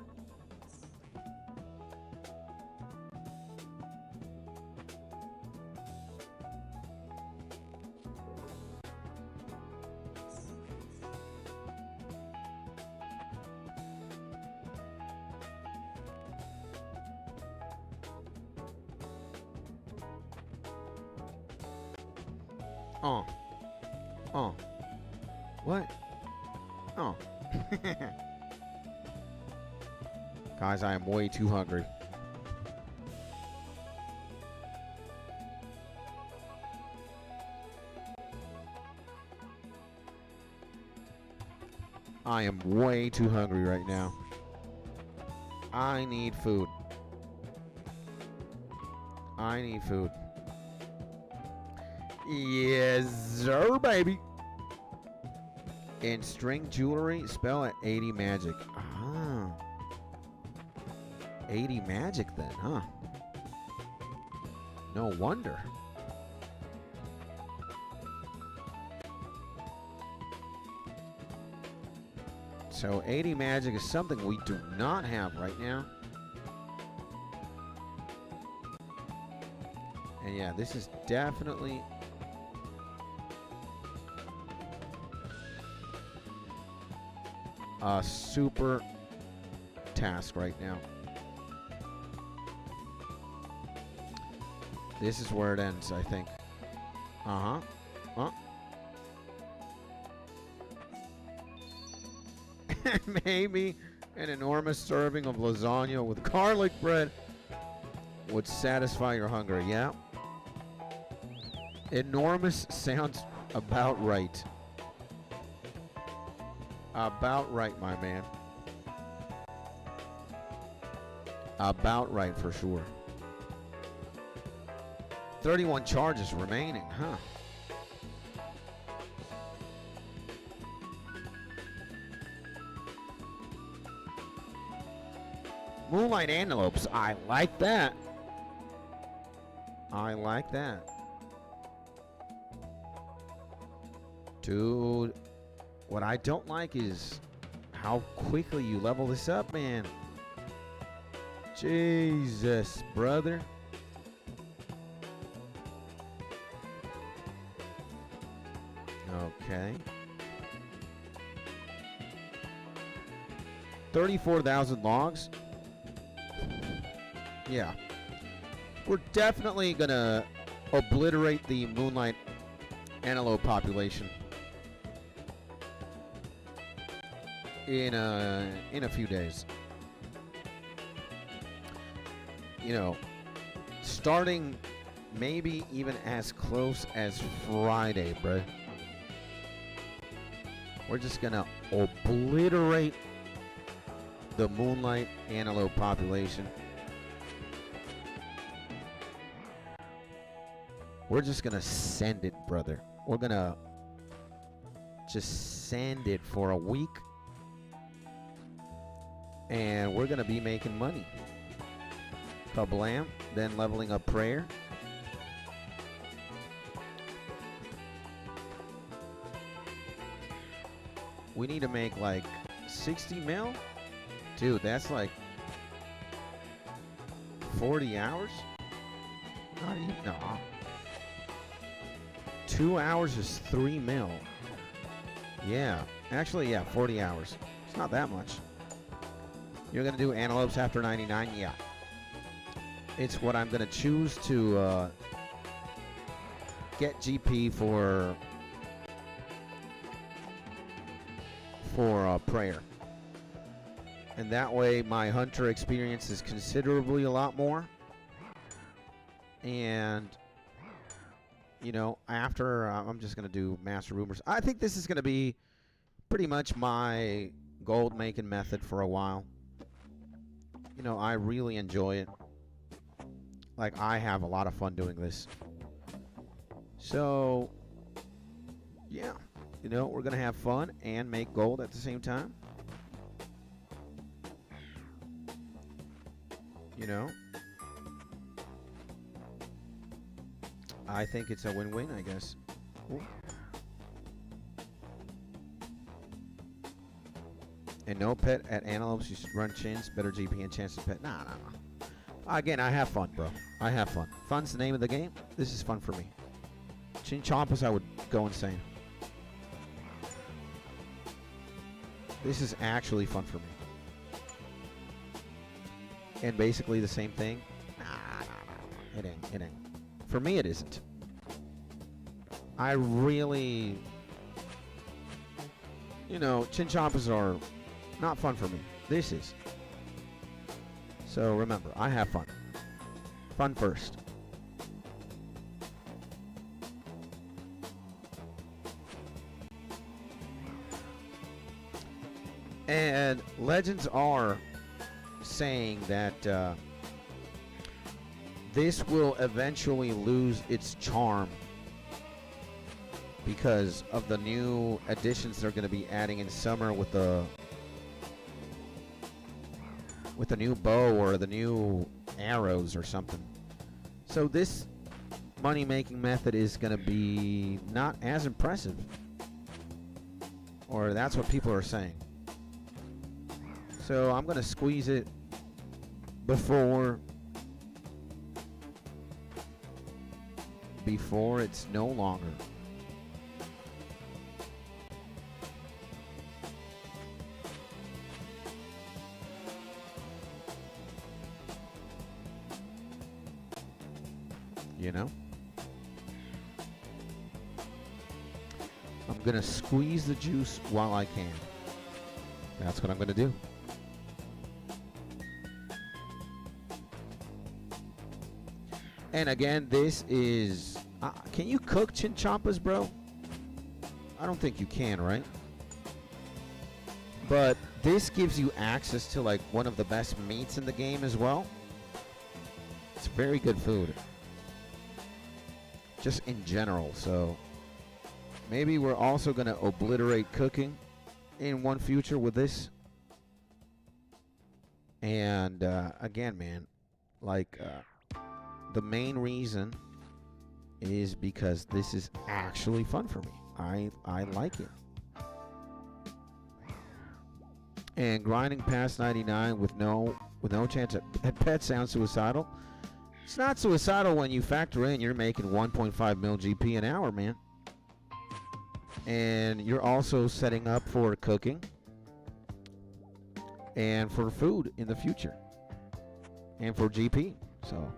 What? Oh. Guys, I am way too hungry. I am way too hungry right now. I need food. I need food. Yes, sir, baby. And string jewelry, spell at 80 magic. Ah. 80 magic then, huh? No wonder. So 80 magic is something we do not have right now. And yeah, this is definitely a super task right now. This is where it ends, I think. Maybe an enormous serving of lasagna with garlic bread would satisfy your hunger. Yeah. Enormous sounds about right. About right, my man. About right for sure. 31 charges remaining, huh? Moonlight antelopes. I like that. I like that. Dude. What I don't like is how quickly you level this up, man. Jesus, brother. Okay. 34,000 logs. Yeah. We're definitely gonna obliterate the moonlight antelope population in a few days. You know, starting maybe even as close as Friday, bro. We're just gonna obliterate the moonlight antelope population. We're just gonna send it, brother. We're gonna just send it for a week. And we're gonna be making money. Kablam. Then leveling up prayer. We need to make like 60 mil. Dude, that's like 40 hours? Not even, no. 2 hours is 3 mil. Yeah. Actually, yeah, 40 hours. It's not that much. You're going to do antelopes after 99? Yeah. It's what I'm going to choose to get GP for prayer. And that way my hunter experience is considerably a lot more. And, you know, after I'm just going to do master rumors. I think this is going to be pretty much my gold making method for a while. You know, I really enjoy it. Like, I have a lot of fun doing this. So, yeah. You know, we're going to have fun and make gold at the same time. You know, I think it's a win-win, I guess. Ooh. And no pet at antelopes. You should run chins, better GP and chances pet. Nah. Again, I have fun, bro. I have fun. Fun's the name of the game. This is fun for me. Chin chompas, I would go insane. This is actually fun for me. And basically the same thing. Nah. It ain't. For me, it isn't. I really, you know, chin chompas are not fun for me. This is. So remember, I have fun. Fun first. And legends are saying that this will eventually lose its charm because of the new additions they're going to be adding in summer with the new bow or the new arrows or something. So this money-making method is going to be not as impressive, or that's what people are saying. So I'm going to squeeze it before it's no longer. You know? I'm going to squeeze the juice while I can. That's what I'm going to do. And again, this is... can you cook chinchompas, bro? I don't think you can, right? But this gives you access to like one of the best meats in the game as well. It's very good food. Just in general, so... Maybe we're also going to obliterate cooking in one future with this. And again, man, like... the main reason is because this is actually fun for me. I like it. And grinding past 99 with no chance at pet sounds suicidal. It's not suicidal when you factor in you're making 1.5 mil GP an hour, man. And you're also setting up for cooking and for food in the future and for GP. So.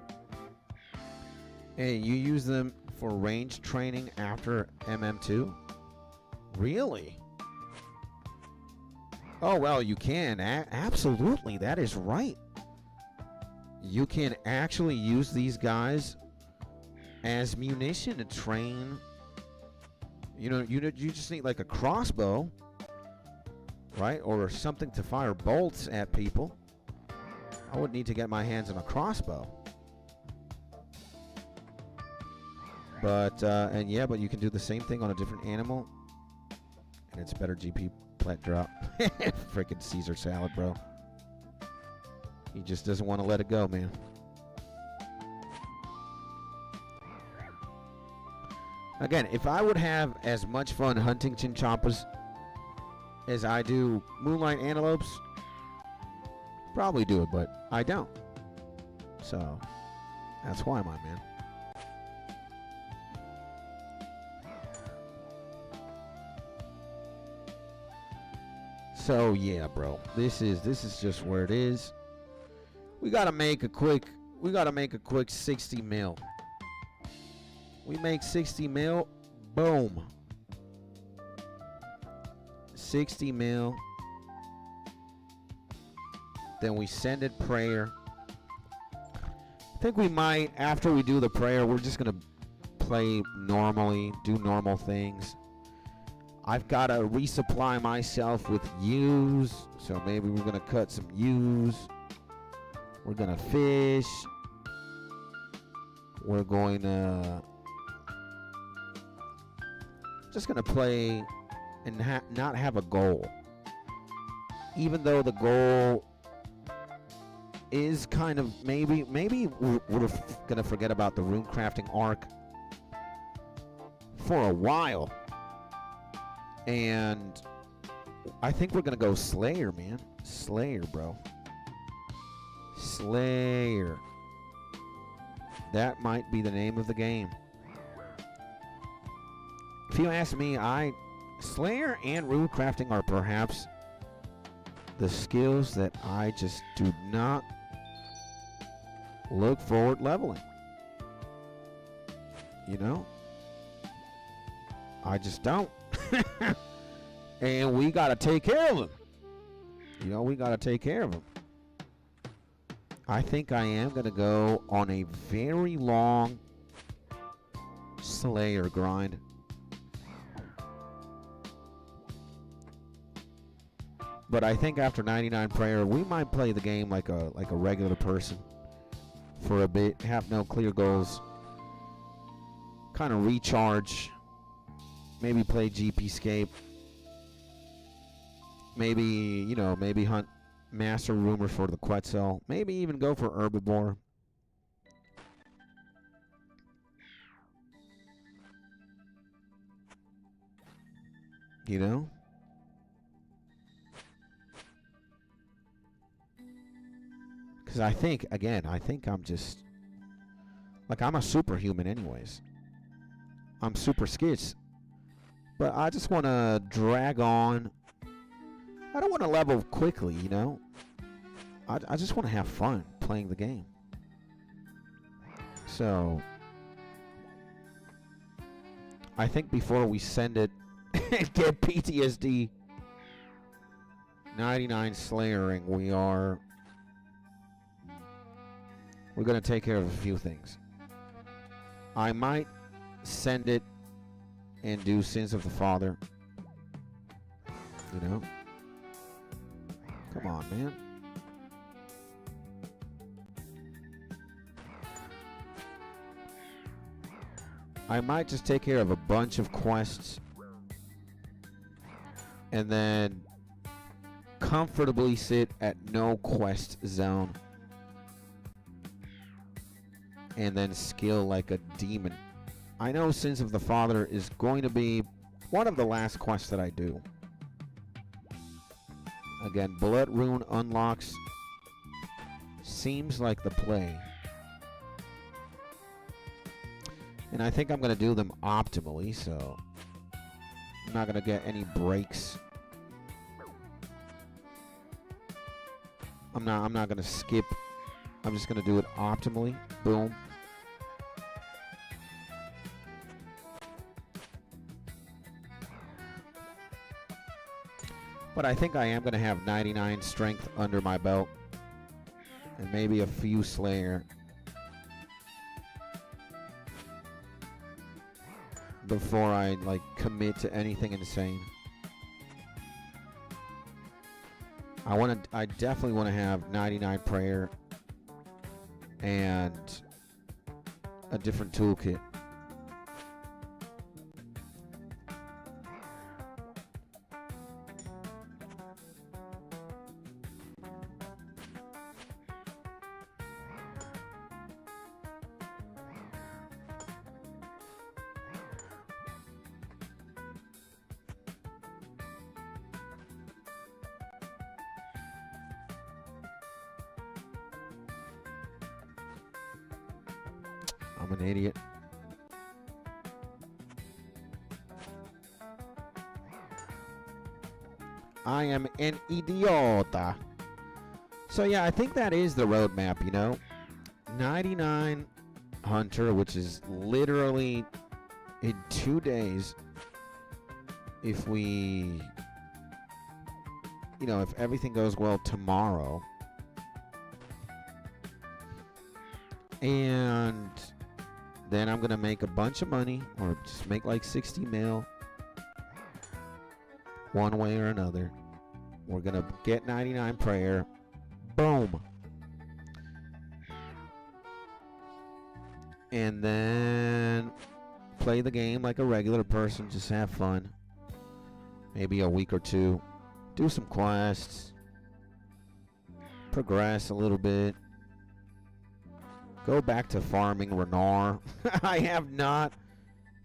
And you use them for range training after MM2? Really? Oh, well, you can. Absolutely, that is right. You can actually use these guys as munition to train. You know, you just need like a crossbow, right? Or something to fire bolts at people. I would need to get my hands on a crossbow. But, and yeah, but you can do the same thing on a different animal. And it's better GP plant drop. Freaking Caesar salad, bro. He just doesn't want to let it go, man. Again, if I would have as much fun hunting chinchompas as I do moonlight antelopes, probably do it, but I don't. So, that's why, my man. So yeah, bro, this is just where it is. We gotta make a quick 60 mil. We make 60 mil, boom. 60 mil. Then we send it prayer. I think we might, after we do the prayer, we're just gonna play normally, do normal things. I've got to resupply myself with ewes, so maybe we're going to cut some ewes. We're going to fish. We're going to... just going to play and not have a goal. Even though the goal is kind of maybe we're gonna forget about the rune crafting arc for a while, and I think we're gonna go Slayer, man. Slayer, bro. Slayer. That might be the name of the game. If you ask me, Slayer and rune crafting are perhaps the skills that I just do not look forward leveling. You know? I just don't. And we gotta take care of them. You know, we gotta take care of them. I think I am gonna go on a very long Slayer grind. But I think after 99 prayer, we might play the game like a regular person for a bit, have no clear goals, kind of recharge, maybe play GPscape, maybe, you know, maybe hunt Master Rumor for the Quetzal, maybe even go for Herbiboar. You know? Because I think I'm just, like, I'm a superhuman anyways. I'm super skits. But I just want to drag on. I don't want to level quickly, you know? I just want to have fun playing the game. So, I think before we send it and get PTSD 99 Slayering, we're going to take care of a few things. I might send it and do Sins of the Father. You know? Come on, man. I might just take care of a bunch of quests and then comfortably sit at no quest zone and then skill like a demon. I know Sins of the Father is going to be one of the last quests that I do. Again, Blood Rune unlocks seems like the play. And I think I'm going to do them optimally, so I'm not going to get any breaks. I'm not going to skip. I'm just going to do it optimally. Boom. But I think I am going to have 99 strength under my belt. And maybe a few Slayer. Before I, like, commit to anything insane. I definitely want to have 99 prayer and a different toolkit. I'm an idiot. I am an idiota. So yeah, I think that is the roadmap, you know. 99 Hunter, which is literally in 2 days. If we, you know, if everything goes well tomorrow. And then I'm going to make a bunch of money, or just make like 60 mil. One way or another. We're going to get 99 prayer. Boom. And then play the game like a regular person. Just have fun. maybe a week or two, do some quests, progress a little bit, go back to farming Renar. I have not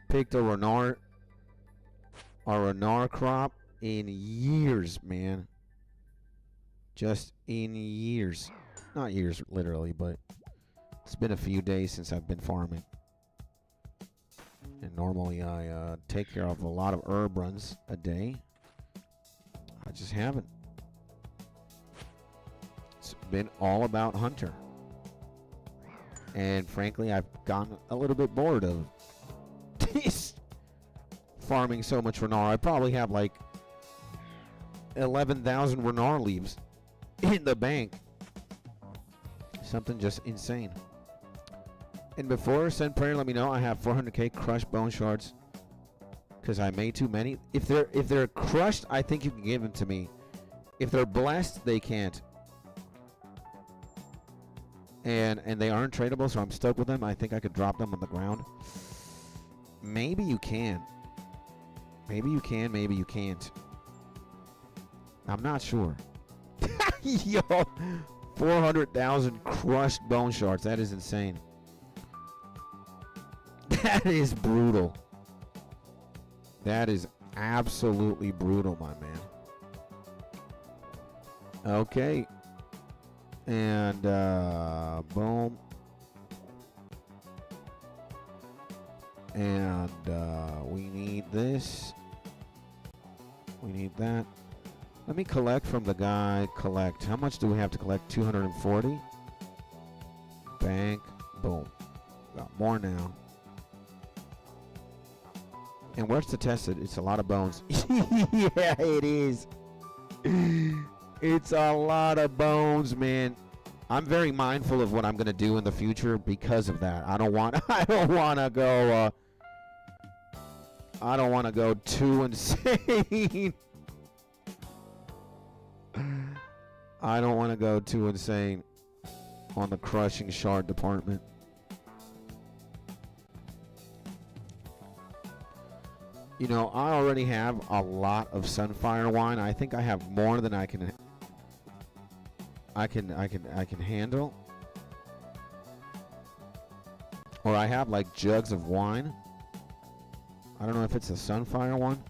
picked a Renar crop in years, man. Just in years. Not years literally, but it's been a few days since I've been farming. And normally I take care of a lot of herb runs a day. I just haven't. It's been all about Hunter. And frankly, I've gotten a little bit bored of farming so much Renar. I probably have like 11,000 Renar leaves in the bank. Something just insane. And before send prayer, let me know. I have 400k crushed bone shards because I made too many. If they're crushed, I think you can give them to me. If they're blessed, they can't. And they aren't tradable, so I'm stuck with them. I think I could drop them on the ground. Maybe you can. Maybe you can. Maybe you can't. I'm not sure. Yo, 400,000 crushed bone shards. That is insane. That is brutal. That is absolutely brutal, my man. Okay. And, boom. And, we need this. We need that. Let me collect from the guy. Collect. How much do we have to collect? 240. Bank. Boom. Got more now. And where's to test it? It's a lot of bones. Yeah, it is. It's a lot of bones, man. I'm very mindful of what I'm gonna do in the future because of that. I don't want to go too insane. I don't want to go too insane on the crushing shard department. You know, I already have a lot of Sunfire wine. I think I have more than I can handle. Or I have like jugs of wine. I don't know if it's a Sunfire one.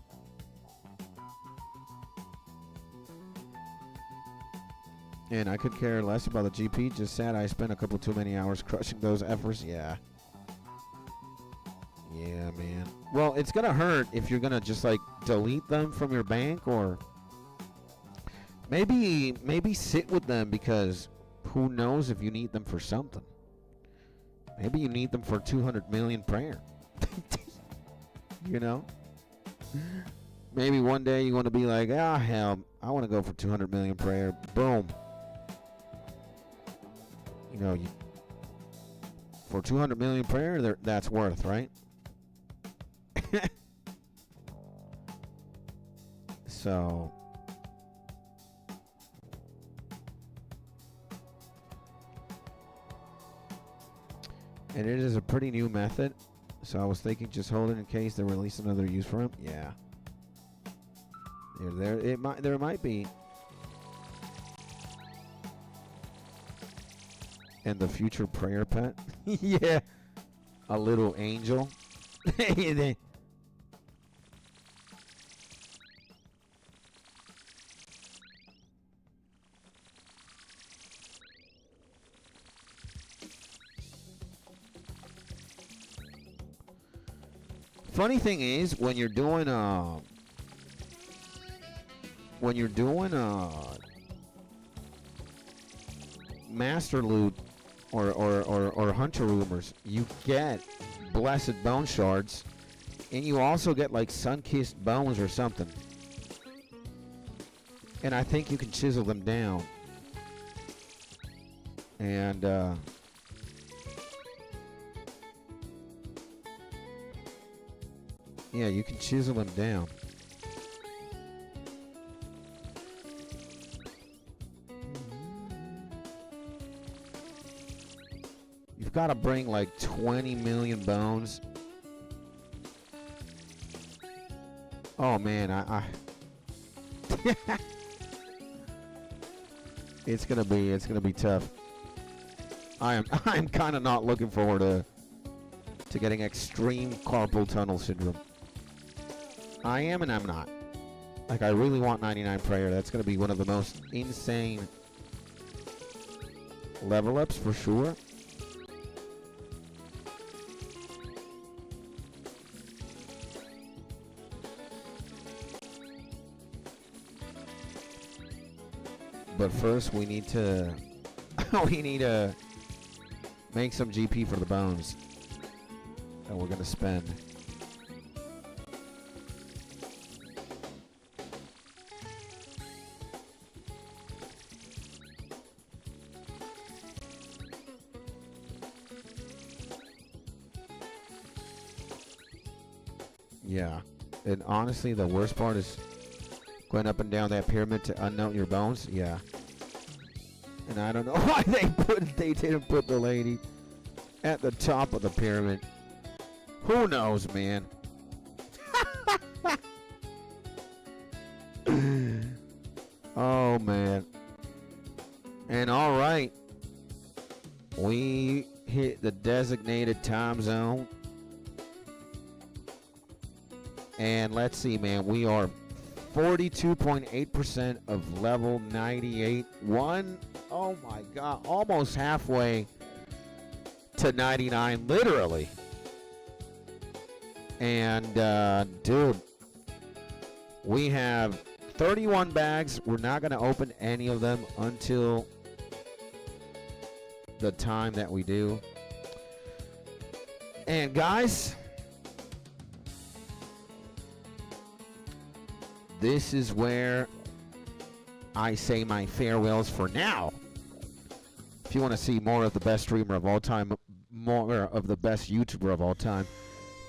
And I could care less about the GP. Just sad I spent a couple too many hours crushing those efforts. Yeah. Yeah, man. Well, it's gonna hurt if you're gonna just like delete them from your bank, or maybe sit with them, because who knows if you need them for something. Maybe you need them for 200 million prayer. You know? Maybe one day you want to be like, ah, hell, I want to go for 200 million prayer. Boom. You know, for 200 million prayer, that's worth, right? So, and it is a pretty new method. So I was thinking just hold it in case they release another use for him. Yeah. There might be. And the future prayer pet. Yeah. A little angel. Funny thing is, when you're doing master loot or hunter rumors, you get blessed bone shards, and you also get like sun-kissed bones or something. And I think you can chisel them down. And yeah, you can chisel them down. You've got to bring like 20 million bones. Oh man, It's gonna be tough. I'm kind of not looking forward to getting extreme carpal tunnel syndrome. I am and I'm not. Like, I really want 99 prayer. That's gonna be one of the most insane level ups for sure. But first, we need to make some GP for the bones that we're gonna spend. Yeah, and honestly, the worst part is going up and down that pyramid to unknown your bones. Yeah. And I don't know why they didn't put the lady at the top of the pyramid. Who knows, man? Oh, man. And all right. We hit the designated time zone. And let's see, man. We are 42.8% of level 98. Oh my god, almost halfway to 99, literally. And dude, we have 31 bags. We're not going to open any of them until the time that we do. And guys, this is where I say my farewells for now. If you want to see more of the best streamer of all time, more of the best YouTuber of all time,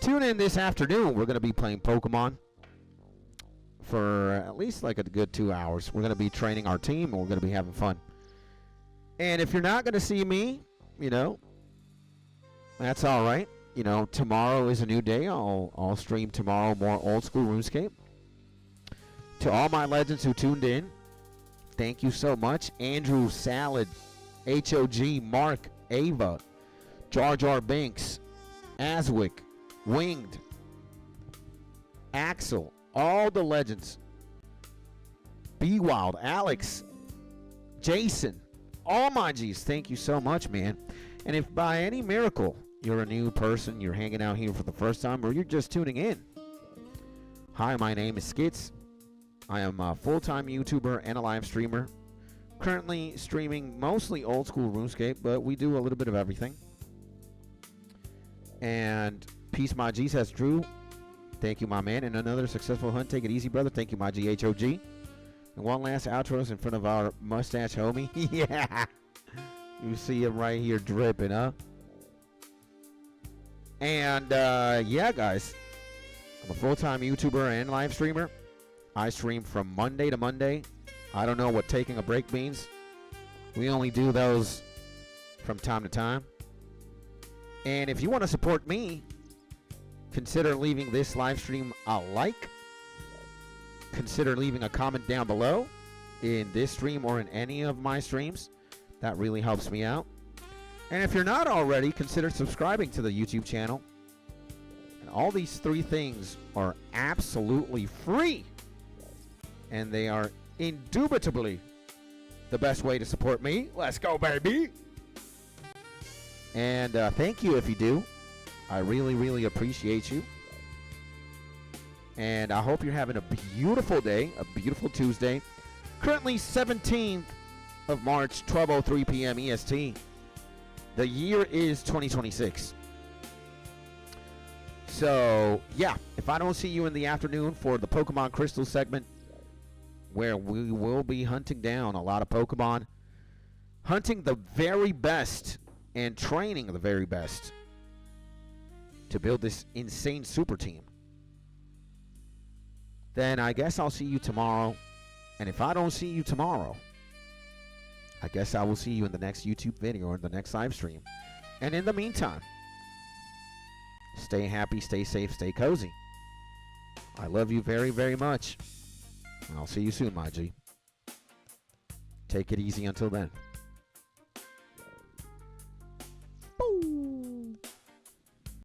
tune in this afternoon. We're going to be playing Pokemon for at least like a good 2 hours. We're going to be training our team, and we're going to be having fun. And if you're not going to see me, you know, that's all right. You know, tomorrow is a new day. I'll stream tomorrow more old school RuneScape. To all my legends who tuned in, thank you so much. Andrew, Salad, HOG, Mark, Ava, Jar Jar Binks, Aswick, Winged, Axel, all the legends. Be Wild, Alex, Jason, all my G's, thank you so much, man. And if by any miracle you're a new person, you're hanging out here for the first time, or you're just tuning in, hi, my name is Skits. I am a full-time YouTuber and a live streamer. Currently streaming mostly old school RuneScape, but we do a little bit of everything. And Peace My G says, Drew, thank you, my man. And another successful hunt. Take it easy, brother. Thank you, my GHOG. And one last outros in front of our mustache homie. Yeah. You see him right here dripping, huh? And, yeah, guys. I'm a full-time YouTuber and live streamer. I stream from Monday to Monday. I don't know what taking a break means. We only do those from time to time. And if you want to support me, consider leaving this live stream a like. Consider leaving a comment down below in this stream or in any of my streams. That really helps me out. And if you're not already, consider subscribing to the YouTube channel. And all these three things are absolutely free. And they are indubitably the best way to support me. Let's go, baby. And thank you if you do. I really, really appreciate you. And I hope you're having a beautiful day, a beautiful Tuesday. Currently 17th of March, 12:03 p.m. EST. The year is 2026. So, yeah, if I don't see you in the afternoon for the Pokemon Crystal segment, where we will be hunting down a lot of Pokemon, hunting the very best and training the very best to build this insane super team, then I guess I'll see you tomorrow. And if I don't see you tomorrow, I guess I will see you in the next YouTube video or in the next live stream. And in the meantime, stay happy, stay safe, stay cozy. I love you very, very much. I'll see you soon, my G. Take it easy until then.